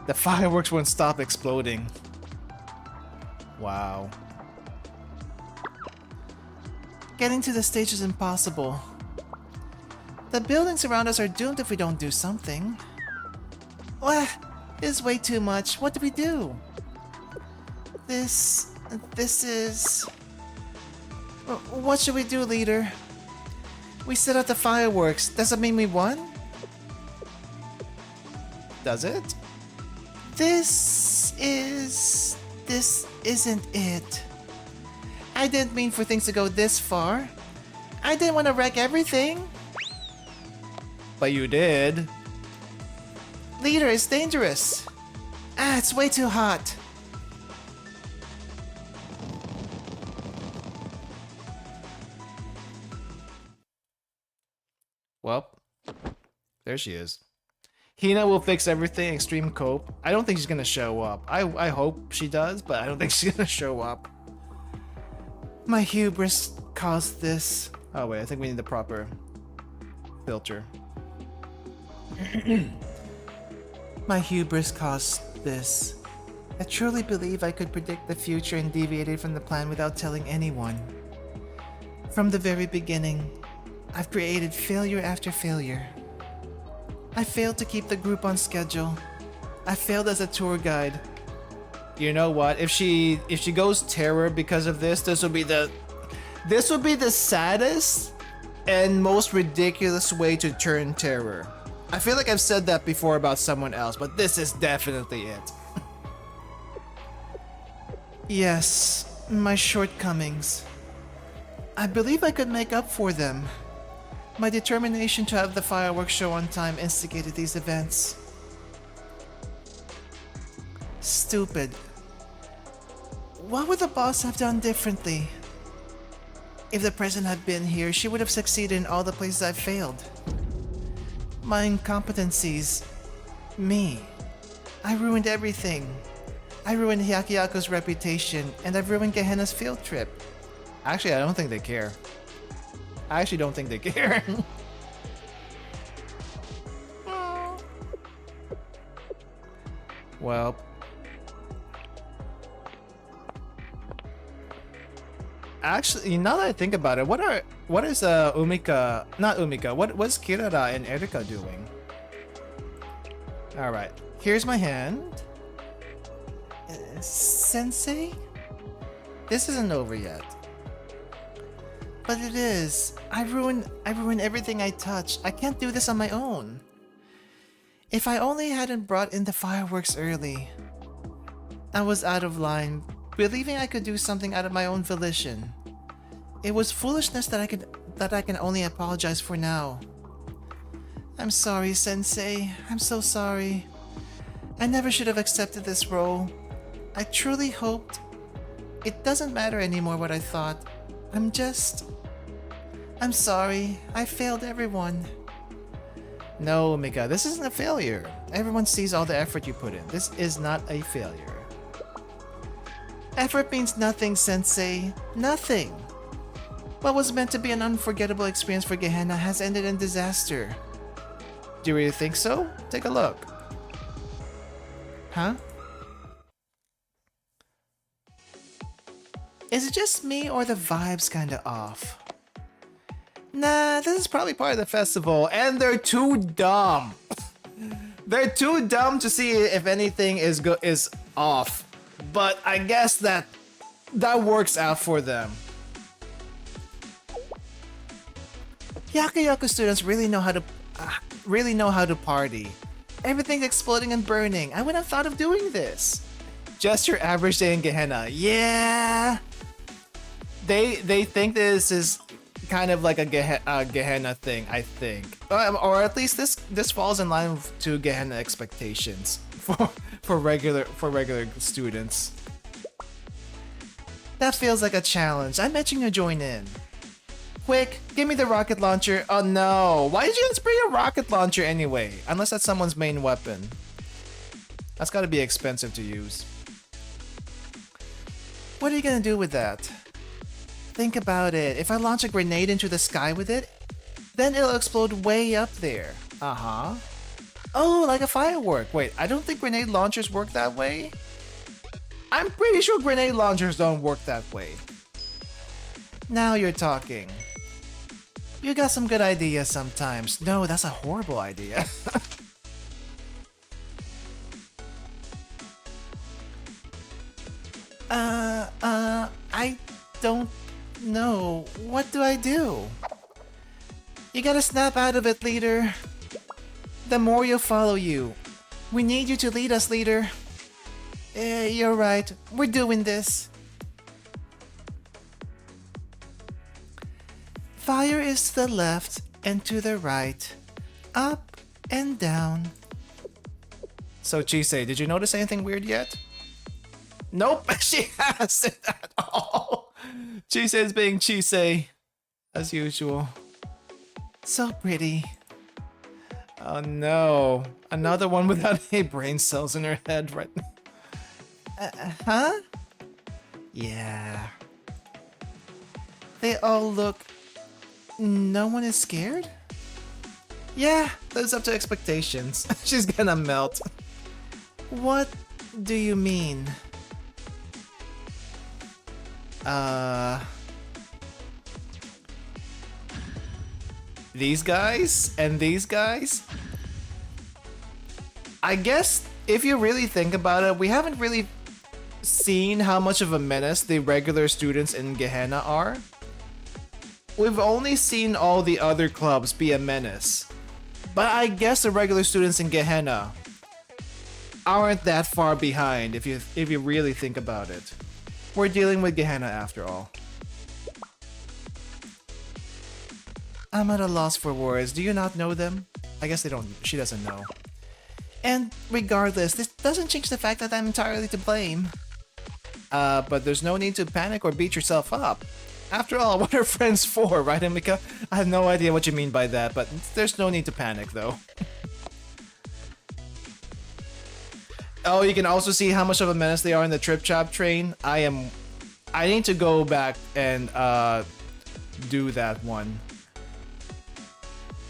The fireworks won't stop exploding. Wow. Getting to the stage is impossible. The buildings around us are doomed if we don't do something. What? This is way too much. What do we do? This is... What should we do, leader? We set out the fireworks. Does that mean we won? Does it? This isn't it. I didn't mean for things to go this far. I didn't want to wreck everything. But you did. Leader, it's dangerous. It's way too hot. Well, there she is. Hina will fix everything, extreme cope. I don't think she's gonna show up. I hope she does, but I don't think she's gonna show up. My hubris caused this. Oh wait, I think we need the proper filter. My hubris caused this. I truly believe I could predict the future and deviated from the plan without telling anyone. From the very beginning, I've created failure after failure. I failed to keep the group on schedule. I failed as a tour guide. You know what? If she goes terror because of this, this would be the saddest and most ridiculous way to turn terror. I feel like I've said that before about someone else, but this is definitely it. Yes, my shortcomings. I believe I could make up for them. My determination to have the fireworks show on time instigated these events. Stupid. What would the boss have done differently? If the president had been here, she would have succeeded in all the places I've failed. My incompetencies. Me. I ruined everything. I ruined Hyakuyaku's reputation, and I've ruined Gehenna's field trip. Actually, I don't think they care. I actually don't think they care. Well. Actually, now that I think about it, what is Umika, not Umika, what's Kirara and Erika doing? Alright, here's my hand. Sensei? This isn't over yet. But it is. I ruin everything I touch. I can't do this on my own. If I only hadn't brought in the fireworks early. I was out of line, believing I could do something out of my own volition. It was foolishness that I can only apologize for now. I'm sorry, Sensei. I'm so sorry. I never should have accepted this role. I truly hoped. It doesn't matter anymore what I thought. I'm sorry. I failed everyone. No, Mika, this isn't a failure. Everyone sees all the effort you put in. This is not a failure. Effort means nothing, Sensei. Nothing. What was meant to be an unforgettable experience for Gehenna has ended in disaster. Do you really think so? Take a look. Huh? Is it just me or the vibe's kinda off? Nah, this is probably part of the festival, and they're too dumb. They're too dumb to see if anything is off. But I guess that works out for them. Hyakuyaku students really know how to party. Everything's exploding and burning. I wouldn't have thought of doing this. Just your average day in Gehenna. Yeah. They think this is kind of like a Gehenna thing, I think, or at least this falls in line to Gehenna expectations for regular students. That feels like a challenge. I'm itching to join in. Quick, give me the rocket launcher. Oh no, why did you guys bring a rocket launcher anyway? Unless that's someone's main weapon. That's gotta be expensive to use. What are you gonna do with that? Think about it. If I launch a grenade into the sky with it, then it'll explode way up there. Uh-huh. Oh, like a firework. Wait, I don't think grenade launchers work that way. I'm pretty sure grenade launchers don't work that way. Now you're talking. You got some good ideas sometimes. No, that's a horrible idea. I don't know. What do I do? You gotta snap out of it, leader. The more you'll follow you. We need you to lead us, leader. You're right. We're doing this. Fire is to the left and to the right. Up and down. So, Chise, did you notice anything weird yet? Nope, she hasn't at all. Chise is being Chise, as usual. So pretty. Oh no, another one without any brain cells in her head right now. Huh? Yeah. They all look... No one is scared? Yeah, lives up to expectations. She's gonna melt. What do you mean? These guys and these guys? I guess if you really think about it, we haven't really seen how much of a menace the regular students in Gehenna are. We've only seen all the other clubs be a menace. But I guess the regular students in Gehenna aren't that far behind if you really think about it. We're dealing with Gehenna after all. I'm at a loss for words. Do you not know them? I guess they don't. She doesn't know. And regardless, this doesn't change the fact that I'm entirely to blame. But there's no need to panic or beat yourself up. After all, what are friends for, right, Emika? I have no idea what you mean by that, but there's no need to panic, though. Oh, you can also see how much of a menace they are in the Trip Chop train. I need to go back and do that one.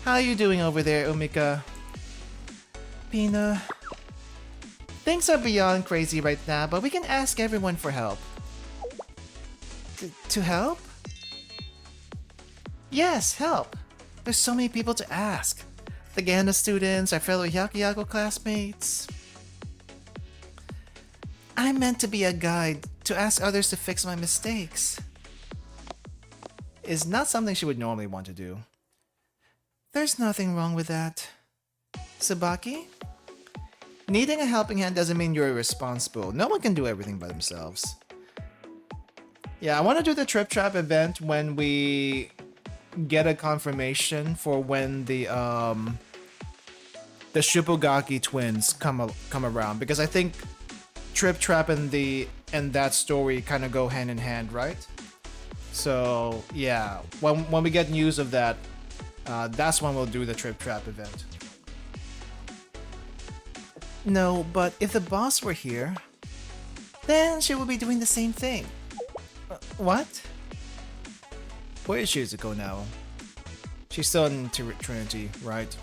How are you doing over there, Umika? Pina? Things are beyond crazy right now, but we can ask everyone for help. To help? Yes, help. There's so many people to ask. The Gehenna students, our fellow Yakuyaku classmates. I'm meant to be a guide, to ask others to fix my mistakes. Is not something she would normally want to do. There's nothing wrong with that. Tsubaki? Needing a helping hand doesn't mean you're irresponsible. No one can do everything by themselves. Yeah, I want to do the Trip Trap event when we get a confirmation for when the Shupugaki twins come around, because I think Trip Trap and that story kind of go hand in hand, right? So yeah, when we get news of that, that's when we'll do the Trip Trap event. No, but if the boss were here, then she would be doing the same thing. What? Where is Shizuko now? She's still in Trinity, right?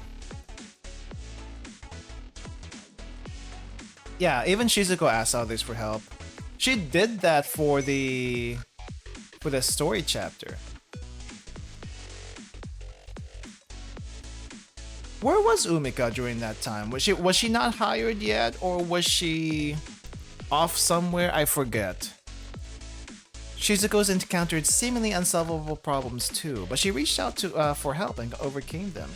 Yeah, even Shizuko asked others for help. She did that for the story chapter. Where was Umika during that time? Was she not hired yet, or was she off somewhere? I forget. Shizuko's encountered seemingly unsolvable problems too, but she reached out to for help and overcame them.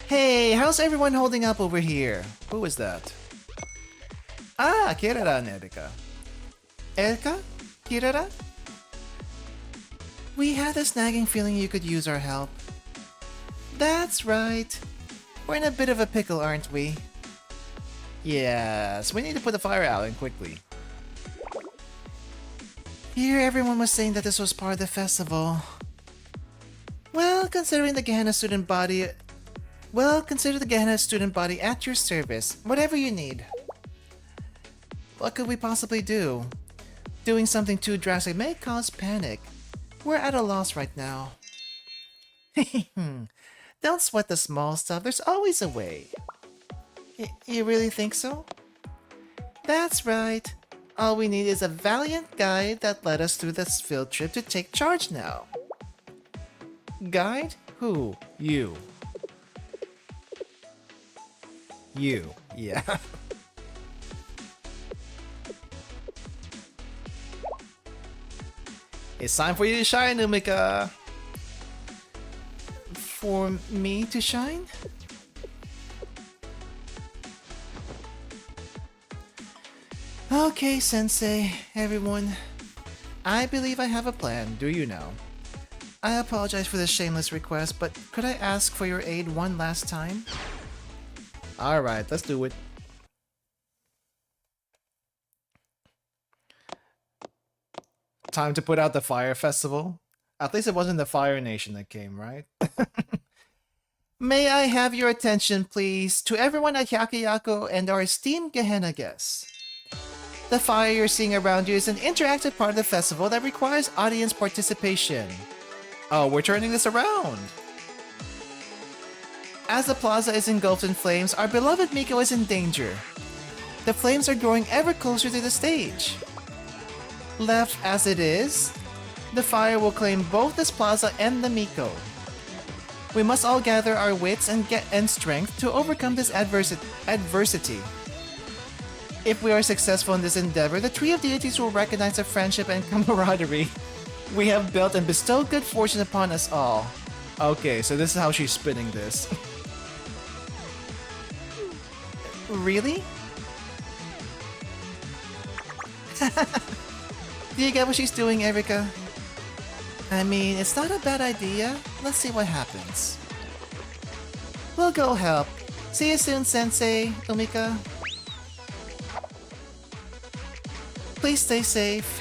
Hey, how's everyone holding up over here? Who was that? Ah, Kirara and Erika. Erika? Kirara? We had this nagging feeling you could use our help. That's right. We're in a bit of a pickle, aren't we? Yes, we need to put the fire out and quickly. Here, everyone was saying that this was part of the festival. Well, consider the Gehenna student body at your service. Whatever you need. What could we possibly do? Doing something too drastic may cause panic. We're at a loss right now. Don't sweat the small stuff. There's always a way. You really think so? That's right. All we need is a valiant guide that led us through this field trip to take charge now. Guide? Who? You. You, yeah. It's time for you to shine, Umika. For me to shine? Okay, Sensei, everyone. I believe I have a plan, do you know? I apologize for this shameless request, but could I ask for your aid one last time? Alright, let's do it. Time to put out the Fire Festival? At least it wasn't the Fire Nation that came, right? May I have your attention, please, to everyone at Hyakuyako and our esteemed Gehenna guests. The fire you're seeing around you is an interactive part of the festival that requires audience participation. Oh, we're turning this around! As the plaza is engulfed in flames, our beloved Miko is in danger. The flames are growing ever closer to the stage. Left as it is, the fire will claim both this plaza and the Miko. We must all gather our wits and strength to overcome this adversity. If we are successful in this endeavor, the Tree of Deities will recognize the friendship and camaraderie we have built and bestow good fortune upon us all. Okay, so this is how she's spinning this. Really? Do you get what she's doing, Erika? I mean, it's not a bad idea. Let's see what happens. We'll go help. See you soon, Sensei, Umika. Please stay safe.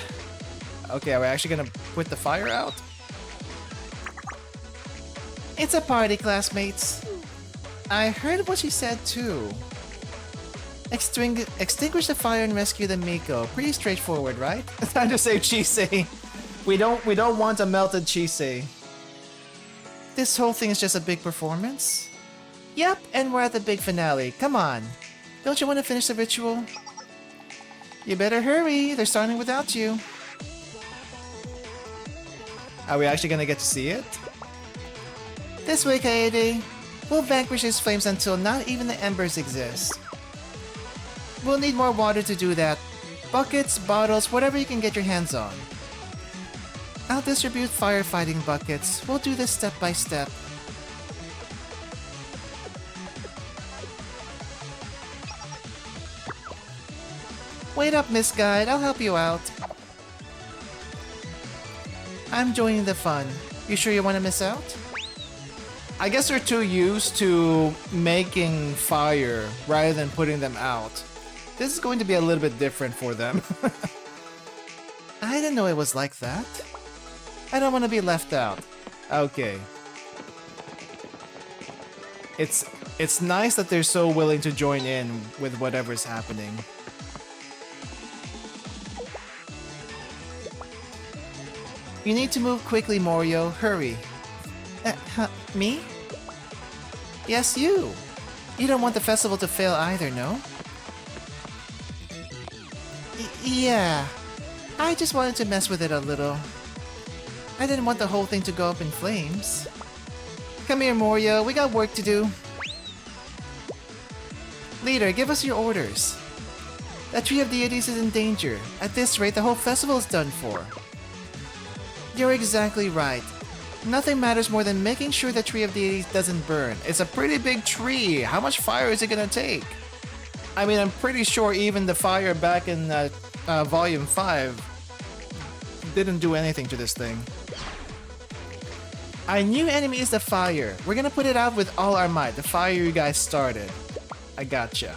Okay, are we actually gonna put the fire out? It's a party, classmates. I heard what she said too. Extinguish the fire and rescue the Miko. Pretty straightforward, right? Time to save Chisei. We don't want a melted Chisei. This whole thing is just a big performance? Yep, and we're at the big finale. Come on. Don't you want to finish the ritual? You better hurry. They're starting without you. Are we actually gonna get to see it? This way, Kaede. We'll vanquish these flames until not even the embers exist. We'll need more water to do that. Buckets, bottles, whatever you can get your hands on. I'll distribute firefighting buckets. We'll do this step by step. Wait up, Miss Guide. I'll help you out. I'm joining the fun. You sure you want to miss out? I guess they're too used to making fire rather than putting them out. This is going to be a little bit different for them. I didn't know it was like that. I don't want to be left out. Okay. It's nice that they're so willing to join in with whatever's happening. You need to move quickly, Morio. Hurry. Me? Yes, you. You don't want the festival to fail either, no? Yeah. I just wanted to mess with it a little. I didn't want the whole thing to go up in flames. Come here, Morio. We got work to do. Leader, give us your orders. The Tree of Deities is in danger. At this rate, the whole festival is done for. You're exactly right. Nothing matters more than making sure the Tree of Deities doesn't burn. It's a pretty big tree. How much fire is it gonna take? I mean, I'm pretty sure even the fire back in Volume 5 didn't do anything to this thing. Our new enemy is the fire. We're gonna put it out with all our might. The fire you guys started. I gotcha.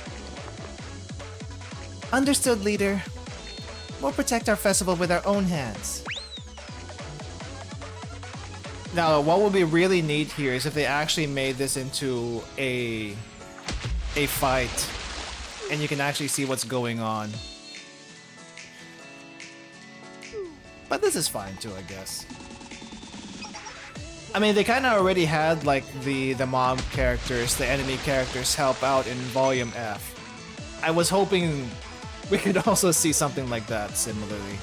Understood, leader. We'll protect our festival with our own hands. Now, what would be really neat here is if they actually made this into a fight, and you can actually see what's going on. But this is fine too, I guess. I mean, they kind of already had like the mob characters, the enemy characters help out in Volume F. I was hoping we could also see something like that similarly.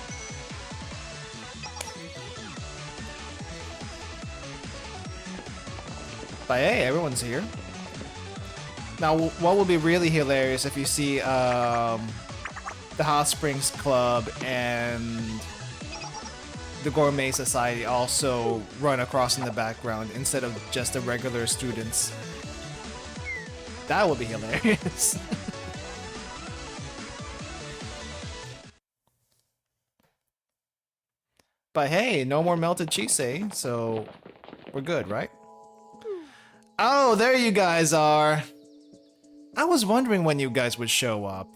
But hey, everyone's here. Now, what will be really hilarious if you see the Hot Springs Club and the Gourmet Society also run across in the background instead of just the regular students. That would be hilarious. But hey, no more melted cheese, so we're good, right? Oh, there you guys are. I was wondering when you guys would show up.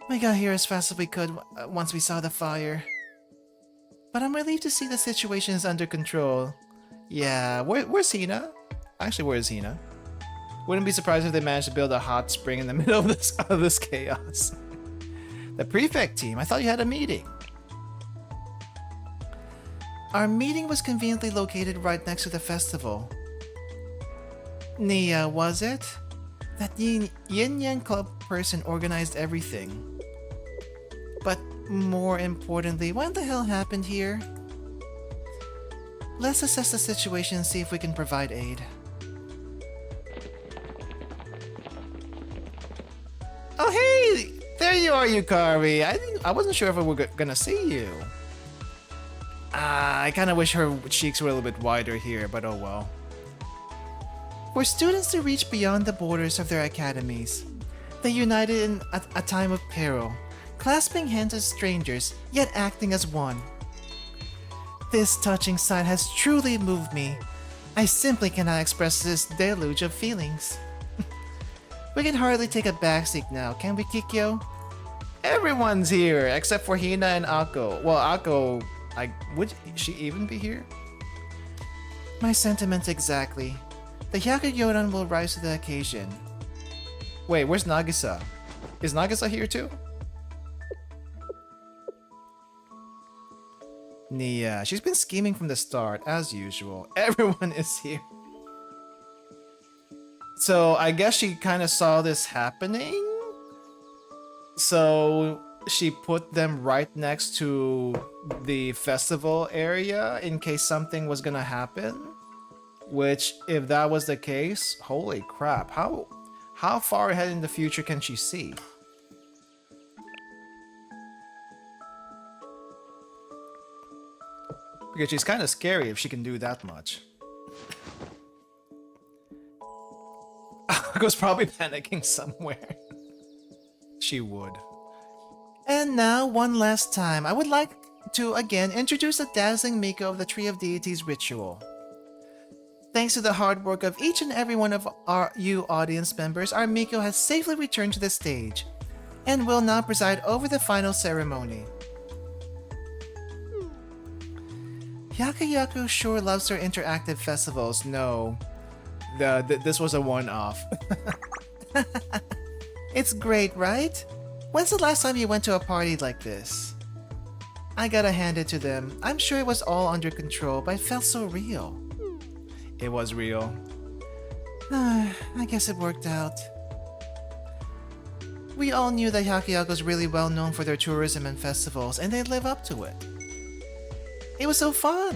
We got here as fast as we could once we saw the fire. But I'm relieved to see the situation is under control. Yeah, where's Hina? Actually, where is Hina? Wouldn't be surprised if they managed to build a hot spring in the middle of this chaos. The prefect team, I thought you had a meeting. Our meeting was conveniently located right next to the festival. Nia, was it? That Yin Yang Club person organized everything. But more importantly, what the hell happened here? Let's assess the situation and see if we can provide aid. Oh hey! There you are, Yukari! I wasn't sure if we were gonna see you. I kinda wish her cheeks were a little bit wider here, but oh well. For students to reach beyond the borders of their academies, they united in a time of peril, clasping hands as strangers, yet acting as one. This touching sight has truly moved me. I simply cannot express this deluge of feelings. We can hardly take a backseat now, can we, Kikyo? Everyone's here, except for Hina and Akko. Well, Akko, would she even be here? My sentiments exactly. The Hyakuyoran will rise to the occasion. Wait, where's Nagisa? Is Nagisa here too? Nia, she's been scheming from the start, as usual. Everyone is here. So, I guess she kind of saw this happening? So, she put them right next to the festival area in case something was gonna happen? Which, if that was the case, holy crap, how far ahead in the future can she see? Because she's kind of scary if she can do that much. Akko's probably panicking somewhere. She would. And now, one last time, I would like to again introduce the dazzling Miko of the Tree of Deities ritual. Thanks to the hard work of each and every one of you audience members, our Miko has safely returned to the stage, and will now preside over the final ceremony. Yaku sure loves her interactive festivals. No, this was a one-off. It's great, right? When's the last time you went to a party like this? I gotta hand it to them. I'm sure it was all under control, but it felt so real. It was real. I guess it worked out. We all knew that Hyakuyaku's really well known for their tourism and festivals, and they live up to it. It was so fun!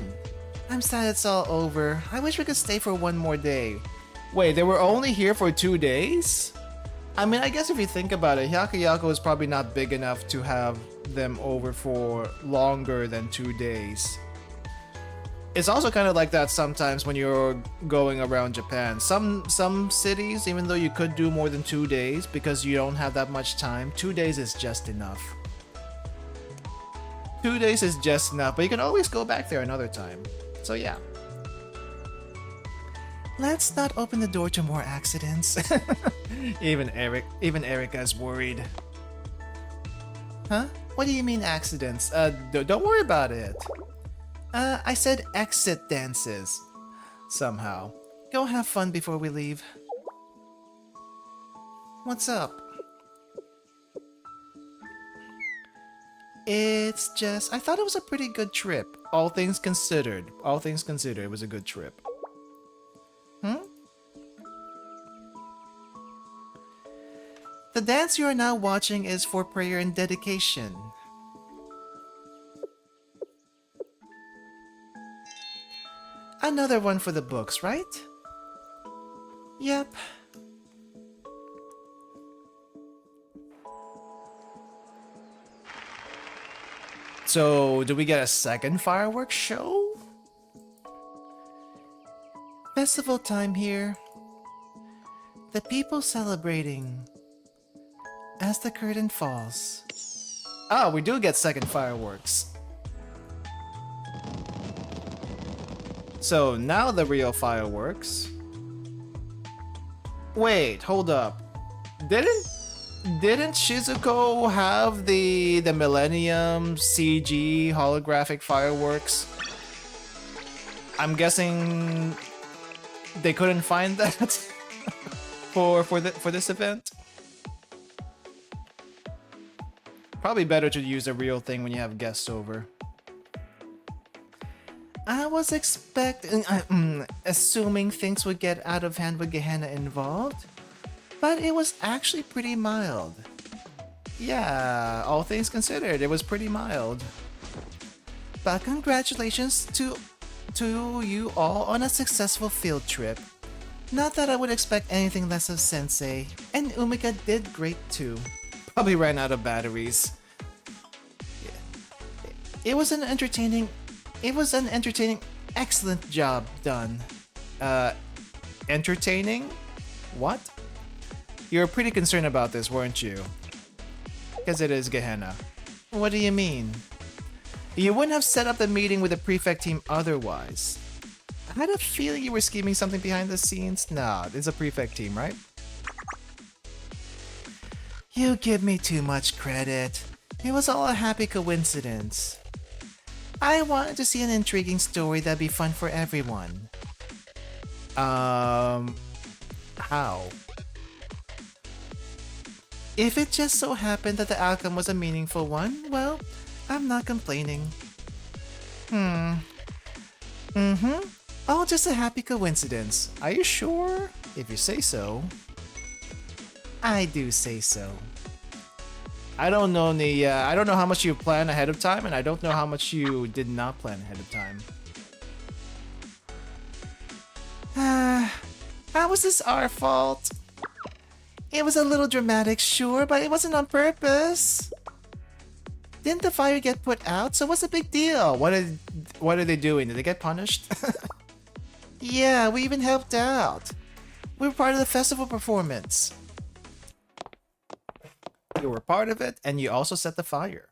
I'm sad it's all over. I wish we could stay for one more day. Wait, they were only here for 2 days? I mean, I guess if you think about it, Hyakuyaku is probably not big enough to have them over for longer than 2 days. It's also kind of like that sometimes when you're going around Japan. Some cities, even though you could do more than 2 days because you don't have that much time, 2 days is just enough. 2 days is just enough, but you can always go back there another time. So yeah. Let's not open the door to more accidents. Even Erica is worried. Huh? What do you mean accidents? Don't worry about it. I said exit dances. Somehow. Go have fun before we leave. What's up? It's just, I thought it was a pretty good trip. All things considered. All things considered, it was a good trip. The dance you are now watching is for prayer and dedication. Another one for the books, right? Yep. So, do we get a second fireworks show? Festival time here. The people celebrating as the curtain falls. Oh, we do get second fireworks. So now the real fireworks. Wait, hold up. Didn't Shizuko have the Millennium CG holographic fireworks? I'm guessing they couldn't find that for this event. Probably better to use a real thing when you have guests over. I was assuming things would get out of hand with Gehenna involved, but it was actually pretty mild. Yeah, all things considered, it was pretty mild. But congratulations to you all on a successful field trip. Not that I would expect anything less of Sensei, and Umika did great too. Probably ran out of batteries. It was an entertaining, excellent job done. Entertaining? What? You were pretty concerned about this, weren't you? Because it is Gehenna. What do you mean? You wouldn't have set up the meeting with the prefect team otherwise. I had a feeling you were scheming something behind the scenes. Nah, it's a prefect team, right? You give me too much credit. It was all a happy coincidence. I wanted to see an intriguing story that'd be fun for everyone. How? If it just so happened that the outcome was a meaningful one, well, I'm not complaining. All just a happy coincidence. Are you sure? If you say so. I do say so. I don't know I don't know how much you plan ahead of time, and I don't know how much you did not plan ahead of time. How was this our fault? It was a little dramatic, sure, but it wasn't on purpose. Didn't the fire get put out? So what's the big deal? What are they doing? Did they get punished? Yeah, we even helped out. We were part of the festival performance. You were part of it, and you also set the fire.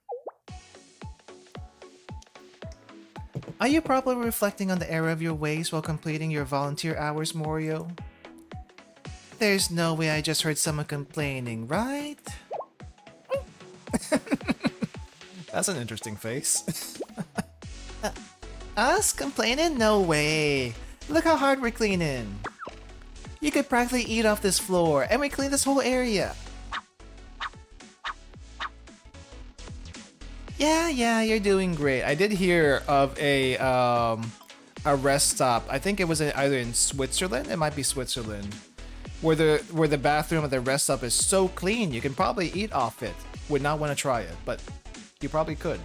Are you probably reflecting on the error of your ways while completing your volunteer hours, Morio? There's no way I just heard someone complaining, right? That's an interesting face. Us complaining? No way. Look how hard we're cleaning. You could practically eat off this floor, and we clean this whole area. Yeah, you're doing great. I did hear of a rest stop. I think it was either in Switzerland. It might be Switzerland, where the bathroom at the rest stop is so clean you can probably eat off it. Would not want to try it, but you probably could.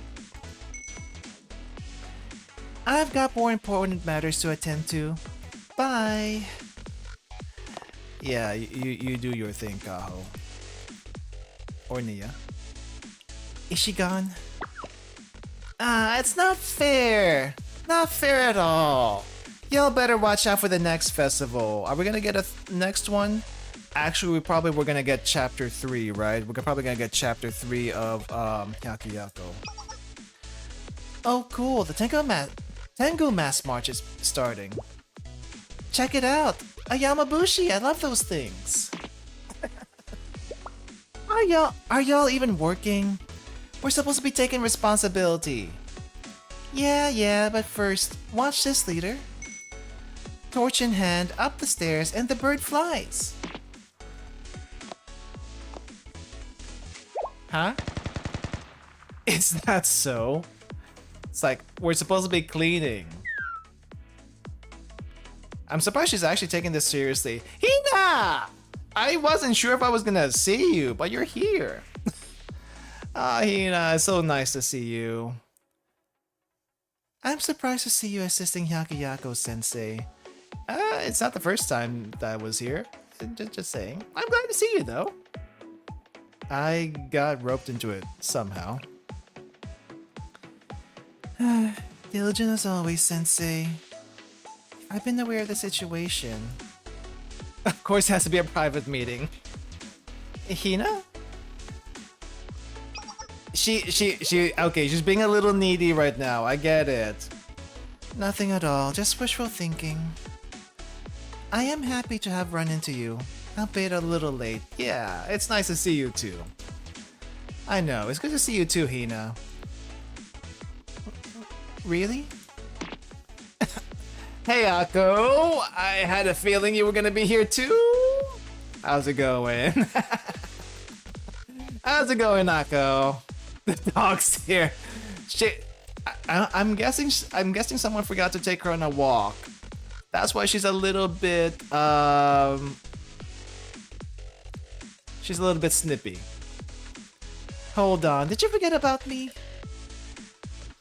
I've got more important matters to attend to. Bye. Yeah, you do your thing, Kaho. Or Nia. Is she gone? It's not fair. Not fair at all. Y'all better watch out for the next festival. Are we gonna get a next one? Actually, we're gonna get chapter 3, right? We're probably gonna get chapter 3 of Hyakuyako. Oh, cool. The Tengu Mass March is starting. Check it out. A Yamabushi. I love those things. Are y'all even working? We're supposed to be taking responsibility. Yeah, but first, watch this, leader. Torch in hand, up the stairs, and the bird flies. Huh? Is that so? It's like, we're supposed to be cleaning. I'm surprised she's actually taking this seriously. Hina! I wasn't sure if I was gonna see you, but you're here. Ah, Hina, it's so nice to see you. I'm surprised to see you assisting Hyakuyaku-sensei. It's not the first time that I was here. Just saying. I'm glad to see you, though. I got roped into it somehow. Diligent as always, Sensei. I've been aware of the situation. Of course, it has to be a private meeting. Hina? Okay, she's being a little needy right now. I get it. Nothing at all, just wishful thinking. I am happy to have run into you, albeit a little late. Yeah, it's nice to see you too. I know, it's good to see you too, Hina. Really? Hey, Akko! I had a feeling you were gonna be here too! How's it going? How's it going, Akko? The dog's here. I'm guessing someone forgot to take her on a walk. That's why she's a little bit she's a little bit snippy. Hold on, did you forget about me?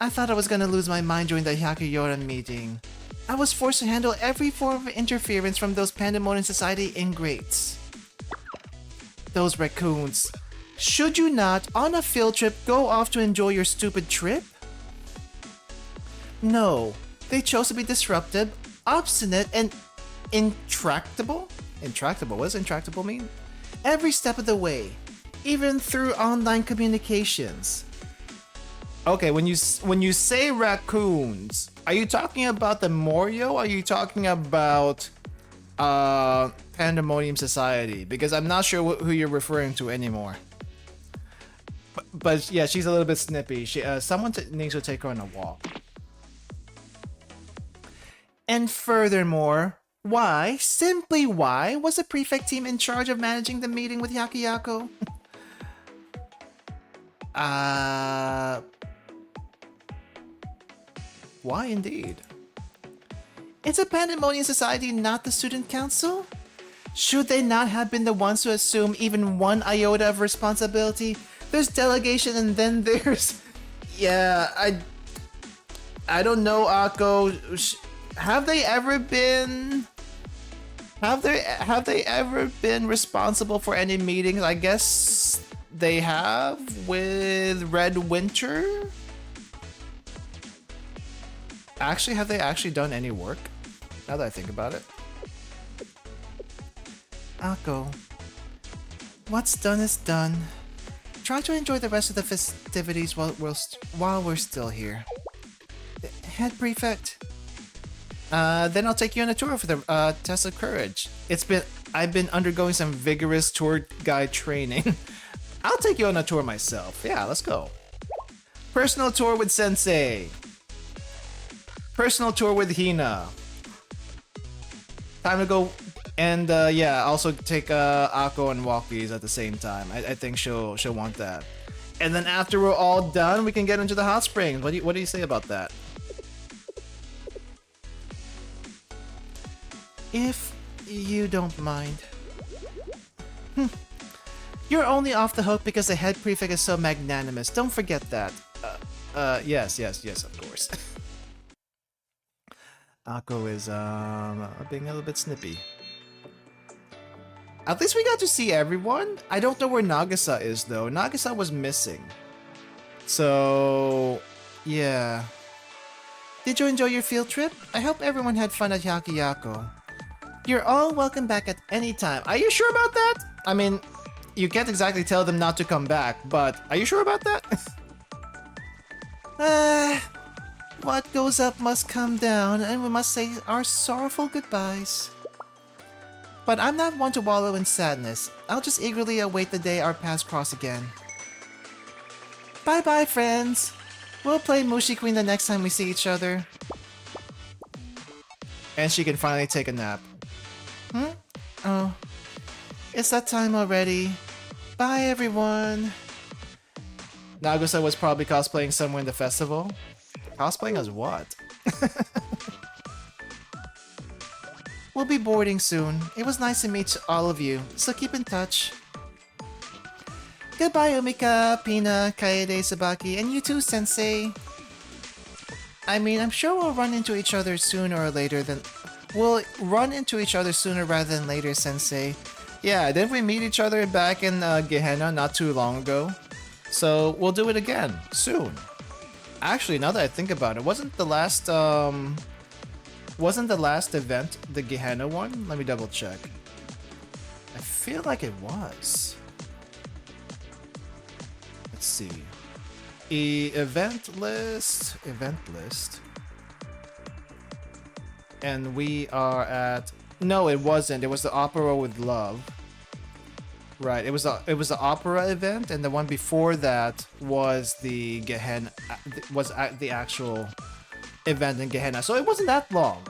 I thought I was gonna lose my mind during the Hyakuyoran meeting. I was forced to handle every form of interference from those Pandemonium Society ingrates. Those raccoons. Should you not, on a field trip, go off to enjoy your stupid trip? No, they chose to be disruptive, obstinate, and intractable? Intractable? What does intractable mean? Every step of the way, even through online communications. Okay, when you say raccoons, are you talking about the Morio? Or are you talking about Pandemonium Society? Because I'm not sure who you're referring to anymore. But yeah, she's a little bit snippy. Someone needs to take her on a walk. And furthermore, simply why was the prefect team in charge of managing the meeting with Hyakuyaku? Why indeed? It's a Pandemonium Society, not the Student Council? Should they not have been the ones to assume even one iota of responsibility? There's delegation and then there's... Yeah, I don't know, Akko. Have they ever been... Have they ever been responsible for any meetings? I guess they have with Red Winter? Actually, have they actually done any work? Now that I think about it. Akko, what's done is done. Try to enjoy the rest of the festivities while we're still here. Head Prefect. Then I'll take you on a tour for the test of courage. I've been undergoing some vigorous tour guide training. I'll take you on a tour myself. Yeah, let's go. Personal tour with Sensei. Personal tour with Hina. Time to go. And yeah, also take Akko and Walkies at the same time. I think she'll want that. And then after we're all done, we can get into the hot springs. What do you say about that? If you don't mind. You're only off the hook because the head prefect is so magnanimous. Don't forget that. Yes, of course. Akko is being a little bit snippy. At least we got to see everyone. I don't know where Nagisa is though. Nagisa was missing. So yeah. Did you enjoy your field trip? I hope everyone had fun at Hyakuyaku. You're all welcome back at any time. Are you sure about that? I mean, you can't exactly tell them not to come back, but are you sure about that? What goes up must come down, and we must say our sorrowful goodbyes. But I'm not one to wallow in sadness. I'll just eagerly await the day our paths cross again. Bye-bye, friends. We'll play Mushi Queen the next time we see each other. And she can finally take a nap. Oh. It's that time already. Bye, everyone. Nagisa was probably cosplaying somewhere in the festival. Cosplaying as what? We'll be boarding soon. It was nice to meet all of you, so keep in touch. Goodbye, Umika, Pina, Kaede, Sabaki, and you too, Sensei. I mean, I'm sure we'll run into each other sooner or later than... We'll run into each other sooner rather than later, Sensei. Yeah, didn't we meet each other back in Gehenna not too long ago? So, we'll do it again, soon. Actually, now that I think about it, wasn't the last event the Gehenna one? Let me double check. I feel like it was. Let's see. Event list. And we are at... No, it wasn't. It was the Opera with Love. Right, it was the opera event, and the one before that was the Gehenna, the actual event in Gehenna. So it wasn't that long.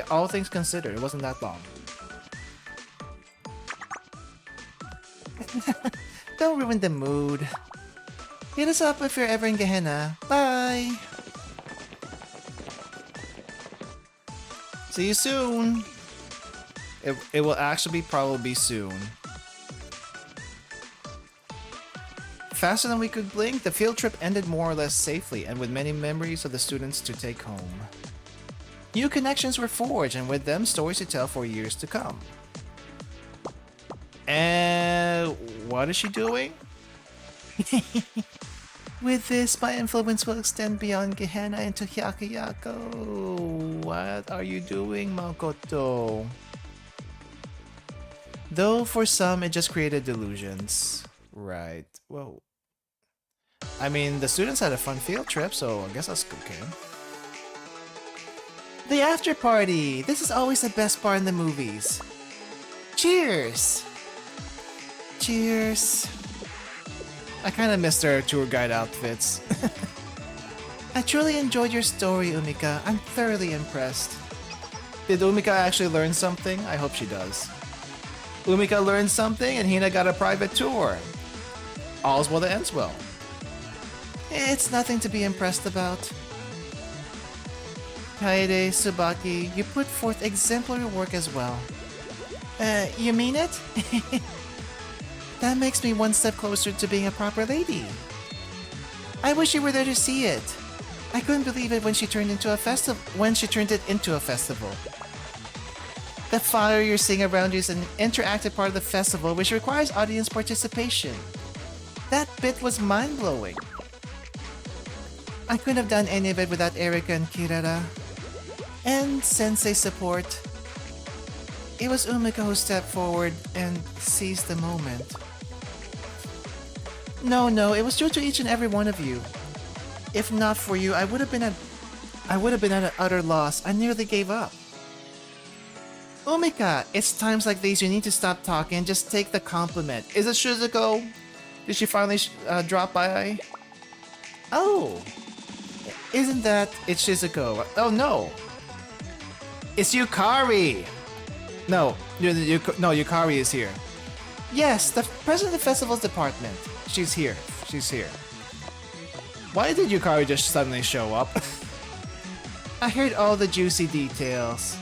All things considered, it wasn't that long. Don't ruin the mood. Hit us up if you're ever in Gehenna. Bye! See you soon! It will actually probably be soon. Faster than we could blink, the field trip ended more or less safely and with many memories of the students to take home. New connections were forged, and with them, stories to tell for years to come. And what is she doing? With this, my influence will extend beyond Gehenna into Hyakuyaku. What are you doing, Makoto? Though for some, it just created delusions. Right. Whoa. I mean, the students had a fun field trip, so I guess that's okay. The after party! This is always the best part in the movies. Cheers! Cheers. I kinda missed our tour guide outfits. I truly enjoyed your story, Umika. I'm thoroughly impressed. Did Umika actually learn something? I hope she does. Umika learned something and Hina got a private tour. All's well that ends well. It's nothing to be impressed about. Kaede, Tsubaki, you put forth exemplary work as well. You mean it? That makes me one step closer to being a proper lady. I wish you were there to see it. I couldn't believe it when she turned it into a festival. The fire you're seeing around you is an interactive part of the festival which requires audience participation. That bit was mind-blowing. I couldn't have done any of it without Erika and Kirara. And Sensei support. It was Umika who stepped forward and seized the moment. No, it was due to each and every one of you. If not for you, I would have been at an utter loss. I nearly gave up. Umika, it's times like these you need to stop talking and just take the compliment. Is it Shizuko? Did she finally drop by? Oh, isn't that... It's Shizuko. Oh no! It's Yukari! No, Yukari is here. Yes, the president of the festival's department. She's here. Why did Yukari just suddenly show up? I heard all the juicy details.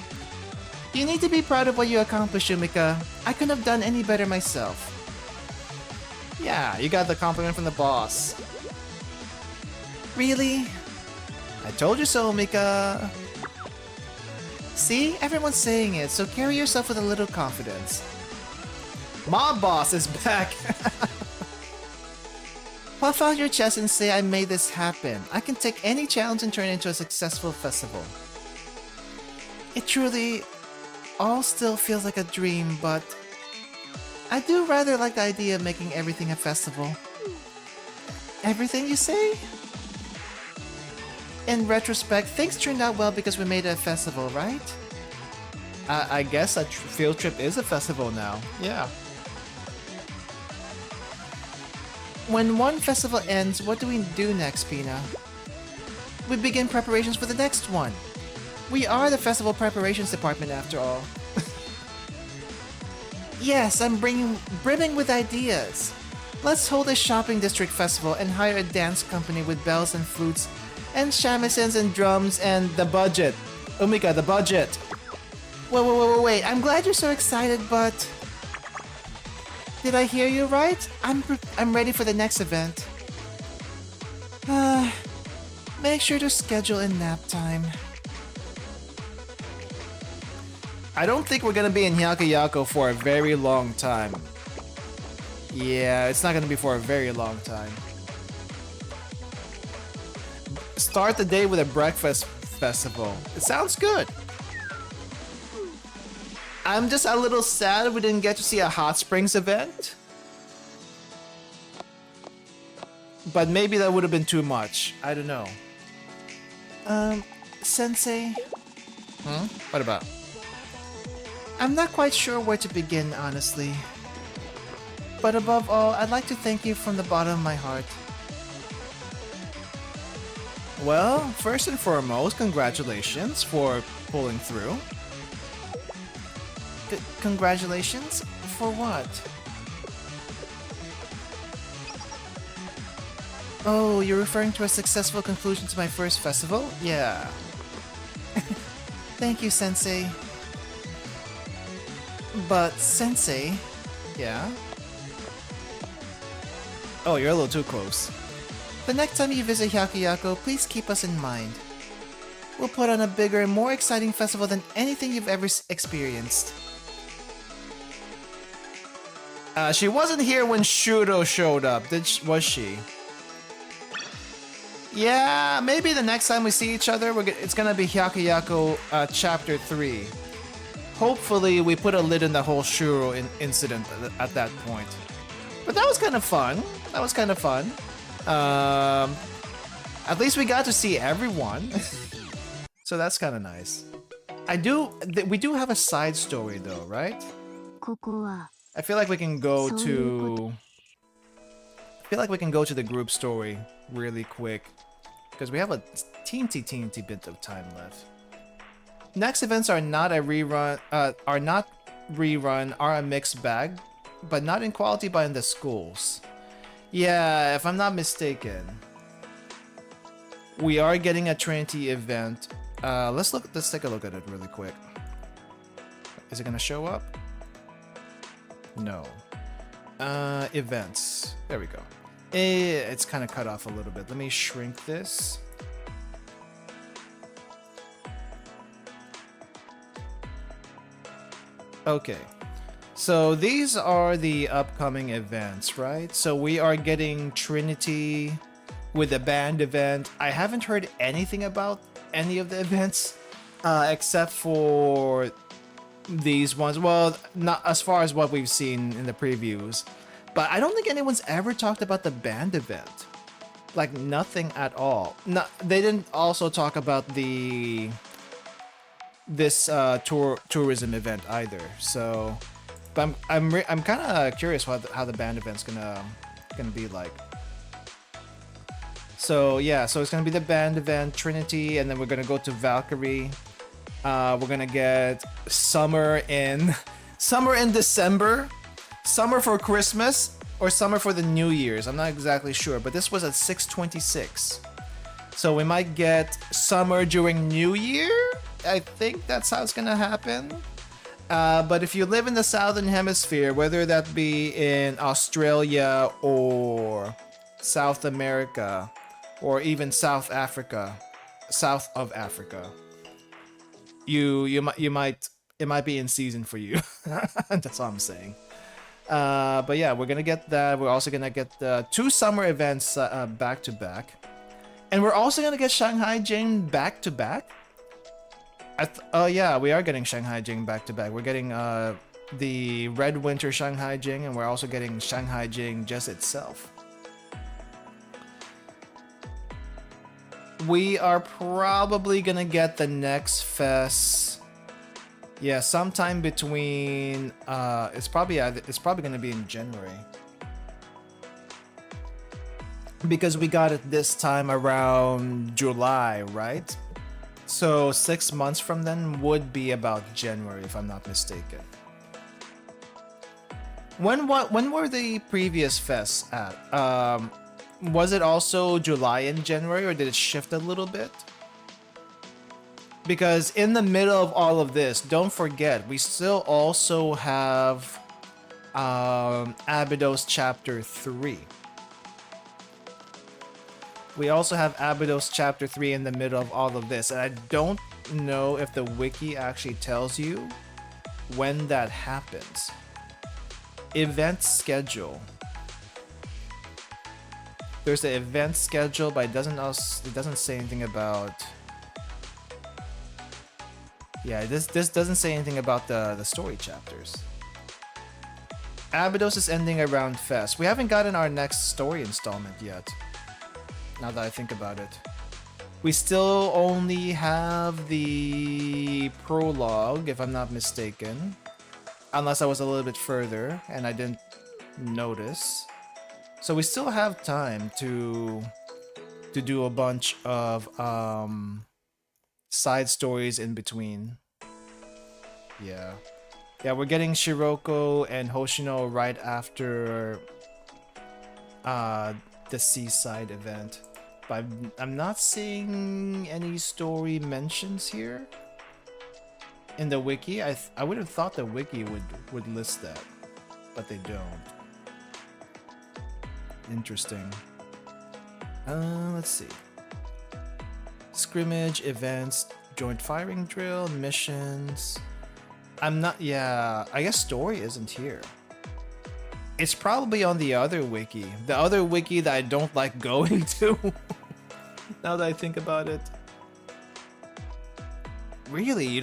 You need to be proud of what you accomplished, Umika. I couldn't have done any better myself. Yeah, you got the compliment from the boss. Really? I told you so, Umika. See? Everyone's saying it, so carry yourself with a little confidence. Mob boss is back! Puff out your chest and say I made this happen. I can take any challenge and turn it into a successful festival. It truly all still feels like a dream, but I do rather like the idea of making everything a festival. Everything, you say? In retrospect, things turned out well because we made it a festival, right? I guess a field trip is a festival now. Yeah. When one festival ends, what do we do next, Pina? We begin preparations for the next one. We are the festival preparations department after all. Yes, I'm brimming with ideas. Let's hold a shopping district festival and hire a dance company with bells and flutes and shamisen and drums and the budget. Umika, the budget. Wait. I'm glad you're so excited, but... Did I hear you right? I'm ready for the next event. Make sure to schedule in nap time. I don't think we're gonna be in Hyakko for a very long time. Yeah, it's not gonna be for a very long time. Start the day with a breakfast festival. It sounds good. I'm just a little sad we didn't get to see a hot springs event. But maybe that would have been too much. I don't know. Sensei? What about? I'm not quite sure where to begin, honestly. But above all, I'd like to thank you from the bottom of my heart. Well, first and foremost, congratulations for pulling through. Congratulations? For what? Oh, you're referring to a successful conclusion to my first festival? Yeah. Thank you, Sensei. But, Sensei... Yeah? Oh, you're a little too close. The next time you visit Hyakko, please keep us in mind. We'll put on a bigger and more exciting festival than anything you've ever experienced. She wasn't here when Shuro showed up, was she? Yeah, maybe the next time we see each other, it's gonna be Hyakko Chapter 3. Hopefully, we put a lid in the whole Shuro incident at that point. But that was kind of fun. That was kind of fun. At least we got to see everyone. So that's kind of nice. We do have a side story though, right? I feel like we can go to... I feel like we can go to the group story really quick. Because we have a teensy bit of time left. Next events are not a rerun, are a mixed bag, but not in quality but in the schools. Yeah, if I'm not mistaken. We are getting a Trinity event. Let's take a look at it really quick. Is it gonna show up? No. Events. There we go. It's kind of cut off a little bit. Let me shrink this. Okay. So these are the upcoming events, right? So we are getting Trinity with the band event. I haven't heard anything about any of the events except for these ones. Well, not as far as what we've seen in the previews. But I don't think anyone's ever talked about the band event. Like nothing at all. No, they didn't also talk about this tourism event either. So, but I'm kind of curious how the band event's gonna be like. So yeah, so it's gonna be the band event, Trinity, and then we're gonna go to Valkyrie. We're gonna get summer in December. Summer for Christmas or summer for the New Year's. I'm not exactly sure, but this was at 626. So we might get summer during New Year. I think that's how it's gonna happen. But if you live in the Southern Hemisphere, whether that be in Australia or South America or even South of Africa, it might be in season for you. That's all I'm saying. But yeah, we're gonna get that. We're also gonna get two summer events back to back, and we're also gonna get Shanghai Jing back to back. Oh yeah, we are getting Shanghai Jing back to back. We're getting the Red Winter Shanghai Jing, and we're also getting Shanghai Jing just itself. We are probably gonna get the next fest. Yeah, sometime between it's probably gonna be in January. Because we got it this time around July, right? So 6 months from then would be about January, if I'm not mistaken. When were the previous fests at? Was it also July and January, or did it shift a little bit? Because in the middle of all of this, don't forget, we still also have Abydos Chapter 3. We also have Abydos Chapter 3 in the middle of all of this, and I don't know if the wiki actually tells you when that happens. Event schedule. There's the event schedule, but it doesn't say anything about. Yeah, this doesn't say anything about the story chapters. Abydos is ending around Fest. We haven't gotten our next story installment yet. Now that I think about it. We still only have the prologue, if I'm not mistaken. Unless I was a little bit further and I didn't notice. So we still have time to do a bunch of side stories in between. Yeah. Yeah, we're getting Shiroko and Hoshino right after the seaside event. But I'm not seeing any story mentions here in the wiki. I would have thought the wiki would list that, but they don't. Interesting. Let's see. Scrimmage, events, joint firing drill, missions. Yeah, I guess story isn't here. It's probably on the other wiki. The other wiki that I don't like going to. Now that I think about it. Really?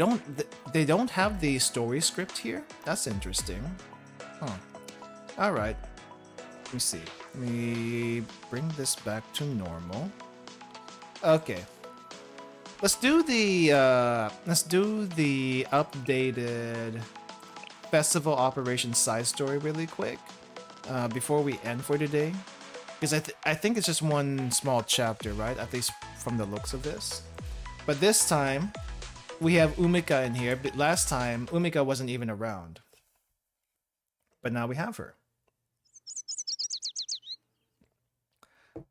They don't have the story script here? That's interesting. Huh. Alright. Let me see. Let me bring this back to normal. Okay. Let's do the updated festival operations side story really quick before we end for today, because I think it's just one small chapter, right? At least from the looks of this. But this time we have Umika in here. But last time Umika wasn't even around, but now we have her.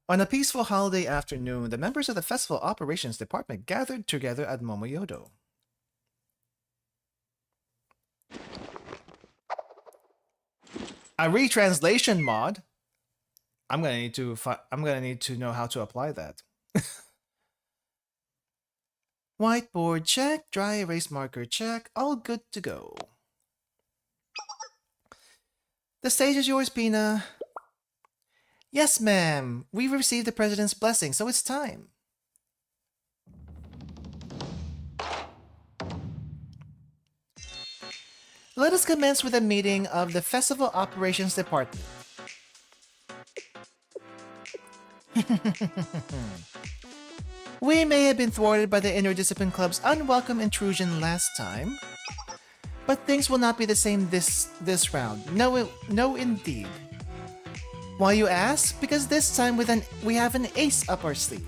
On a peaceful holiday afternoon, the members of the Festival Operations Department gathered together at Momoyodo. A retranslation mod. I'm gonna need to know how to apply that. Whiteboard check, dry erase marker check, all good to go. The stage is yours, Pina. Yes, ma'am. We've received the president's blessing, so it's time. Let us commence with a meeting of the Festival Operations Department. We may have been thwarted by the Interdiscipline Club's unwelcome intrusion last time, but things will not be the same this round. No, indeed. Why you ask? Because this time we have an ace up our sleeve.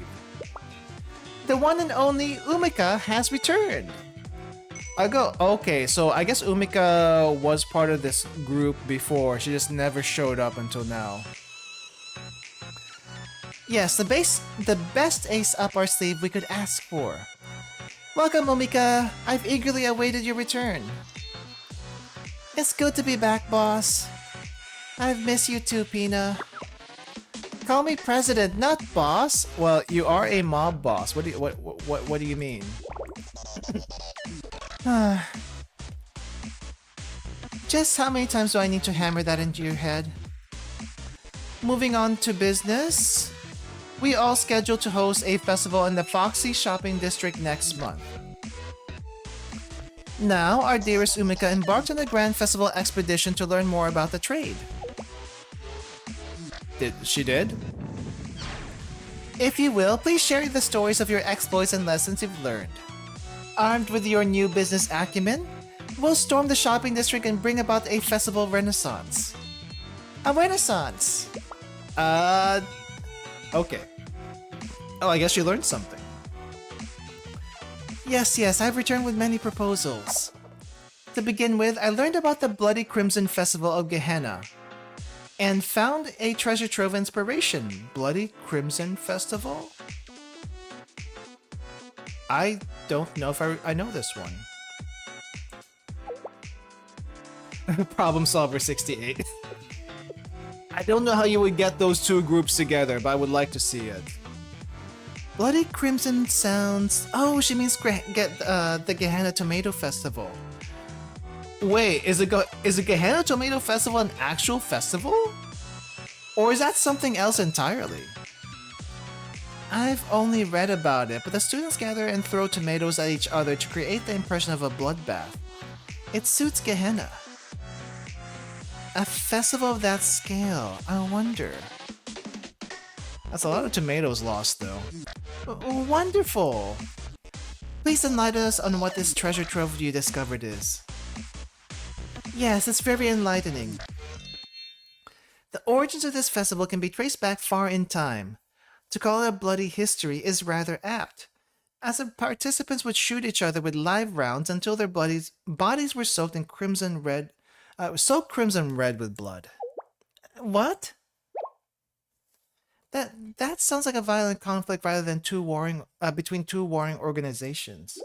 The one and only Umika has returned. Okay, so I guess Umika was part of this group before. She just never showed up until now. Yes, the best ace up our sleeve we could ask for. Welcome, Umika. I've eagerly awaited your return. It's good to be back, boss. I've missed you too, Pina. Call me president, not boss. Well, you are a mob boss. What do you mean? Just how many times do I need to hammer that into your head? Moving on to business. We all scheduled to host a festival in the Foxy Shopping District next month. Now, our dearest Umika embarked on a grand festival expedition to learn more about the trade. She did? If you will, please share the stories of your exploits and lessons you've learned. Armed with your new business acumen, we'll storm the shopping district and bring about a festival renaissance. A renaissance! Okay. Oh, I guess you learned something. Yes, I've returned with many proposals. To begin with, I learned about the Bloody Crimson Festival of Gehenna, and found a treasure trove inspiration. Bloody Crimson Festival? I don't know if I know this one. Problem Solver 68. I don't know how you would get those two groups together, but I would like to see it. Bloody Crimson sounds... Oh, she means the Gehenna Tomato Festival. Wait, is a Gehenna Tomato Festival an actual festival? Or is that something else entirely? I've only read about it, but the students gather and throw tomatoes at each other to create the impression of a bloodbath. It suits Gehenna. A festival of that scale, I wonder. That's a lot of tomatoes lost, though. Wonderful! Please enlighten us on what this treasure trove you discovered is. Yes, it's very enlightening. The origins of this festival can be traced back far in time. To call it a bloody history is rather apt, as the participants would shoot each other with live rounds until their bodies were soaked in crimson red with blood. What? That sounds like a violent conflict rather than between two warring organizations.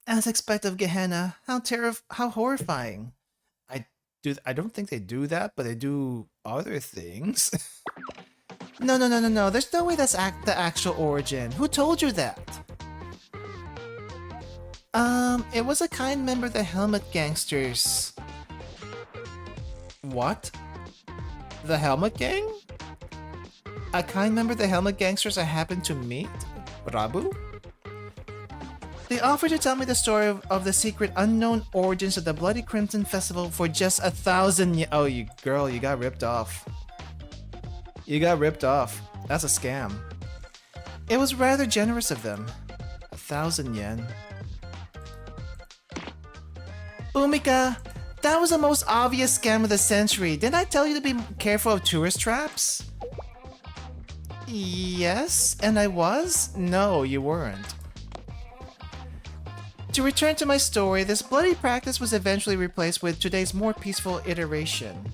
As expected of Gehenna, how horrifying. I don't think they do that, but they do other things. No. There's no way that's the actual origin. Who told you that? It was a kind member of the Helmet Gangsters. What? The Helmet Gang? A kind member of the Helmet Gangsters I happened to meet? Rabu? They offered to tell me the story of the secret unknown origins of the Bloody Crimson Festival for just 1,000 Oh, you got ripped off. You got ripped off. That's a scam. It was rather generous of them. 1,000 yen. Umika, that was the most obvious scam of the century. Didn't I tell you to be careful of tourist traps? Yes, and I was? No, you weren't. To return to my story, this bloody practice was eventually replaced with today's more peaceful iteration.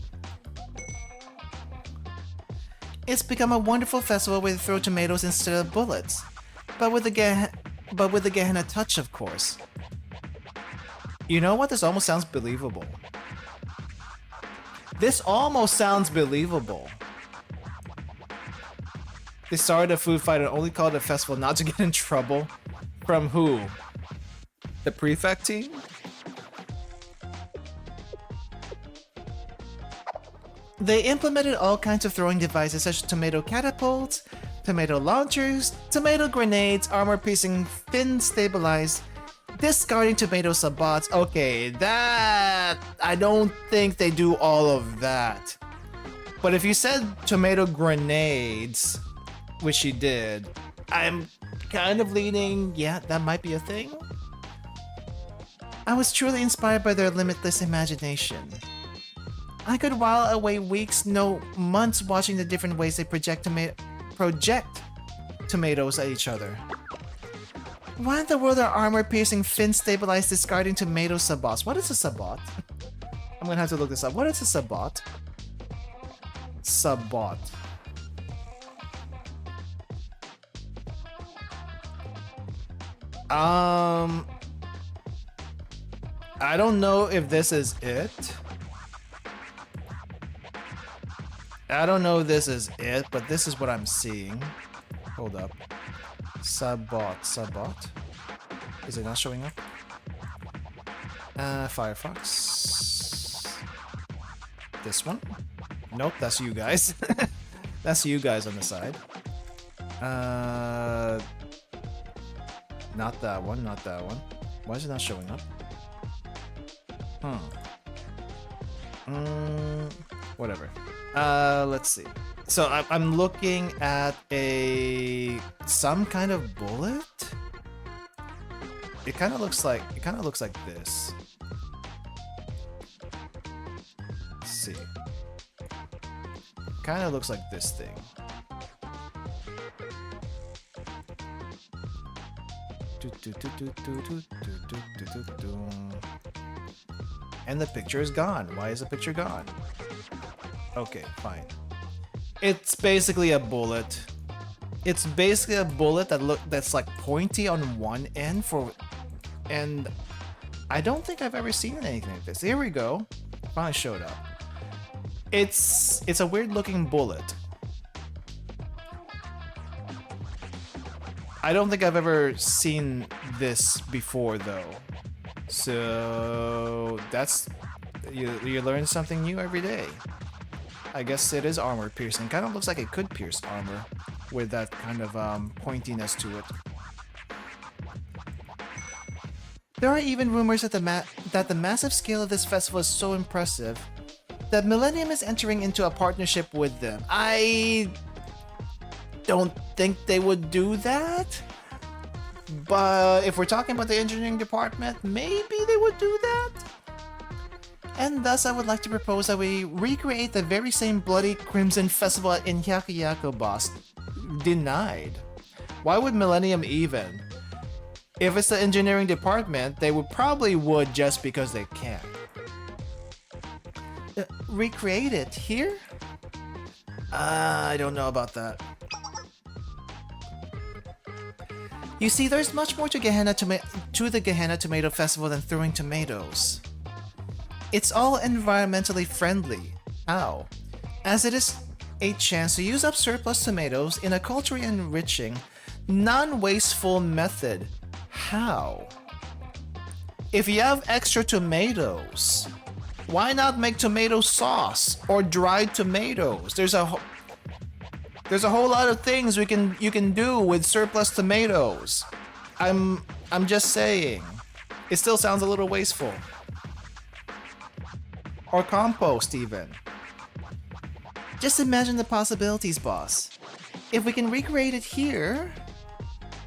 It's become a wonderful festival where they throw tomatoes instead of bullets, but with the Gehenna touch, of course. You know what? This almost sounds believable. This almost sounds believable. They started a food fight and only called it a festival not to get in trouble. From who? The prefect team? They implemented all kinds of throwing devices such as tomato catapults, tomato launchers, tomato grenades, armor-piercing, fin-stabilized, discarding tomato sabots. Okay, that... I don't think they do all of that. But if you said tomato grenades, which she did, I'm kind of leaning, yeah, that might be a thing. I was truly inspired by their limitless imagination. I could while away weeks, no months watching the different ways they project tomatoes at each other. Why in the world are armor-piercing, fin-stabilized, discarding tomato sabots? What is a sabot? I'm gonna have to look this up. What is a sabot? Sabot. I don't know if this is it. I don't know if this is it, but this is what I'm seeing. Hold up. Sabot. Is it not showing up? Firefox. This one? Nope, that's you guys. That's you guys on the side. Not that one, not that one. Why is it not showing up? Whatever. Let's see. So I'm looking at some kind of bullet. It kind of looks like this. Let's see. Kind of looks like this thing. And the picture is gone. Why is the picture gone? Okay, fine. It's basically a bullet. It's basically a bullet that's like pointy on one end and I don't think I've ever seen anything like this. Here we go. Finally showed up. It's a weird looking bullet. I don't think I've ever seen this before though. So that's you learn something new every day. I guess it is armor piercing. Kind of looks like it could pierce armor with that kind of pointiness to it. There are even rumors that the massive scale of this festival is so impressive that Millennium is entering into a partnership with them. I don't think they would do that, but if we're talking about the engineering department, maybe they would do that. And thus, I would like to propose that we recreate the very same Bloody Crimson Festival in Hyakuyaku, boss. Denied. Why would Millennium even? If it's the engineering department, they probably would just because they can. Recreate it here? I don't know about that. You see, there's much more to the Gehenna Tomato Festival than throwing tomatoes. It's all environmentally friendly. How? As it is a chance to use up surplus tomatoes in a culturally enriching, non-wasteful method. How? If you have extra tomatoes, why not make tomato sauce or dried tomatoes? There's a whole lot of things you can do with surplus tomatoes. I'm just saying. It still sounds a little wasteful. Or compost even. Just imagine the possibilities, boss. If we can recreate it here,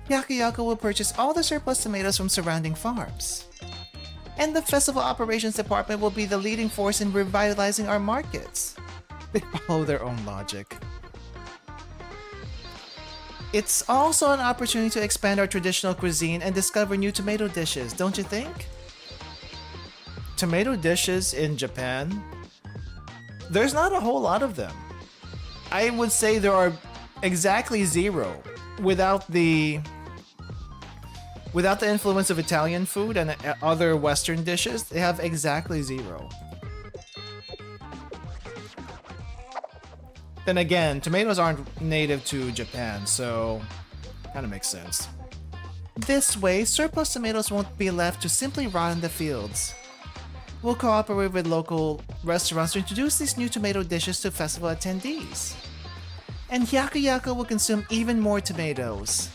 Hyakuyaku will purchase all the surplus tomatoes from surrounding farms. And the festival operations department will be the leading force in revitalizing our markets. They follow their own logic. It's also an opportunity to expand our traditional cuisine and discover new tomato dishes, don't you think? Tomato dishes in Japan? There's not a whole lot of them. I would say there are exactly zero without the influence of Italian food and other Western dishes. They have exactly zero. Then again, tomatoes aren't native to Japan, so kind of makes sense. This way, surplus tomatoes won't be left to simply rot in the fields. We'll cooperate with local restaurants to introduce these new tomato dishes to festival attendees. And Hyakuyaku will consume even more tomatoes.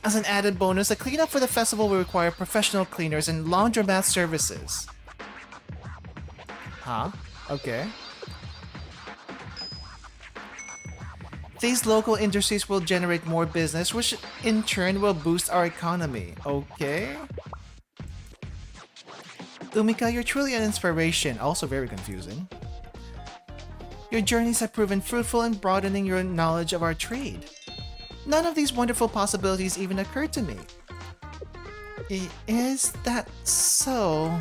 As an added bonus, the cleanup for the festival will require professional cleaners and laundromat services. Huh? Okay. These local industries will generate more business, which in turn will boost our economy. Okay. Umika, you're truly an inspiration, also very confusing. Your journeys have proven fruitful in broadening your knowledge of our trade. None of these wonderful possibilities even occurred to me. Is that so?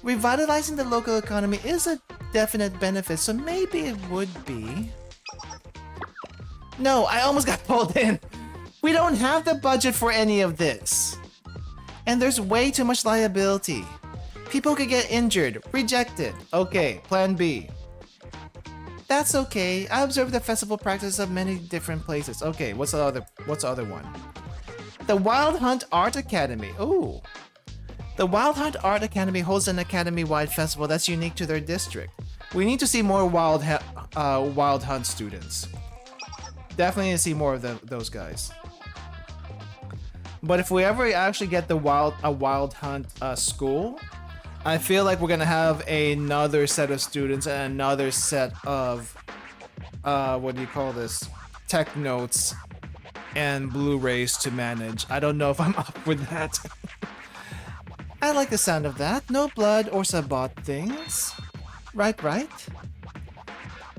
Revitalizing the local economy is a definite benefit, so maybe it would be. No, I almost got pulled in. We don't have the budget for any of this. And there's way too much liability. People could get injured, rejected. Okay, plan B. That's okay. I observed the festival practices of many different places. Okay, what's the other one? The Wild Hunt Art Academy. Ooh. The Wild Hunt Art Academy holds an academy-wide festival that's unique to their district. We need to see more Wild Hunt students. Definitely need to see more of those guys. But if we ever actually get a Wild Hunt school, I feel like we're gonna have another set of students and another set of what do you call this? Tech notes and Blu-rays to manage. I don't know if I'm up with that. I like the sound of that. No blood or sabot things. Right, right.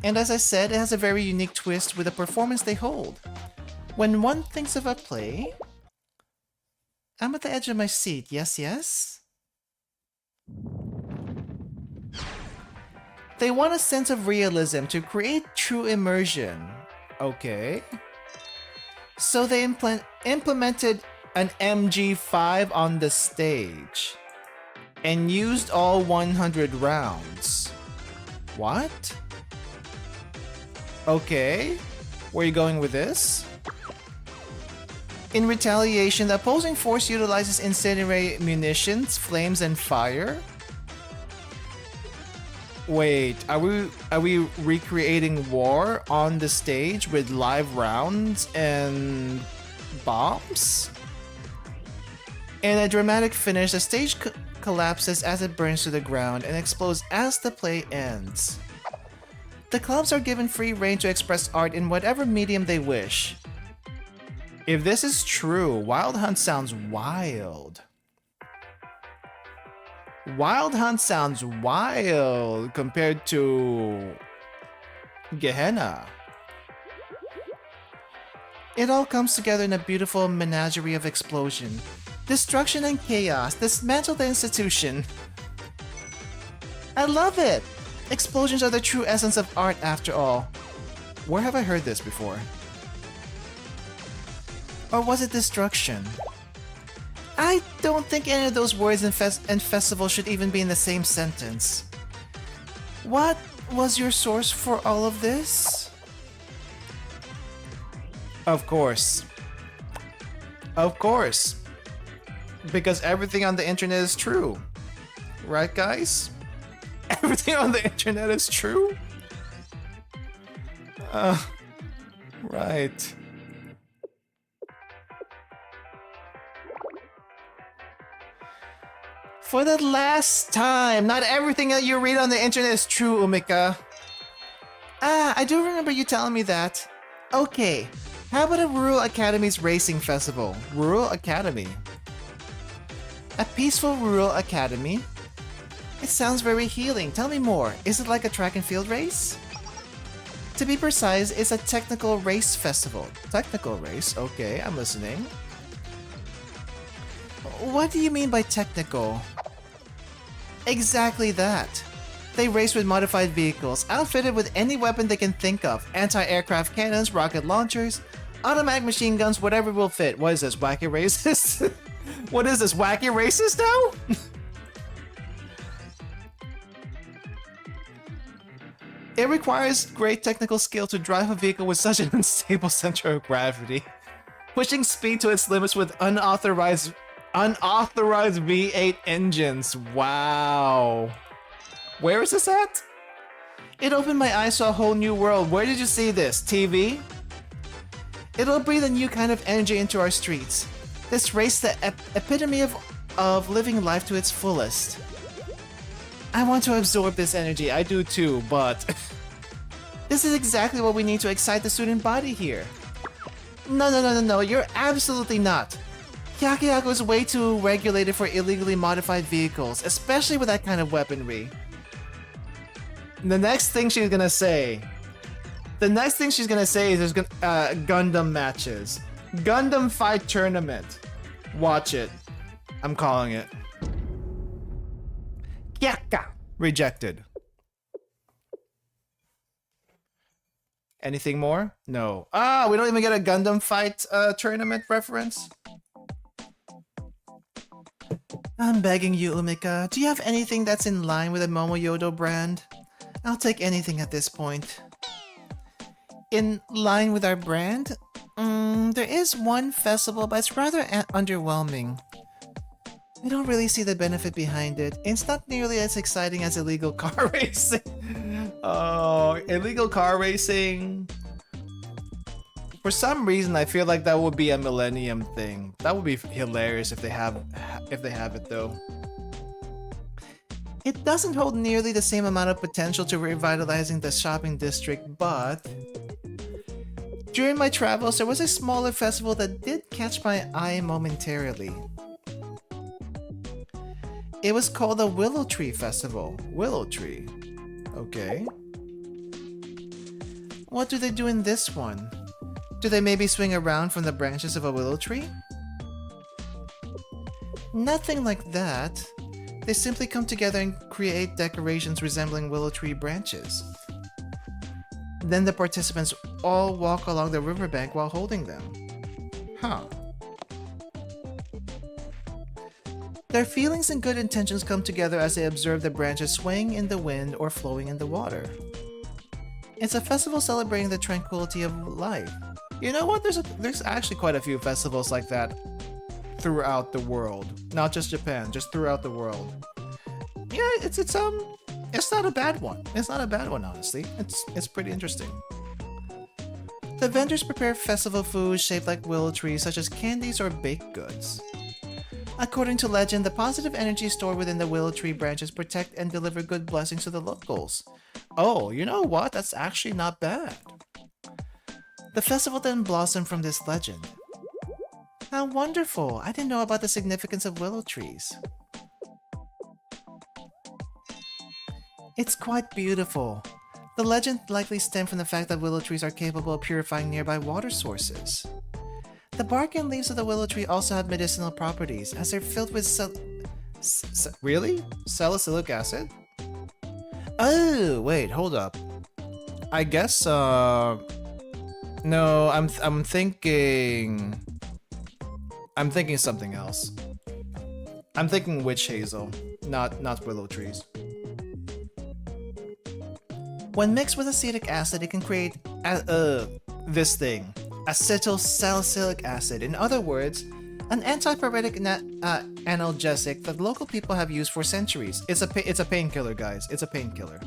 And as I said, it has a very unique twist with the performance they hold. When one thinks of a play... I'm at the edge of my seat, yes, yes? They want a sense of realism to create true immersion. Okay. So they implemented an MG5 on the stage and used all 100 rounds. What? Okay. Where are you going with this? In retaliation, the opposing force utilizes incendiary munitions, flames, and fire. Wait, are we recreating war on the stage with live rounds and bombs? In a dramatic finish, the stage collapses as it burns to the ground and explodes as the play ends. The clubs are given free rein to express art in whatever medium they wish. If this is true, Wild Hunt sounds wild. Wild Hunt sounds wild compared to Gehenna. It all comes together in a beautiful menagerie of explosion, destruction and chaos. Dismantle the institution. I love it! Explosions are the true essence of art after all. Where have I heard this before? Or was it destruction? I don't think any of those words and festival should even be in the same sentence. What was your source for all of this? Of course. Of course. Because everything on the internet is true. Right, guys? Everything on the internet is true? Right. For the last time, not everything that you read on the internet is true, Umika. I do remember you telling me that. Okay, how about a Rural Academy's racing festival? Rural Academy. A peaceful Rural Academy? It sounds very healing. Tell me more. Is it like a track and field race? To be precise, it's a technical race festival. Technical race? Okay, I'm listening. What do you mean by technical? Exactly that. They race with modified vehicles, outfitted with any weapon they can think of. Anti-aircraft cannons, rocket launchers, automatic machine guns, whatever will fit. What is this, wacky racist? What is this, wacky racist now? It requires great technical skill to drive a vehicle with such an unstable center of gravity, pushing speed to its limits with unauthorized V8 engines. Wow. Where is this at? It opened my eyes to a whole new world. Where did you see this? TV? It'll breathe a new kind of energy into our streets. This race, the epitome of living life to its fullest. I want to absorb this energy. I do too, but this is exactly what we need to excite the student body here. No, you're absolutely not. Hyakuyaku is way too regulated for illegally modified vehicles, especially with that kind of weaponry. The next thing she's gonna say is there's Gundam matches. Gundam Fight Tournament. Watch it. I'm calling it. Kyaka! Rejected. Anything more? No. We don't even get a Gundam Fight tournament reference? I'm begging you, Umika. Do you have anything that's in line with the Momoyodo brand? I'll take anything at this point. In line with our brand? There is one festival, but it's rather underwhelming. I don't really see the benefit behind it. It's not nearly as exciting as illegal car racing. Oh, illegal car racing. For some reason, I feel like that would be a millennium thing. That would be hilarious if they have it though. It doesn't hold nearly the same amount of potential to revitalizing the shopping district, but during my travels, there was a smaller festival that did catch my eye momentarily. It was called the Willow Tree Festival. Willow Tree. Okay. What do they do in this one? Do they maybe swing around from the branches of a willow tree? Nothing like that. They simply come together and create decorations resembling willow tree branches. Then the participants all walk along the riverbank while holding them. Huh. Their feelings and good intentions come together as they observe the branches swaying in the wind or flowing in the water. It's a festival celebrating the tranquility of life. You know what? There's actually quite a few festivals like that throughout the world. Not just Japan, just throughout the world. Yeah, it's not a bad one. It's not a bad one, honestly. It's pretty interesting. The vendors prepare festival foods shaped like willow trees, such as candies or baked goods. According to legend, the positive energy stored within the willow tree branches protect and deliver good blessings to the locals. Oh, you know what? That's actually not bad. The festival then blossomed from this legend. How wonderful! I didn't know about the significance of willow trees. It's quite beautiful. The legend likely stemmed from the fact that willow trees are capable of purifying nearby water sources. The bark and leaves of the willow tree also have medicinal properties, as they're filled with really? Salicylic acid? Oh, wait, hold up. I guess, no, I'm thinking something else. I'm thinking witch hazel, not willow trees. When mixed with acetic acid, it can create this thing. Acetylsalicylic acid. In other words, an antipyretic analgesic that local people have used for centuries. It's a painkiller, guys. It's a painkiller.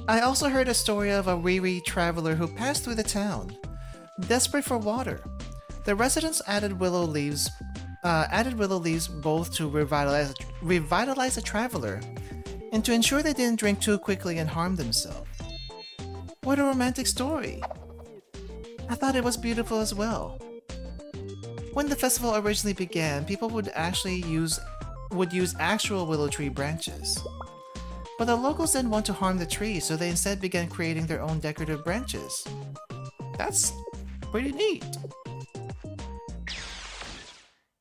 I also heard a story of a weary traveler who passed through the town, desperate for water. The residents added willow leaves both to revitalize the traveler and to ensure they didn't drink too quickly and harm themselves. What a romantic story! I thought it was beautiful as well. When the festival originally began, people would use actual willow tree branches. But the locals didn't want to harm the tree, so they instead began creating their own decorative branches. That's pretty neat.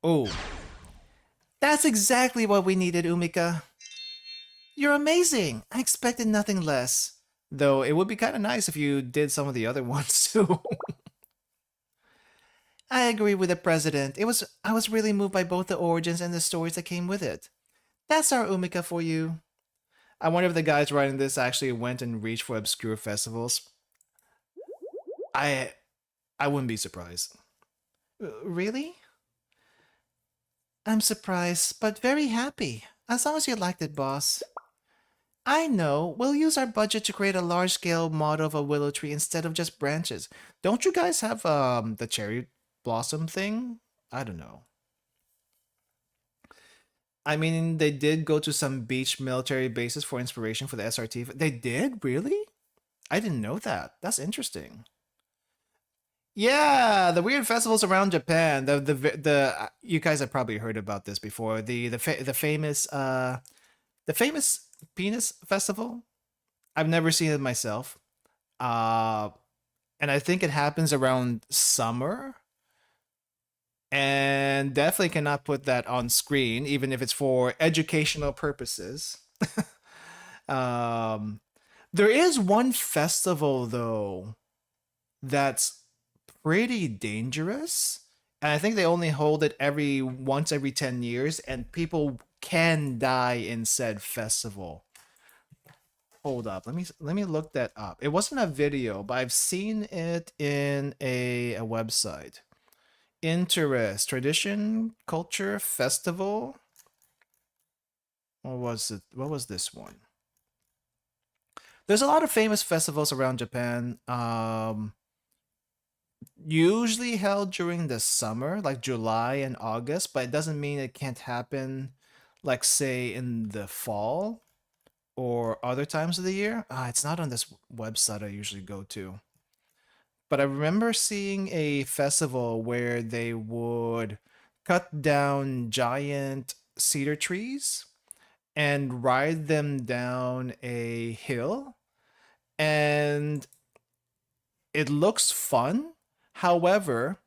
Oh. That's exactly what we needed, Umika. You're amazing! I expected nothing less. Though it would be kind of nice if you did some of the other ones too. I agree with the president. I was really moved by both the origins and the stories that came with it. That's our Umika for you. I wonder if the guys writing this actually went and reached for obscure festivals. I wouldn't be surprised. Really? I'm surprised, but very happy. As long as you liked it, boss. I know. We'll use our budget to create a large-scale model of a willow tree instead of just branches. Don't you guys have the cherry blossom thing? I don't know. I mean, they did go to some beach military bases for inspiration for the SRT. They did? Really? I didn't know that. That's interesting. Yeah, the weird festivals around Japan. The you guys have probably heard about this before. The famous penis festival. I've never seen it myself. And I think it happens around summer. And definitely cannot put that on screen, even if it's for educational purposes. There is one festival though that's pretty dangerous. And I think they only hold it once every 10 years, and people can die in said festival. Hold up, let me look that up. It wasn't a video, but I've seen it in a website. Interest, tradition, culture, festival. What was it? What was this one? There's a lot of famous festivals around Japan. Usually held during the summer, like July and August, but it doesn't mean it can't happen, like say in the fall or other times of the year. It's not on this website I usually go to. But I remember seeing a festival where they would cut down giant cedar trees and ride them down a hill. And it looks fun. However,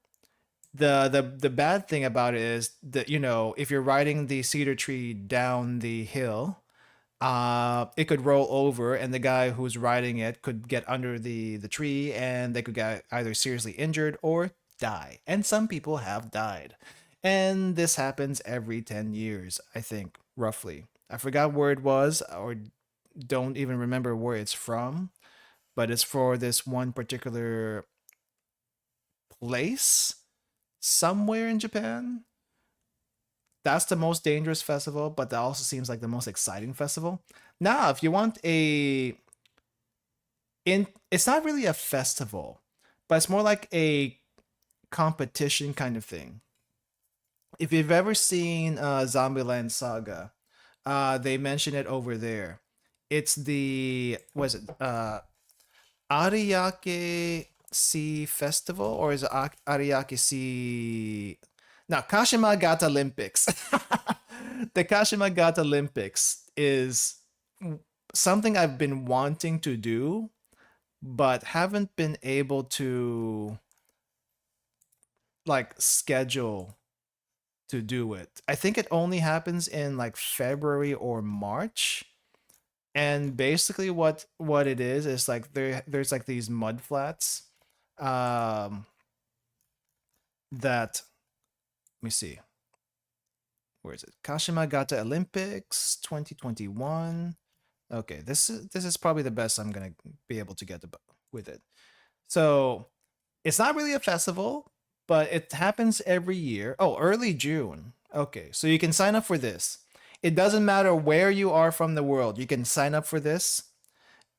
the bad thing about it is that, if you're riding the cedar tree down the hill, it could roll over, and the guy who's riding it could get under the tree, and they could get either seriously injured or die. And some people have died. And this happens every 10 years, I think, roughly. I forgot where it was, or don't even remember where it's from, but it's for this one particular place somewhere in Japan. That's the most dangerous festival, but that also seems like the most exciting festival. Now, if you want it's not really a festival, but it's more like a competition kind of thing. If you've ever seen Zombieland Saga, they mention it over there. It's the what is it? Ariake Sea Festival, or is it Ariake Sea? Now, Kashima Gata Olympics. The Kashima Gata Olympics is something I've been wanting to do, but haven't been able to like schedule to do it. I think it only happens in like February or March. And basically what it is like there's like these mud flats that, let me see. Where is it? Kashima Gata Olympics 2021. Okay, this is probably the best I'm gonna be able to get with it. So it's not really a festival, but it happens every year. Oh, early June. Okay, so you can sign up for this. It doesn't matter where you are from the world. You can sign up for this.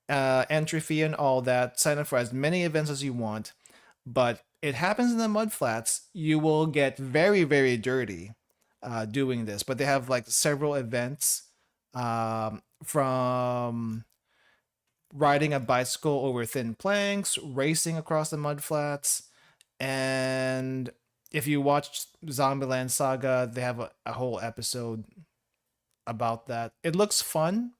Entry fee and all that. Sign up for as many events as you want. But it happens in the mud flats. You will get very, very dirty doing this. But they have like several events, from riding a bicycle over thin planks, racing across the mud flats. And if you watch Zombieland Saga, they have a whole episode about that. It looks fun,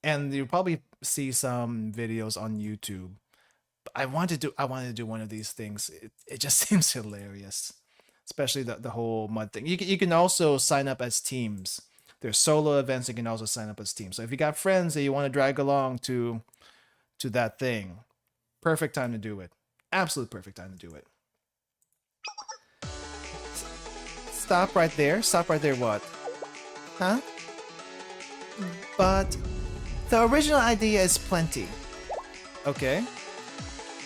and you'll probably see some videos on YouTube. I wanted to do one of these things. It just seems hilarious, especially the whole mud thing. You can also sign up as teams. There's solo events. You can also sign up as teams. So if you got friends that you want to drag along to that thing, perfect time to do it. Absolute perfect time to do it. Stop right there. Stop right there. What? Huh? But the original idea is plenty. Okay.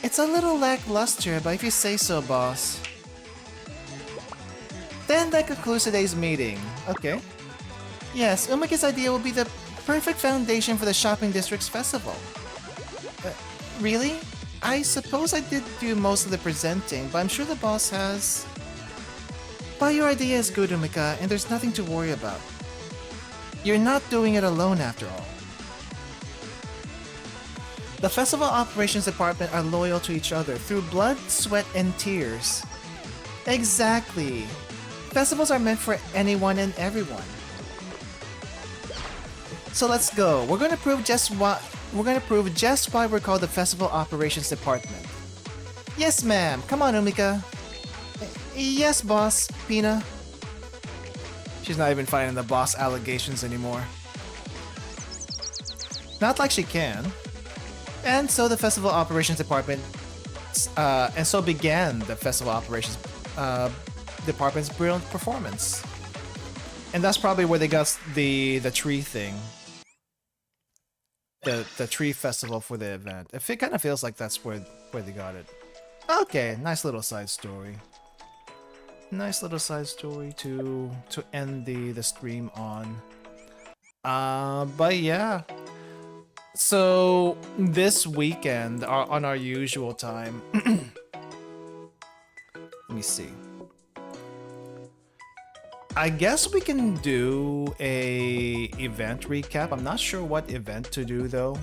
It's a little lackluster, but if you say so, boss. Then that concludes today's meeting. Okay. Yes, Umika's idea will be the perfect foundation for the shopping district's festival. Really? I suppose I did do most of the presenting, but I'm sure the boss has. But your idea is good, Umika, and there's nothing to worry about. You're not doing it alone after all. The Festival Operations Department are loyal to each other through blood, sweat, and tears. Exactly. Festivals are meant for anyone and everyone. So let's go. We're going to prove just why we're called the Festival Operations Department. Yes, ma'am. Come on, Umika. Yes, boss. Pina. She's not even fighting the boss allegations anymore. Not like she can. And so the Festival Operations Department, and so began the Festival Operations Department's brilliant performance. And that's probably where they got the tree thing. The tree festival for the event. It kind of feels like that's where they got it. Okay, nice little side story. Nice little side story to end the stream on. But yeah. So this weekend, on our usual time, let me see. I guess we can do a event recap. I'm not sure what event to do though.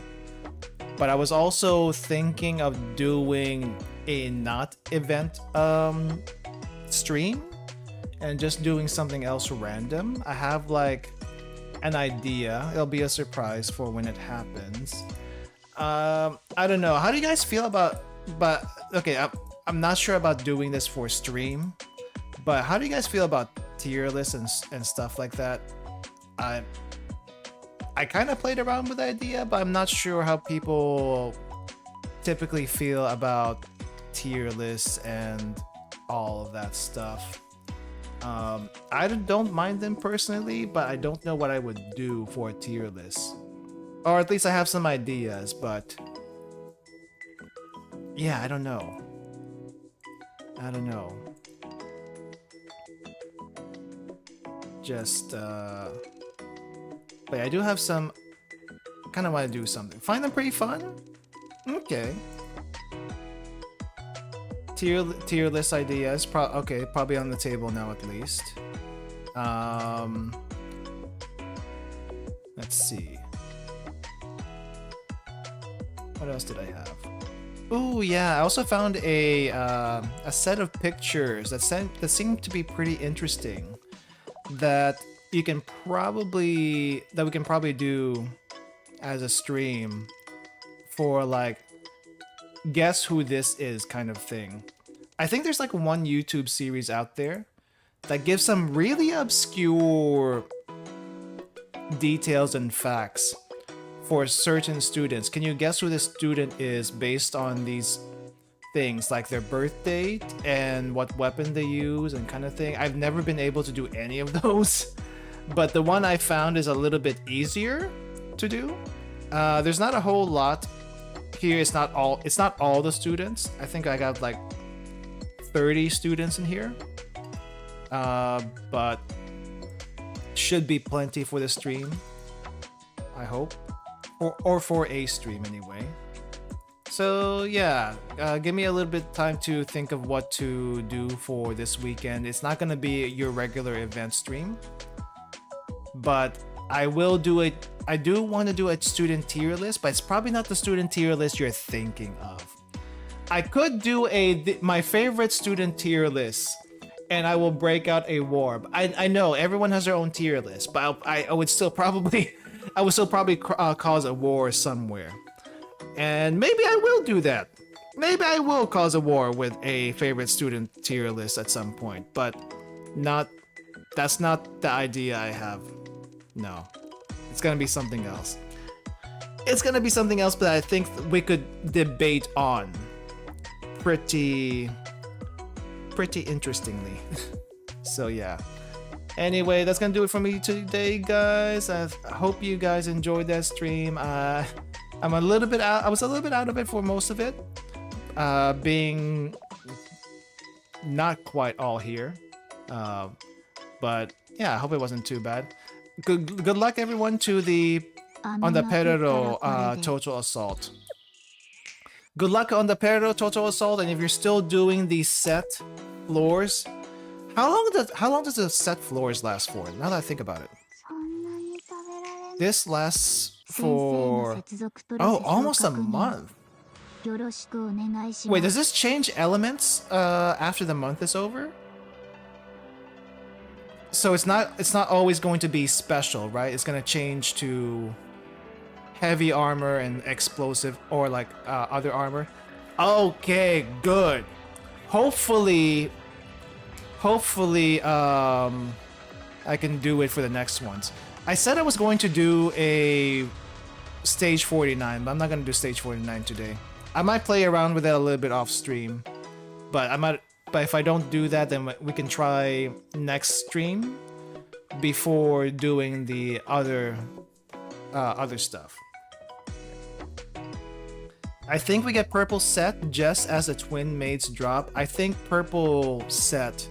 But I was also thinking of doing a not event stream and just doing something else random. I have like an idea. It'll be a surprise for when it happens. I don't know. How do you guys feel about? But okay, I'm not sure about doing this for stream. But how do you guys feel about tier lists and stuff like that? I kind of played around with the idea, but I'm not sure how people typically feel about tier lists and all of that stuff. I don't mind them personally, but I don't know what I would do for a tier list. Or at least I have some ideas, but yeah, I don't know. Just, but I do have some, kind of want to do something. Find them pretty fun? Okay. Tier list ideas, okay, probably on the table now at least. Let's see. What else did I have? Ooh, yeah, I also found a set of pictures that seem to be pretty interesting. That we can probably do as a stream for like guess who this is kind of thing. I think there's like one YouTube series out there that gives some really obscure details and facts for certain students. Can you guess who this student is based on these things, like their birth date and what weapon they use and kind of thing? I've never been able to do any of those, but the one I found is a little bit easier to do. There's not a whole lot here. It's not all the students. I think I got like 30 students in here, but should be plenty for the stream, I hope, or for a stream anyway. So yeah, give me a little bit of time to think of what to do for this weekend. It's not gonna be your regular event stream, but I will do it. I do want to do a student tier list, but it's probably not the student tier list you're thinking of. I could do my favorite student tier list, and I will break out a war. I know everyone has their own tier list, but I would still probably cause a war somewhere. And maybe I will do that. Maybe I will cause a war with a favorite student tier list at some point, but that's not the idea I have. No. It's gonna be something else. It's gonna be something else, but I think we could debate on pretty interestingly. So yeah. Anyway, that's gonna do it for me today, guys. I hope you guys enjoyed that stream. I was a little bit out of it for most of it, being not quite all here, but yeah, I hope it wasn't too bad. Good luck everyone to on the Perero total assault. Good luck on the Perero total assault, and if you're still doing these set floors, how long does the set floors last for? Now that I think about it, this lasts for almost a month. Wait, does this change elements after the month is over? So it's not always going to be special, right? It's going to change to heavy armor and explosive, or like other armor. Okay, good. Hopefully I can do it for the next ones. I said I was going to do a stage 49, but I'm not going to do stage 49 today. I might play around with it a little bit off stream, but if I don't do that, then we can try next stream before doing the other stuff. I think we get purple set just as the twin mates drop. I think purple set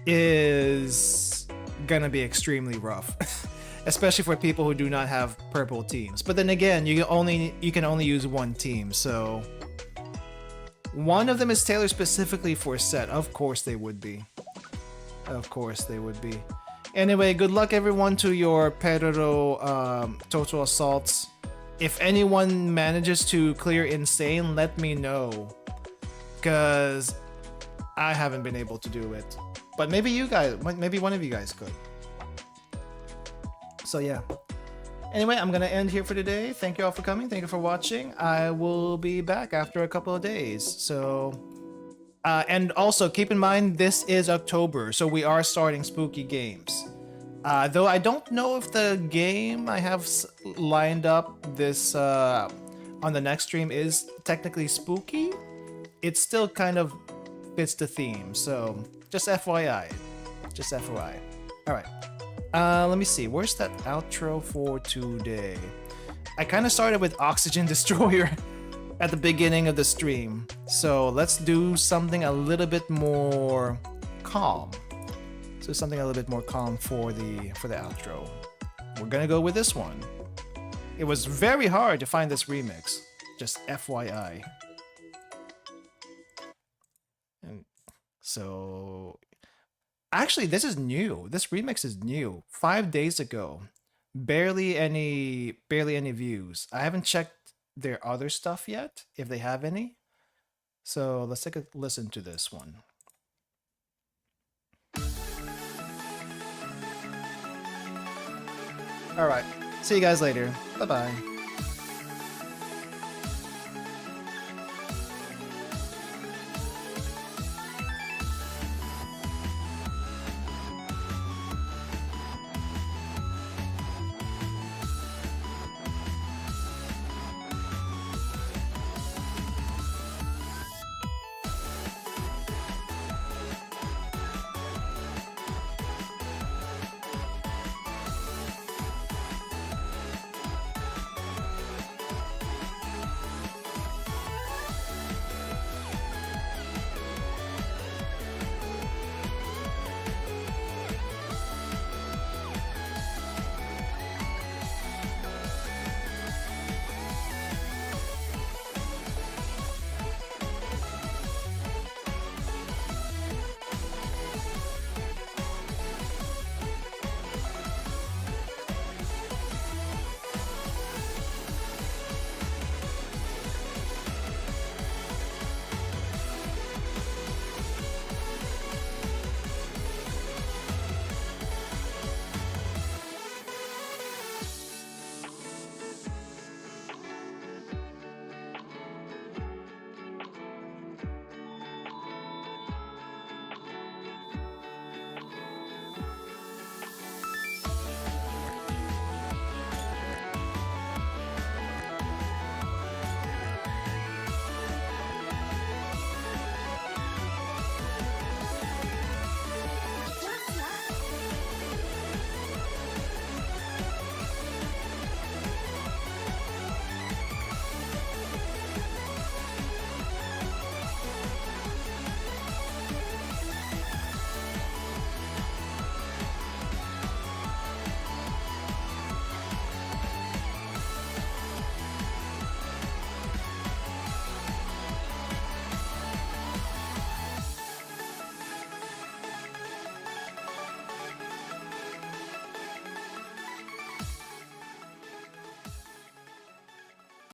is gonna be extremely rough, especially for people who do not have purple teams. But then again, you can only use one team, so one of them is tailored specifically for set. Of course they would be. Of course they would be. Anyway, good luck everyone to your Perero total assaults. If anyone manages to clear insane, let me know, because I haven't been able to do it. But maybe you guys, maybe one of you guys could. So yeah. Anyway, I'm gonna end here for today. Thank you all for coming. Thank you for watching. I will be back after a couple of days. So, and also keep in mind, this is October, so we are starting spooky games. Though I don't know if the game I have lined up this on the next stream is technically spooky. It still kind of fits the theme, so just FYI. Just FYI. Alright. Let me see. Where's that outro for today? I kind of started with Oxygen Destroyer at the beginning of the stream. So let's do something a little bit more calm. So something a little bit more calm for the outro. We're gonna go with this one. It was very hard to find this remix. Just FYI. And so actually this is new. This remix is new. 5 days ago. Barely any views. I haven't checked their other stuff yet, if they have any. So let's take a listen to this one. Alright, see you guys later. Bye-bye.